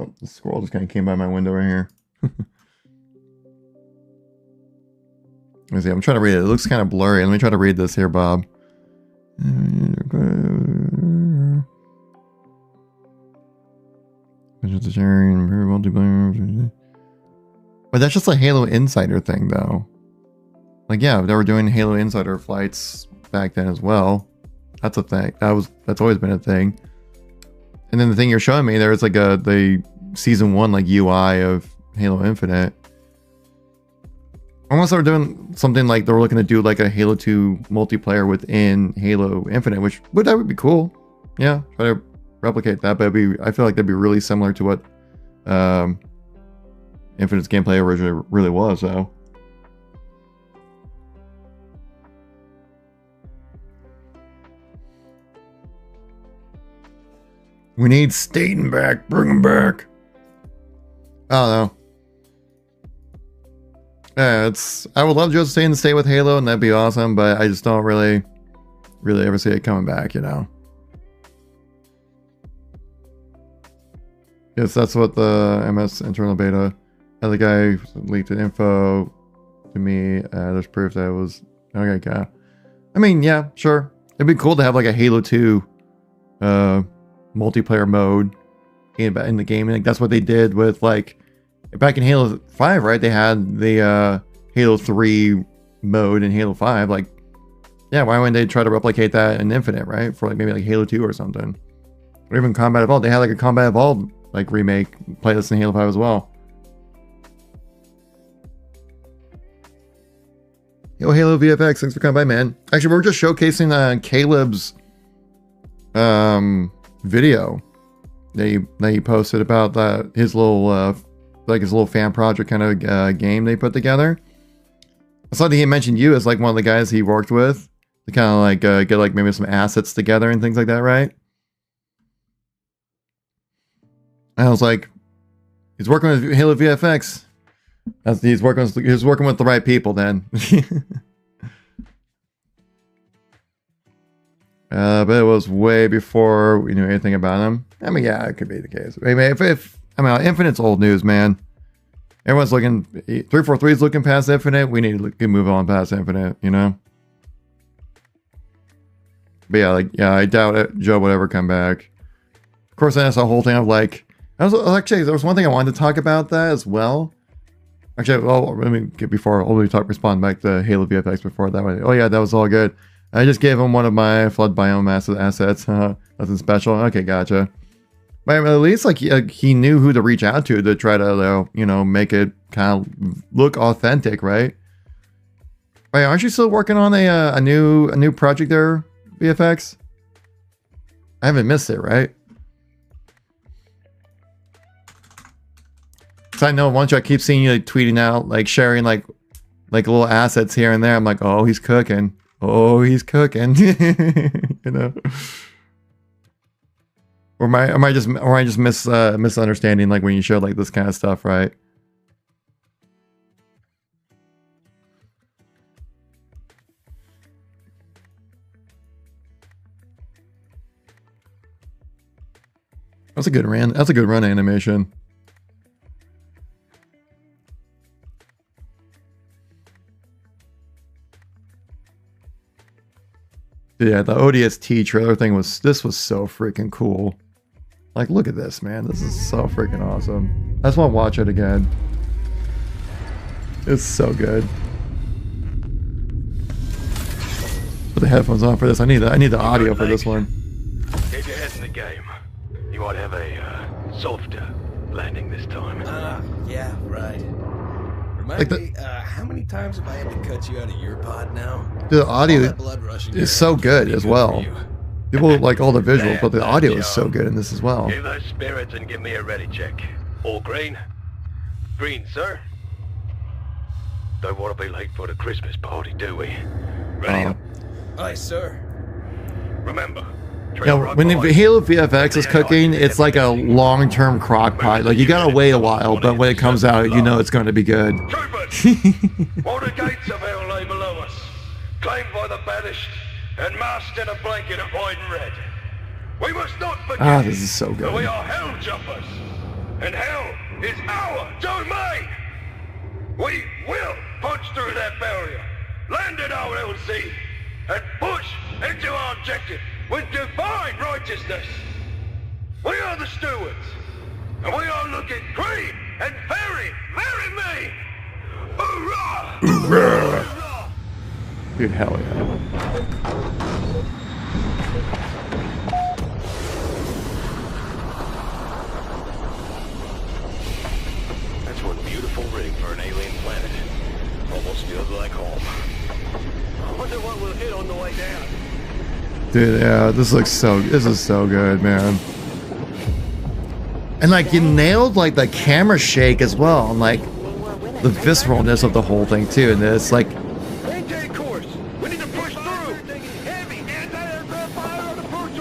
Oh, the squirrel just kind of came by my window right here. Let me see, I'm trying to read it. It looks kind of blurry. Let me try to read this here, Bob. But that's just a Halo Insider thing, though. Like, yeah, they were doing Halo Insider flights back then as well. That's a thing. That's always been a thing. And then the thing you're showing me, there's like the season 1 like UI of Halo Infinite. Unless they were doing something like they were looking to do like a Halo 2 multiplayer within Halo Infinite, which that would be cool. Yeah, try to replicate that, but I feel like that'd be really similar to what Infinite's gameplay originally really was, though. We need Staten back. Bring him back. I don't know. Yeah, I would love Joseph Staten to stay with Halo, and that'd be awesome, but I just don't really ever see it coming back, you know. Yes, that's what the MS internal beta. The guy leaked the info to me. There's proof that it was okay. Yeah. I mean, yeah, sure. It'd be cool to have like a Halo 2 multiplayer mode in the game. Like that's what they did with like back in Halo 5, right? They had the Halo 3 mode in Halo 5, like, yeah, why wouldn't they try to replicate that in Infinite, right? For like maybe like Halo 2 or something. Or even Combat Evolved. They had like a Combat Evolved like remake playlist in Halo 5 as well. Yo, Halo VFX, thanks for coming by, man. Actually, we're just showcasing Caleb's video that he posted about his little fan project kind of game they put together. I saw that he mentioned you as like one of the guys he worked with to kind of like get like maybe some assets together and things like that, right? And I was like, he's working with Halo VFX. He's working with the right people then. But it was way before we knew anything about him. I mean, yeah, it could be the case. I mean, Infinite's old news, man. Everyone's looking. 343 is looking past Infinite. We need to move on past Infinite, you know. But yeah, I doubt it. Joe would ever come back. Of course, that's the whole thing of like. Actually, there was one thing I wanted to talk about that as well. Actually, well, let me get before respond back to Halo VFX before that one. Oh yeah, that was all good. I just gave him one of my flood biome assets. Nothing special. Okay, gotcha. But at least like he knew who to reach out to try to make it kind of look authentic, right? Wait, aren't you still working on a new project there, VFX? I haven't missed it, right? So I know once I keep seeing you like tweeting out, like sharing like little assets here and there. I'm like, oh, he's cooking. Oh, he's cooking. You know. Or am I just misunderstanding like when you show like this kind of stuff, right? That's a good run. That's a good run animation. Yeah, the ODST trailer thing was so freaking cool. Like, look at this, man. This is so freaking awesome. I just want to watch it again. It's so good. Put the headphones on for this. I need the audio for this one. Get your head in the game. You ought to have a softer landing this time. Yeah, right. Remind me, how many times have I had to cut you out of your pod now? The audio is so good as well. People like all the visuals, but the audio is so good in this as well. Give those spirits and give me a ready check. All green? Green, sir? Don't want to be late for the Christmas party, do we? Ready up? Aye, sir. Remember. Yeah, when the Halo VFX is cooking, it's like a long-term crock pot. Like, you gotta wait a while, but when it comes out, you know it's going to be good. Troopers! All the gates of hell lay below us, claimed by the banished, and masked in a blanket of white and red. We must not forget this is so good. that we are hell jumpers, and hell is our domain! We will punch through that barrier, land at our LC, and push into our objective with divine righteousness. We are the stewards, and we are looking green and very, very mean. Hoorah! Hoorah! Dude, hell yeah. That's one beautiful rig for an alien planet. Almost feels like home. I wonder what we'll hit on the way down. Dude, yeah, this is so good, man. And like you nailed like the camera shake as well, and like the visceralness of the whole thing too. And it's like, maintain course. We need to push through. Heavy anti-aircraft fire on the approach.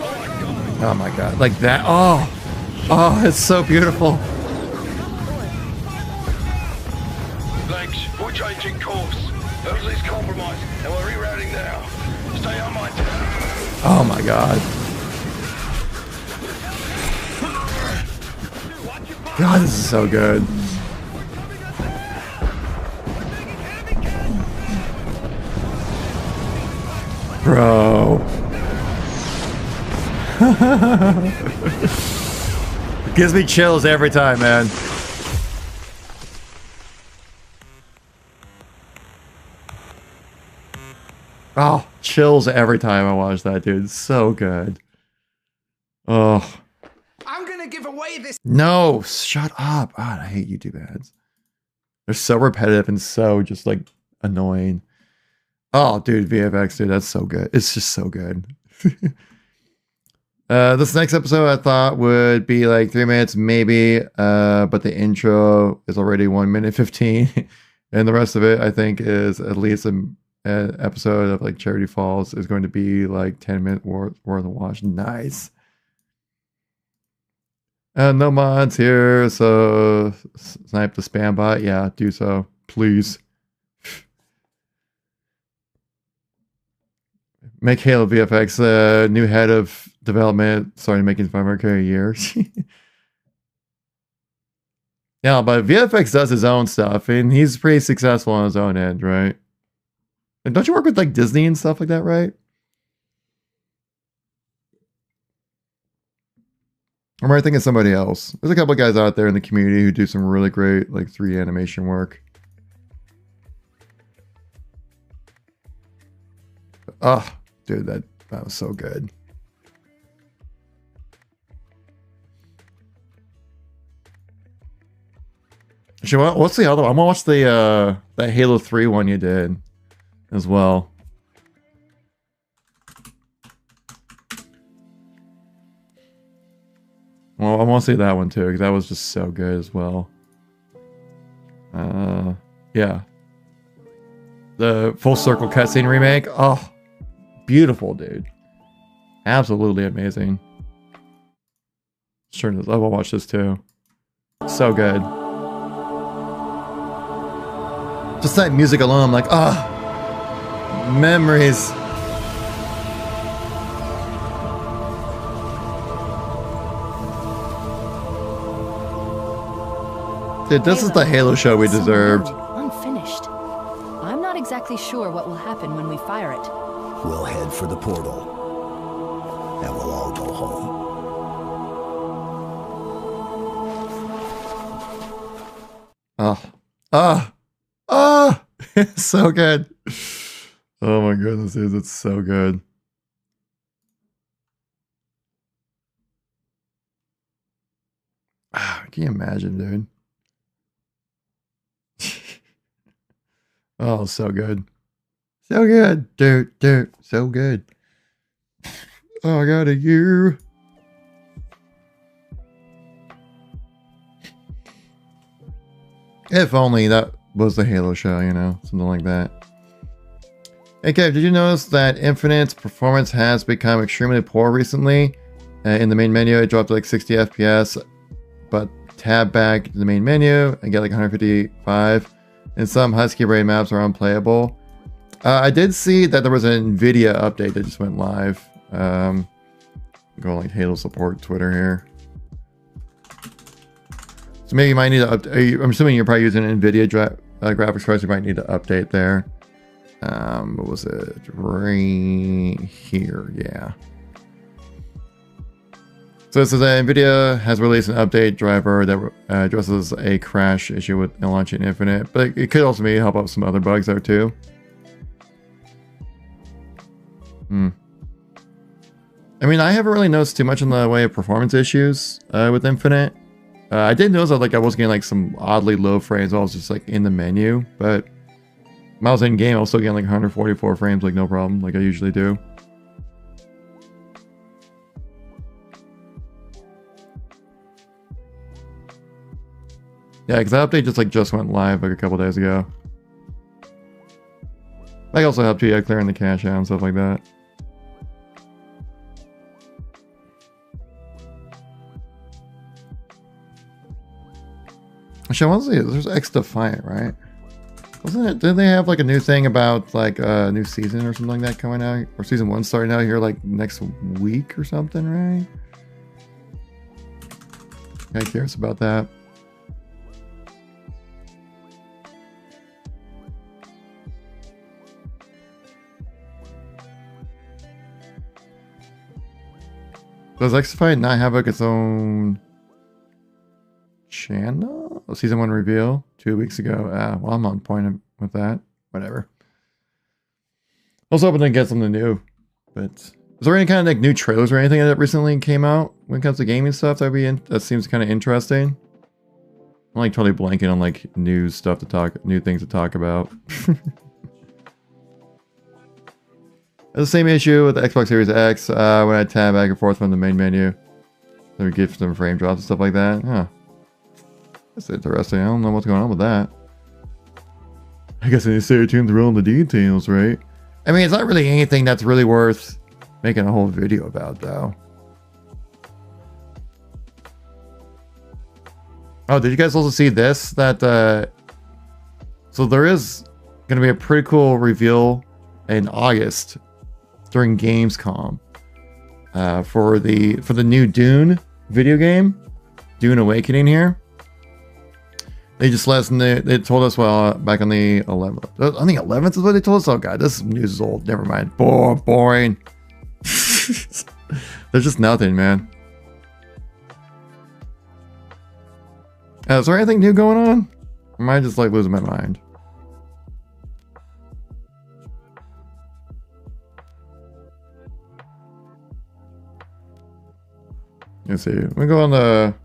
oh my god, like that. Oh, it's so beautiful. Thanks. We're changing course. Ellsley's compromised, and we're rerouting now. Stay on my town. Oh my god. God, this is so good. Bro. It gives me chills every time, man. Oh, chills every time I watch that, dude. It's so good. Oh. I'm gonna give away this. No, shut up. God, I hate YouTube ads. They're so repetitive and so just like annoying. Oh, dude, VFX, dude, that's so good. It's just so good. This next episode I thought would be like 3 minutes maybe, but the intro is already 1 minute 15, and the rest of it I think is at least an episode of like Charity Falls is going to be like 10 minutes worth of watch. Nice. No mods here, so snipe the spam bot. Yeah, do so, please. Make Halo VFX new head of development, starting making 500K a year. Yeah, but VFX does his own stuff, and he's pretty successful on his own end, right? And don't you work with like Disney and stuff like that, right? Or am I thinking somebody else? There's a couple of guys out there in the community who do some really great like 3D animation work. Oh, dude, that was so good. Actually, what's the other one? I'm gonna watch the that Halo 3 one you did as well. Well, I want to see that one too, because that was just so good as well. Yeah. The full circle cutscene remake. Oh, beautiful, dude. Absolutely amazing. Sure, I will watch this too. So good. Just that music alone, I'm like, ah, memories. Dude, this is the Halo show we deserved. Unfinished. I'm not exactly sure what will happen when we fire it. We'll head for the portal, and we'll all go home. It's so good. Oh my goodness, dude, it's so good. Can you imagine, dude? Oh, so good. So good, dude, so good. Oh, I got a you. If only that was the Halo show, you know, something like that. Hey Kev, did you notice that Infinite's performance has become extremely poor recently? In the main menu, it dropped to like 60 FPS, but tab back to the main menu and get like 155, and some Husky raid maps are unplayable. I did see that there was an NVIDIA update that just went live. Go like Halo support Twitter here. So maybe you might need to update. I'm assuming you're probably using NVIDIA graphics cards. You might need to update there. What was it? Right here, yeah. So it says that NVIDIA has released an update driver that addresses a crash issue with launching Infinite, but it could also maybe help out some other bugs there too. I mean, I haven't really noticed too much in the way of performance issues with Infinite. I did notice that like I was getting like some oddly low frames while I was just like in the menu, but when I was in game, I was still getting like 144 frames, like no problem, like I usually do. Yeah, because that update just went live like a couple days ago. That also helped you clearing the cache out and stuff like that. Actually, I want to see, there's X Defiant, right? Wasn't it? Didn't they have like a new thing about like a new season or something like that coming out? Or season 1 starting out here like next week or something, right? Kind of curious about that. Does X Defiant not have like its own channel? Oh, season 1 reveal 2 weeks ago. Well, I'm on point with that. Whatever. was hoping to get something new, but is there any kind of like new trailers or anything that recently came out when it comes to gaming stuff that seems kind of interesting? I'm like totally blanking on like new things to talk about. The same issue with the Xbox Series X when I tab back and forth from the main menu. Then we get some frame drops and stuff like that. Huh. That's interesting. I don't know what's going on with that. I guess I need to stay tuned through all the details, right? I mean, it's not really anything that's really worth making a whole video about, though. Oh, did you guys also see this? So there is going to be a pretty cool reveal in August during Gamescom for the new Dune video game, Dune Awakening here. They just let us know, they told us, well, back on the 11th. On the 11th is what they told us? Oh, God, this news is old. Never mind. Boring. There's just nothing, man. Is there anything new going on? Or am I just like losing my mind? Let's see. We go on the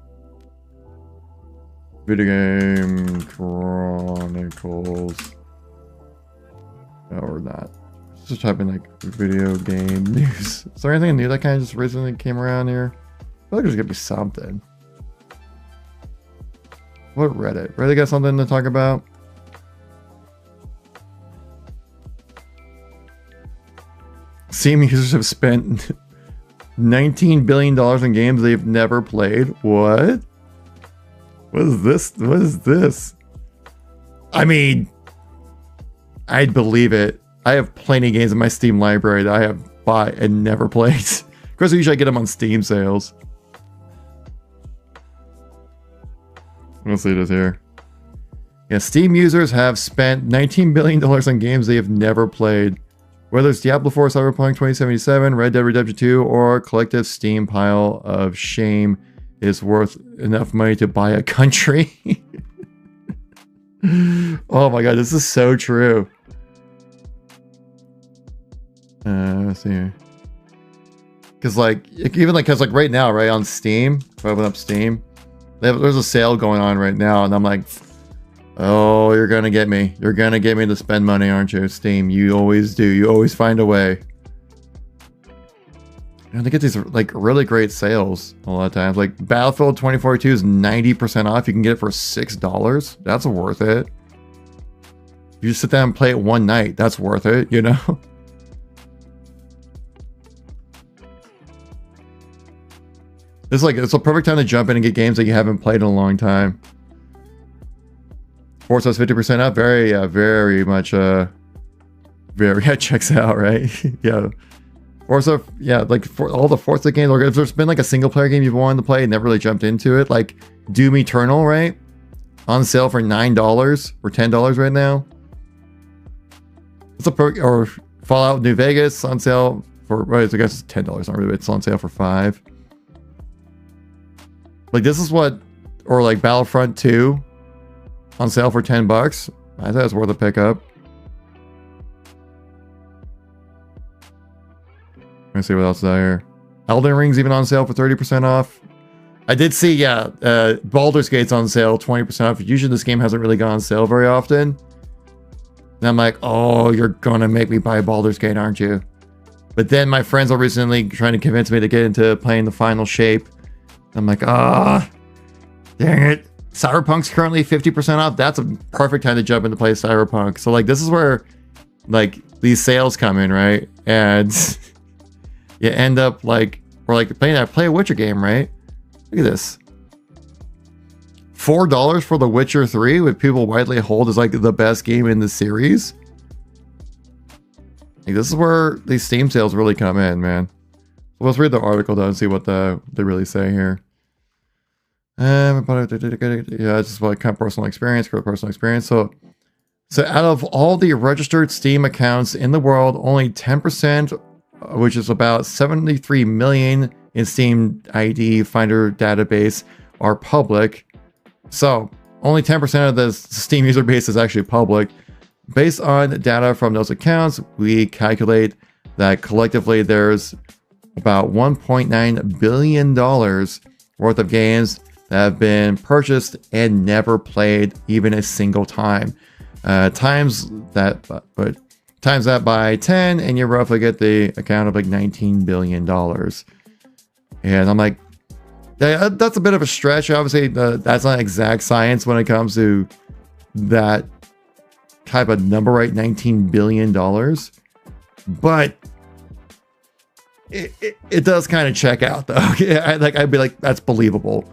Video Game Chronicles. Or not. Just type in like video game news. Is there anything new that kind of just recently came around here? I feel like there's gonna be something. What Reddit? Reddit got something to talk about? Steam users have spent $19 billion in games they've never played. What? What is this? What is this? I mean, I'd believe it. I have plenty of games in my Steam library that I have bought and never played. Of course, usually I get them on Steam sales. Let's see this here. Yeah, Steam users have spent $19 billion on games they have never played. Whether it's Diablo 4, Cyberpunk 2077, Red Dead Redemption 2, or collective Steam pile of shame is worth enough money to buy a country. Oh my god, this is so true. Let's see here. Because like, right now, right, on Steam, if I open up Steam, there's a sale going on right now, and I'm like, oh, you're gonna get me. You're gonna get me to spend money, aren't you, Steam? You always do. You always find a way. And they get these like really great sales a lot of times. Like Battlefield 2042 is 90% off. You can get it for $6. That's worth it. You just sit down and play it one night. That's worth it, you know? It's a perfect time to jump in and get games that you haven't played in a long time. Forza's 50% up. Very much, yeah, checks out, right? Yeah. Forza, yeah, like for all the Forza games, or if there's been like a single player game you've wanted to play and never really jumped into it, like Doom Eternal, right? On sale for $9 or $10 right now. It's or Fallout New Vegas on sale for, right, I guess it's $10, not really, it's on sale for $5. Like this is what, or like Battlefront 2 on sale for $10. I thought it's worth a pickup. Let's see what else is out here. Elden Ring's even on sale for 30% off. I did see, yeah, Baldur's Gate's on sale 20% off. Usually this game hasn't really gone on sale very often. And I'm like, oh, you're gonna make me buy Baldur's Gate, aren't you? But then my friends are recently trying to convince me to get into playing the final shape. I'm like, ah, dang it. Cyberpunk's currently 50% off. That's a perfect time to jump into play Cyberpunk. So like this is where like these sales come in, right? And you end up like, or like play a Witcher game, right? Look at this. $4 for The Witcher 3, which people widely hold as like the best game in the series. Like this is where these Steam sales really come in, man. So let's read the article though and see what they really say here. Yeah, it's just like kind of personal experience, personal experience. So out of all the registered Steam accounts in the world, only 10%, which is about 73 million in Steam ID Finder database, are public. So only 10% of the Steam user base is actually public. Based on data from those accounts, we calculate that collectively there's about $1.9 billion worth of games that have been purchased and never played even a single time. Times that by 10 and you roughly get the account of like $19 billion. And I'm like, yeah, that's a bit of a stretch. Obviously, that's not exact science when it comes to that type of number, right? $19 billion. But it does kind of check out though. I'd be like, that's believable.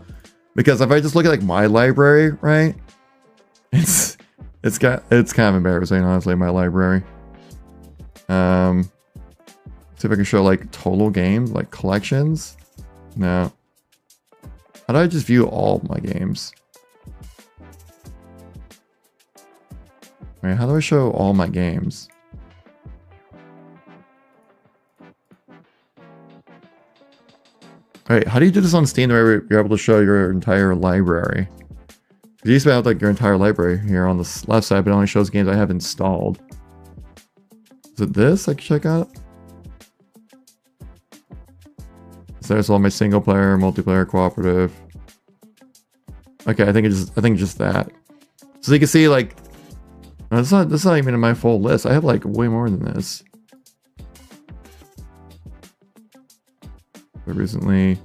Because if I just look at like my library, right? It's kind of embarrassing, honestly, my library. See if I can show like total games, like collections. No. How do I just view all my games? Right, how do I show all my games? Wait, how do you do this on Steam where you're able to show your entire library? You used to have like your entire library here on the left side, but it only shows games I have installed. Is it this I can check out? So there's all my single player, multiplayer, cooperative. Okay, I think just that. So you can see like, that's not even in my full list. I have like way more than this. But recently,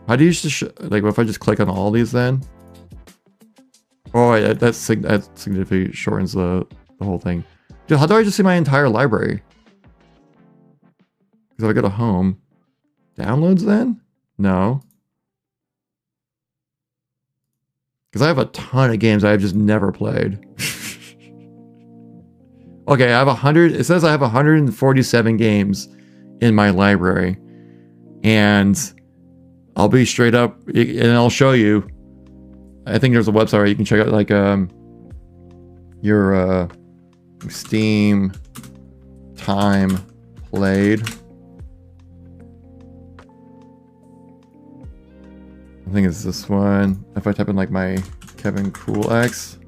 how do you just like if I just click on all these then? Oh, wait, that significantly shortens the whole thing. Dude, how do I just see my entire library? Because if I go to home, downloads then? No. Because I have a ton of games I've just never played. Okay, I have 100. It says I have 147 games in my library. And I'll be straight up, and I'll show you. I think there's a website where you can check out like your Steam time played. I think it's this one. If I type in like my Kevin Cool X,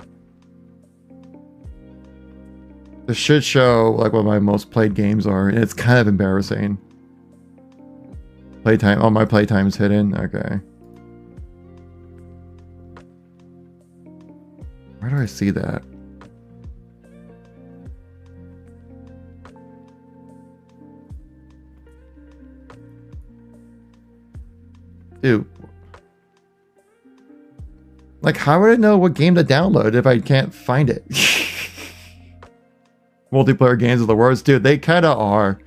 this should show like what my most played games are, and it's kind of embarrassing. Playtime. Oh, my playtime is hidden. Okay. Where do I see that? Dude. Like, how would I know what game to download if I can't find it? Multiplayer games are the worst. Dude, they kind of are.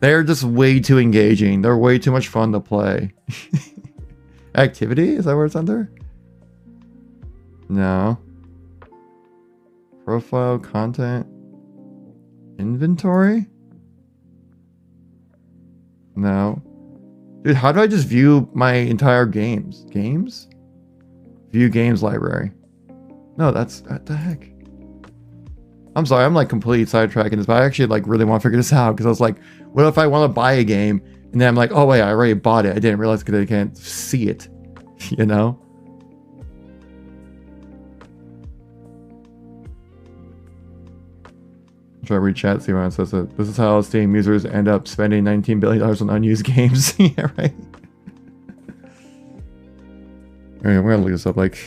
They're just way too engaging. They're way too much fun to play. Activity? Is that where it's under? No. Profile, content, inventory? No. Dude, how do I just view my entire games? Games? View games library. No, that's what the heck. I'm sorry, I'm like completely sidetracking this, but I actually like really want to figure this out because I was like, what if I want to buy a game and then I'm like, oh wait, I already bought it. I didn't realize because I can't see it, you know? Try to read chat, see what it says. This is how Steam users end up spending $19 billion on unused games. Yeah, right. Alright, we're gonna look this up like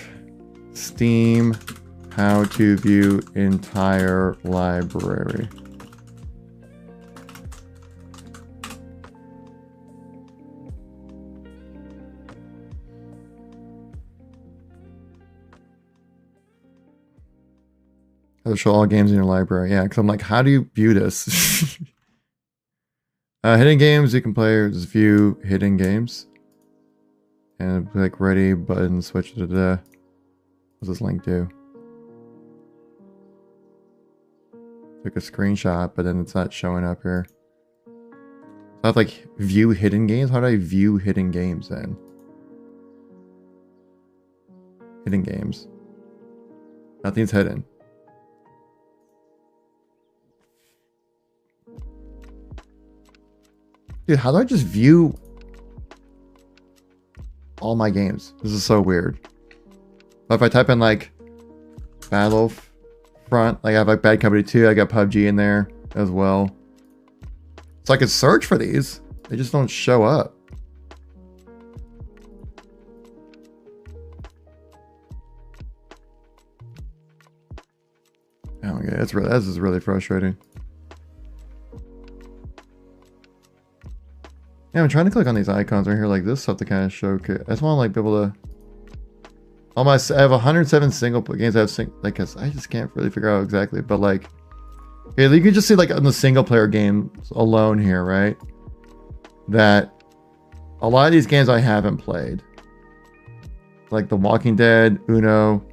Steam, how to view entire library. How to show all games in your library. Yeah, because I'm like, how do you view this? Hidden games, you can play, just view hidden games. And like ready button, switch to the, what's this link do? Took a screenshot, but then it's not showing up here. I have like view hidden games. How do I view hidden games then? Hidden games. Nothing's hidden. Dude, how do I just view all my games? This is so weird. But if I type in like Battlefront. Like I have like Bad Company 2. I got PUBG in there as well. So I could search for these. They just don't show up. Oh my god, this is really frustrating. Yeah, I'm trying to click on these icons right here, like this stuff to kind of show. I just want to like be able to. I have 107 single games. I just can't really figure out exactly, but like, yeah, you can just see like on the single player games alone here, right? That a lot of these games I haven't played, like The Walking Dead, Uno,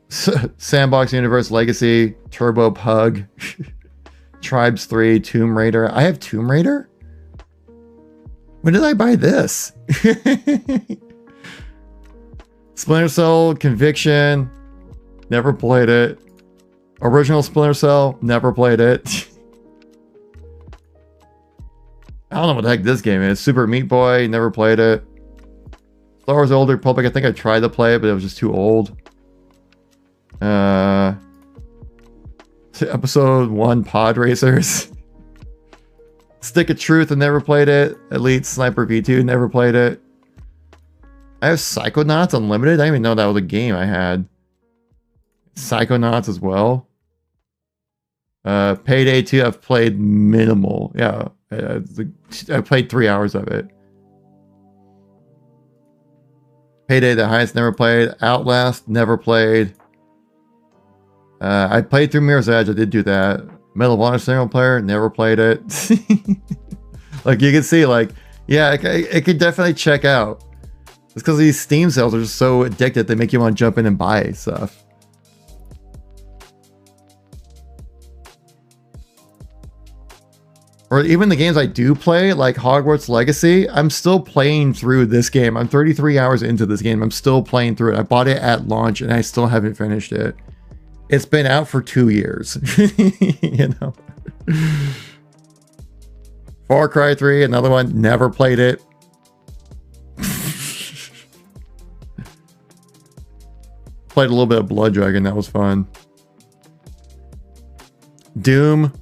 Sandbox Universe Legacy, Turbo Pug, Tribes 3, Tomb Raider. I have Tomb Raider? When did I buy this? Splinter Cell, Conviction, never played it. Original Splinter Cell, never played it. I don't know what the heck this game is. Super Meat Boy, never played it. Star Wars Old Republic, I think I tried to play it, but it was just too old. Episode 1 Pod Racers. Stick of Truth, I never played it. Elite Sniper V2, never played it. I have Psychonauts Unlimited. I didn't even know that was a game I had. Psychonauts as well. Payday 2, I've played minimal. Yeah, I played 3 hours of it. Payday, the highest, never played. Outlast, never played. I played through Mirror's Edge. I did do that. Medal of Honor single player, never played it. Like you can see, like, yeah, it could definitely check out. It's because these Steam sales are just so addictive, they make you want to jump in and buy stuff. Or even the games I do play, like Hogwarts Legacy, I'm still playing through this game. I'm 33 hours into this game. I'm still playing through it. I bought it at launch and I still haven't finished it. It's been out for 2 years. You know? Far Cry 3, another one, never played it. Played a little bit of Blood Dragon, that was fun. Doom,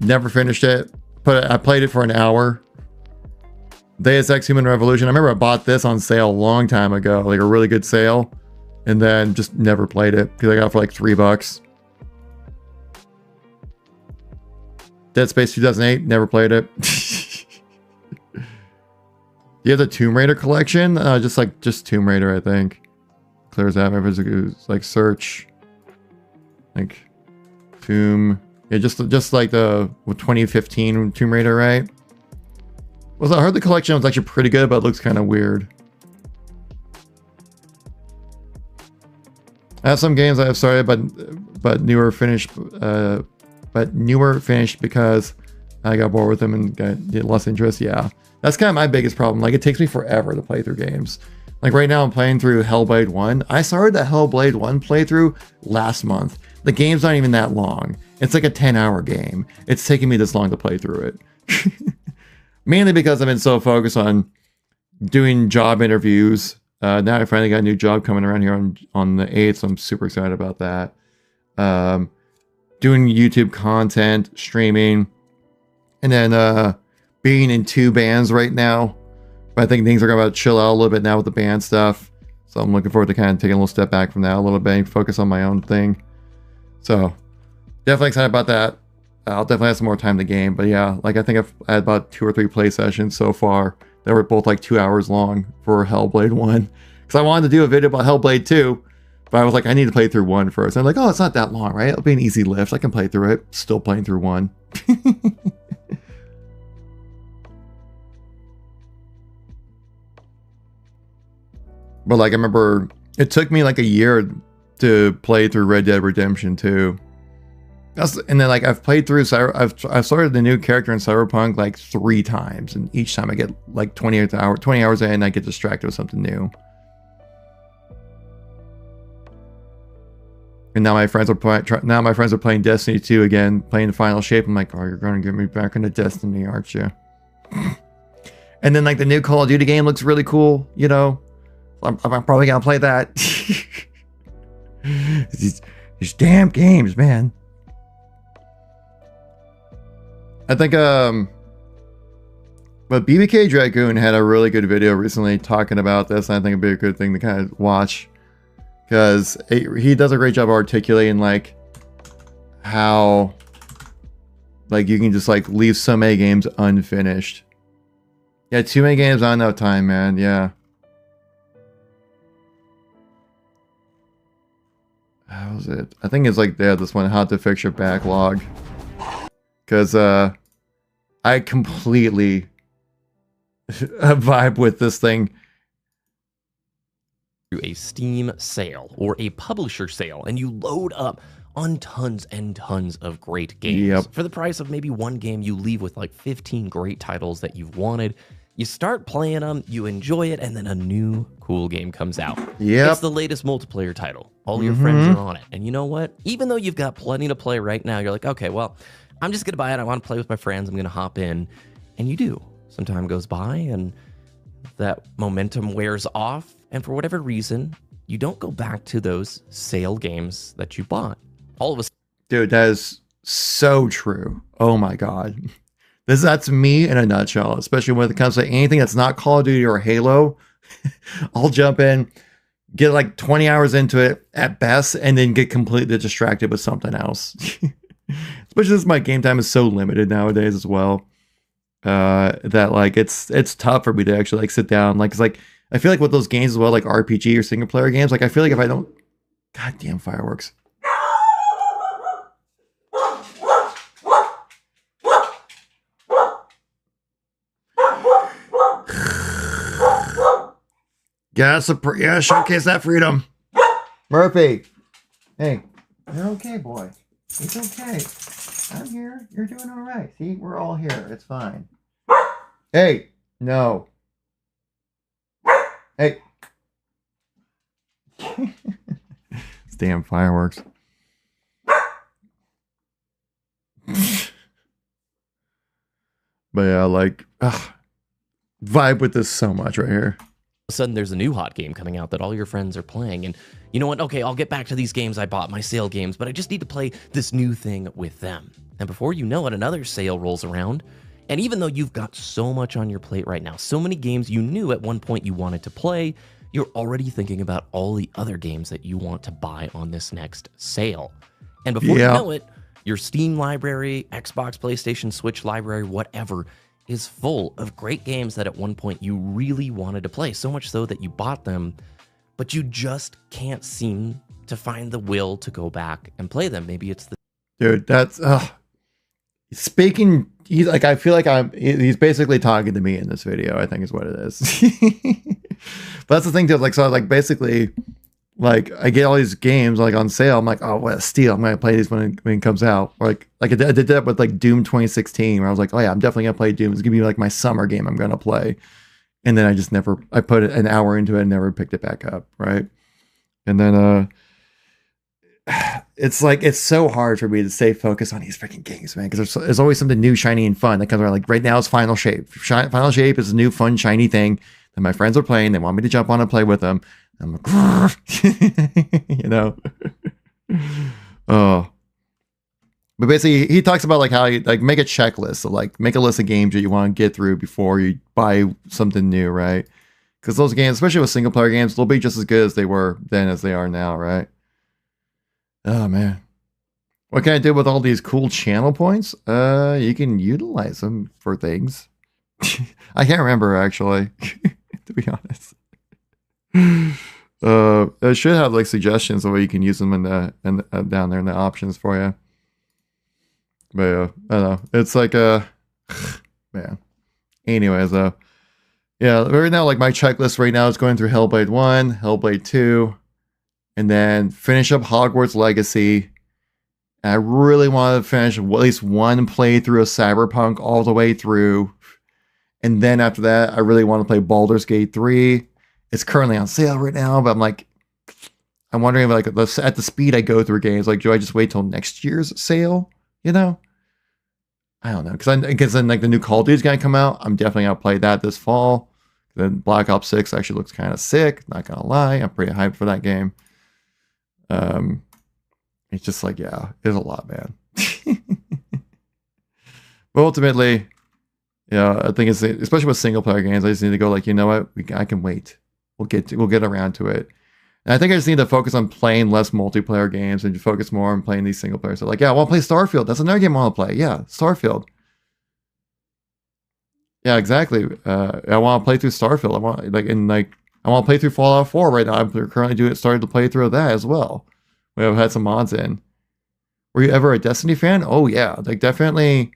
never finished it. But I played it for an hour. Deus Ex Human Revolution, I remember I bought this on sale a long time ago, like a really good sale. And then just never played it because I got it for like $3. Dead Space 2008, never played it. You have the Tomb Raider collection? Just Tomb Raider, I think. Clears out. Maybe it's like search. Like Tomb. Yeah, just like the 2015 Tomb Raider, right? Well, I heard the collection was actually pretty good, but it looks kind of weird. I have some games I have started, but newer finished because I got bored with them and got lost interest. Yeah, that's kind of my biggest problem. Like, it takes me forever to play through games. Like right now, I'm playing through Hellblade 1. I started the Hellblade 1 playthrough last month. The game's not even that long. It's like a 10-hour game. It's taking me this long to play through it. Mainly because I've been so focused on doing job interviews. Now I finally got a new job coming around here on the 8th, so I'm super excited about that. Doing YouTube content, streaming, and then being in 2 bands right now. But I think things are about to chill out a little bit now with the band stuff. So I'm looking forward to kind of taking a little step back from that a little bit and focus on my own thing. So definitely excited about that. I'll definitely have some more time to game. But yeah, like I think I've had about 2 or 3 play sessions so far. They were both like 2 hours long for Hellblade 1. Because I wanted to do a video about Hellblade 2. But I was like, I need to play through 1 first. And I'm like, oh, it's not that long, right? It'll be an easy lift. I can play through it. Still playing through 1. But like, I remember it took me like a year to play through Red Dead Redemption 2. And then like I've played through I've started the new character in Cyberpunk like 3 times, and each time I get like 20 hours in, I get distracted with something new. And now my friends are playing Destiny 2 again, playing the Final Shape. I'm like, oh, you're going to get me back into Destiny, aren't you? And then like the new Call of Duty game looks really cool, you know. I'm probably gonna play that. these damn games, man. I think but BBK Dragoon had a really good video recently talking about this, and I think it'd be a good thing to kind of watch, because he does a great job articulating like how like you can just like leave so many games unfinished. Yeah, too many games, not enough time, man. Yeah. How was it? I think it's like this one, how to fix your backlog. Because I completely vibe with this thing. A Steam sale or a publisher sale, and you load up on tons and tons of great games. Yep. For the price of maybe one game, you leave with like 15 great titles that you've wanted. You start playing them, you enjoy it, and then a new cool game comes out. Yep. It's the latest multiplayer title. All your friends are on it. And you know what? Even though you've got plenty to play right now, you're like, okay, well, I'm just going to buy it. I want to play with my friends. I'm going to hop in. And you do. Some time goes by, and that momentum wears off. And for whatever reason, you don't go back to those sale games that you bought. All of a sudden. Dude, that is so true. Oh my god. That's me in a nutshell, especially when it comes to anything that's not Call of Duty or Halo. I'll jump in, get like 20 hours into it at best, and then get completely distracted with something else. Especially since my game time is so limited nowadays as well. That like it's tough for me to actually like sit down. Like, it's like I feel like with those games as well, like RPG or single player games, like I feel like if I don't, goddamn fireworks. Yeah, showcase that freedom. Murphy. Hey, you're okay, boy. It's okay. I'm here. You're doing all right. See, we're all here. It's fine. Hey, no. Hey. It's damn fireworks. But yeah, like, vibe with this so much right here. All of a sudden there's a new hot game coming out that all your friends are playing, and you know what, okay, I'll get back to these games I bought, my sale games, but I just need to play this new thing with them. And before you know it, another sale rolls around, and even though you've got so much on your plate right now, so many games you knew at one point you wanted to play, you're already thinking about all the other games that you want to buy on this next sale. And before you know it, your Steam library, Xbox, PlayStation, Switch library, whatever, is full of great games that at one point you really wanted to play, so much so that you bought them, but you just can't seem to find the will to go back and play them. Maybe it's the... Dude, that's... speaking... I feel like he's basically talking to me in this video, I think is what it is. But that's the thing, too. Like, so, like, basically... Like, I get all these games, like, on sale. I'm like, oh, what a steal. I'm going to play these when it comes out. Like I did that with, like, Doom 2016, where I was like, oh, yeah, I'm definitely going to play Doom. It's going to be, like, my summer game I'm going to play. And then I put an hour into it and never picked it back up, right? And then, it's, like, it's so hard for me to stay focused on these freaking games, man, because there's always something new, shiny, and fun that comes around. Like, right now it's Final Shape. Final Shape is a new, fun, shiny thing that my friends are playing. They want me to jump on and play with them. I'm like, you know. Oh, but basically he talks about like how you like make a checklist, so like make a list of games that you want to get through before you buy something new, right? Because those games, especially with single player games, they'll be just as good as they were then as they are now, right? Oh man, what can I do with all these cool channel points? You can utilize them for things. I can't remember actually, to be honest. I should have like suggestions of where you can use them in the down there in the options for you. But yeah, I don't know. It's like man. Anyways, yeah, right now like my checklist right now is going through Hellblade 1, Hellblade 2, and then finish up Hogwarts Legacy. And I really want to finish at least one playthrough of Cyberpunk all the way through. And then after that, I really want to play Baldur's Gate 3. It's currently on sale right now, but I'm wondering if like at the speed I go through games, like do I just wait till next year's sale? You know, I don't know, because then like the new Call of Duty is gonna come out. I'm definitely gonna play that this fall. Then Black Ops 6 actually looks kind of sick. Not gonna lie, I'm pretty hyped for that game. It's just like, yeah, it's a lot, man. But ultimately, yeah, I think it's, especially with single player games, I just need to go like, you know what, I can wait. We'll get around to it. And I think I just need to focus on playing less multiplayer games and focus more on playing these single players. So like, yeah, I want to play Starfield. That's another game I want to play. Yeah, Starfield. Yeah, exactly. I want to play through Starfield. I want I want to play through Fallout 4 right now. I'm currently started to play through that as well. We have had some mods in. Were you ever a Destiny fan? Oh yeah, like definitely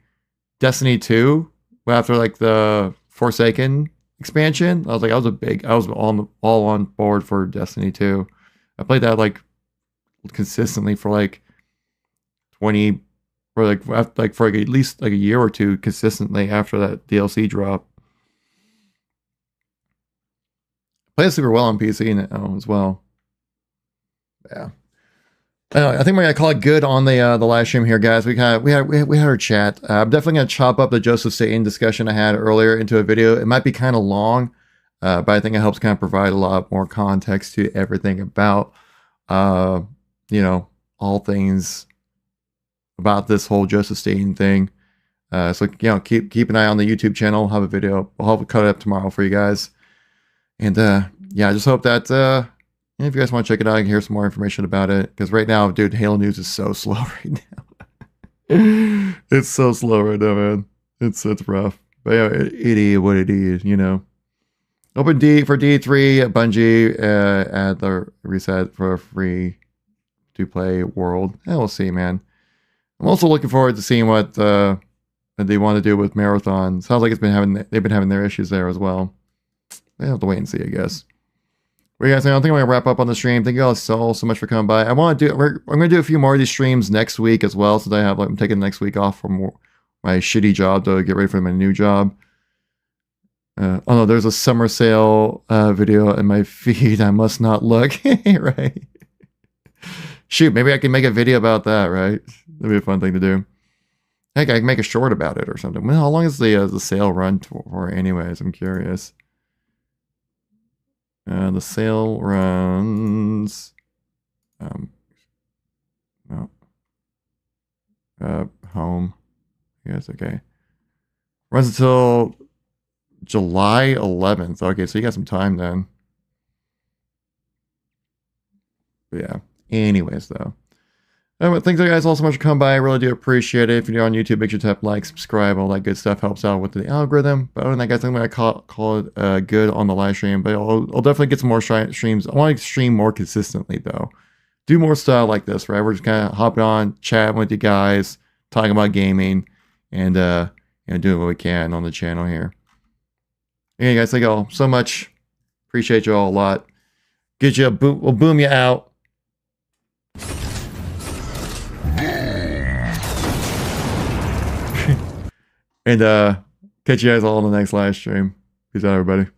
Destiny 2. After like the Forsaken expansion, I was all on board for Destiny 2. I played that like consistently for like 20 or like for at least like a year or two consistently after that DLC drop. Plays super well on PC now as well. Yeah. I think we're gonna call it good on the live stream here, guys. We had our chat. I'm definitely gonna chop up the Joseph Staten discussion I had earlier into a video. It might be kind of long, but I think it helps kind of provide a lot more context to everything about, you know, all things about this whole Joseph Staten thing. So you know, keep an eye on the YouTube channel. I'll have a video. I'll cut it up tomorrow for you guys. And yeah, I just hope that. If you guys want to check it out, you can hear some more information about it. Because right now, dude, Halo news is so slow right now. It's so slow right now, man. It's rough. But yeah, it is what it is, you know. Open D for D3 at Bungie at the reset for a free to play world. And we'll see, man. I'm also looking forward to seeing what they want to do with Marathon. Sounds like they've been having their issues there as well. They have to wait and see, I guess. What do you guys think? I think I'm going to wrap up on the stream. Thank you all so much for coming by. I'm going to do a few more of these streams next week as well, since I'm taking next week off from my shitty job to get ready for my new job. Oh no, there's a summer sale video in my feed. I must not look. Right? Shoot, maybe I can make a video about that, right? That'd be a fun thing to do. Heck, I can make a short about it or something. Well, how long is the sale run for anyways? I'm curious. The sale runs home. Yes, okay. Runs until July 11th. Okay, so you got some time then. But yeah. Anyways, though. Thanks guys all so much for coming by. I really do appreciate it. If you're on YouTube, make sure to tap like, subscribe, all that good stuff helps out with the algorithm. But other than that, guys, I'm going to call it good on the live stream. But I'll definitely get some more streams. I want to stream more consistently, though. Do more style like this, right? We're just kind of hopping on, chatting with you guys, talking about gaming, and doing what we can on the channel here. Anyway, guys, thank you all so much. Appreciate you all a lot. Get you we'll boom you out. And catch you guys all in the next live stream. Peace out, everybody.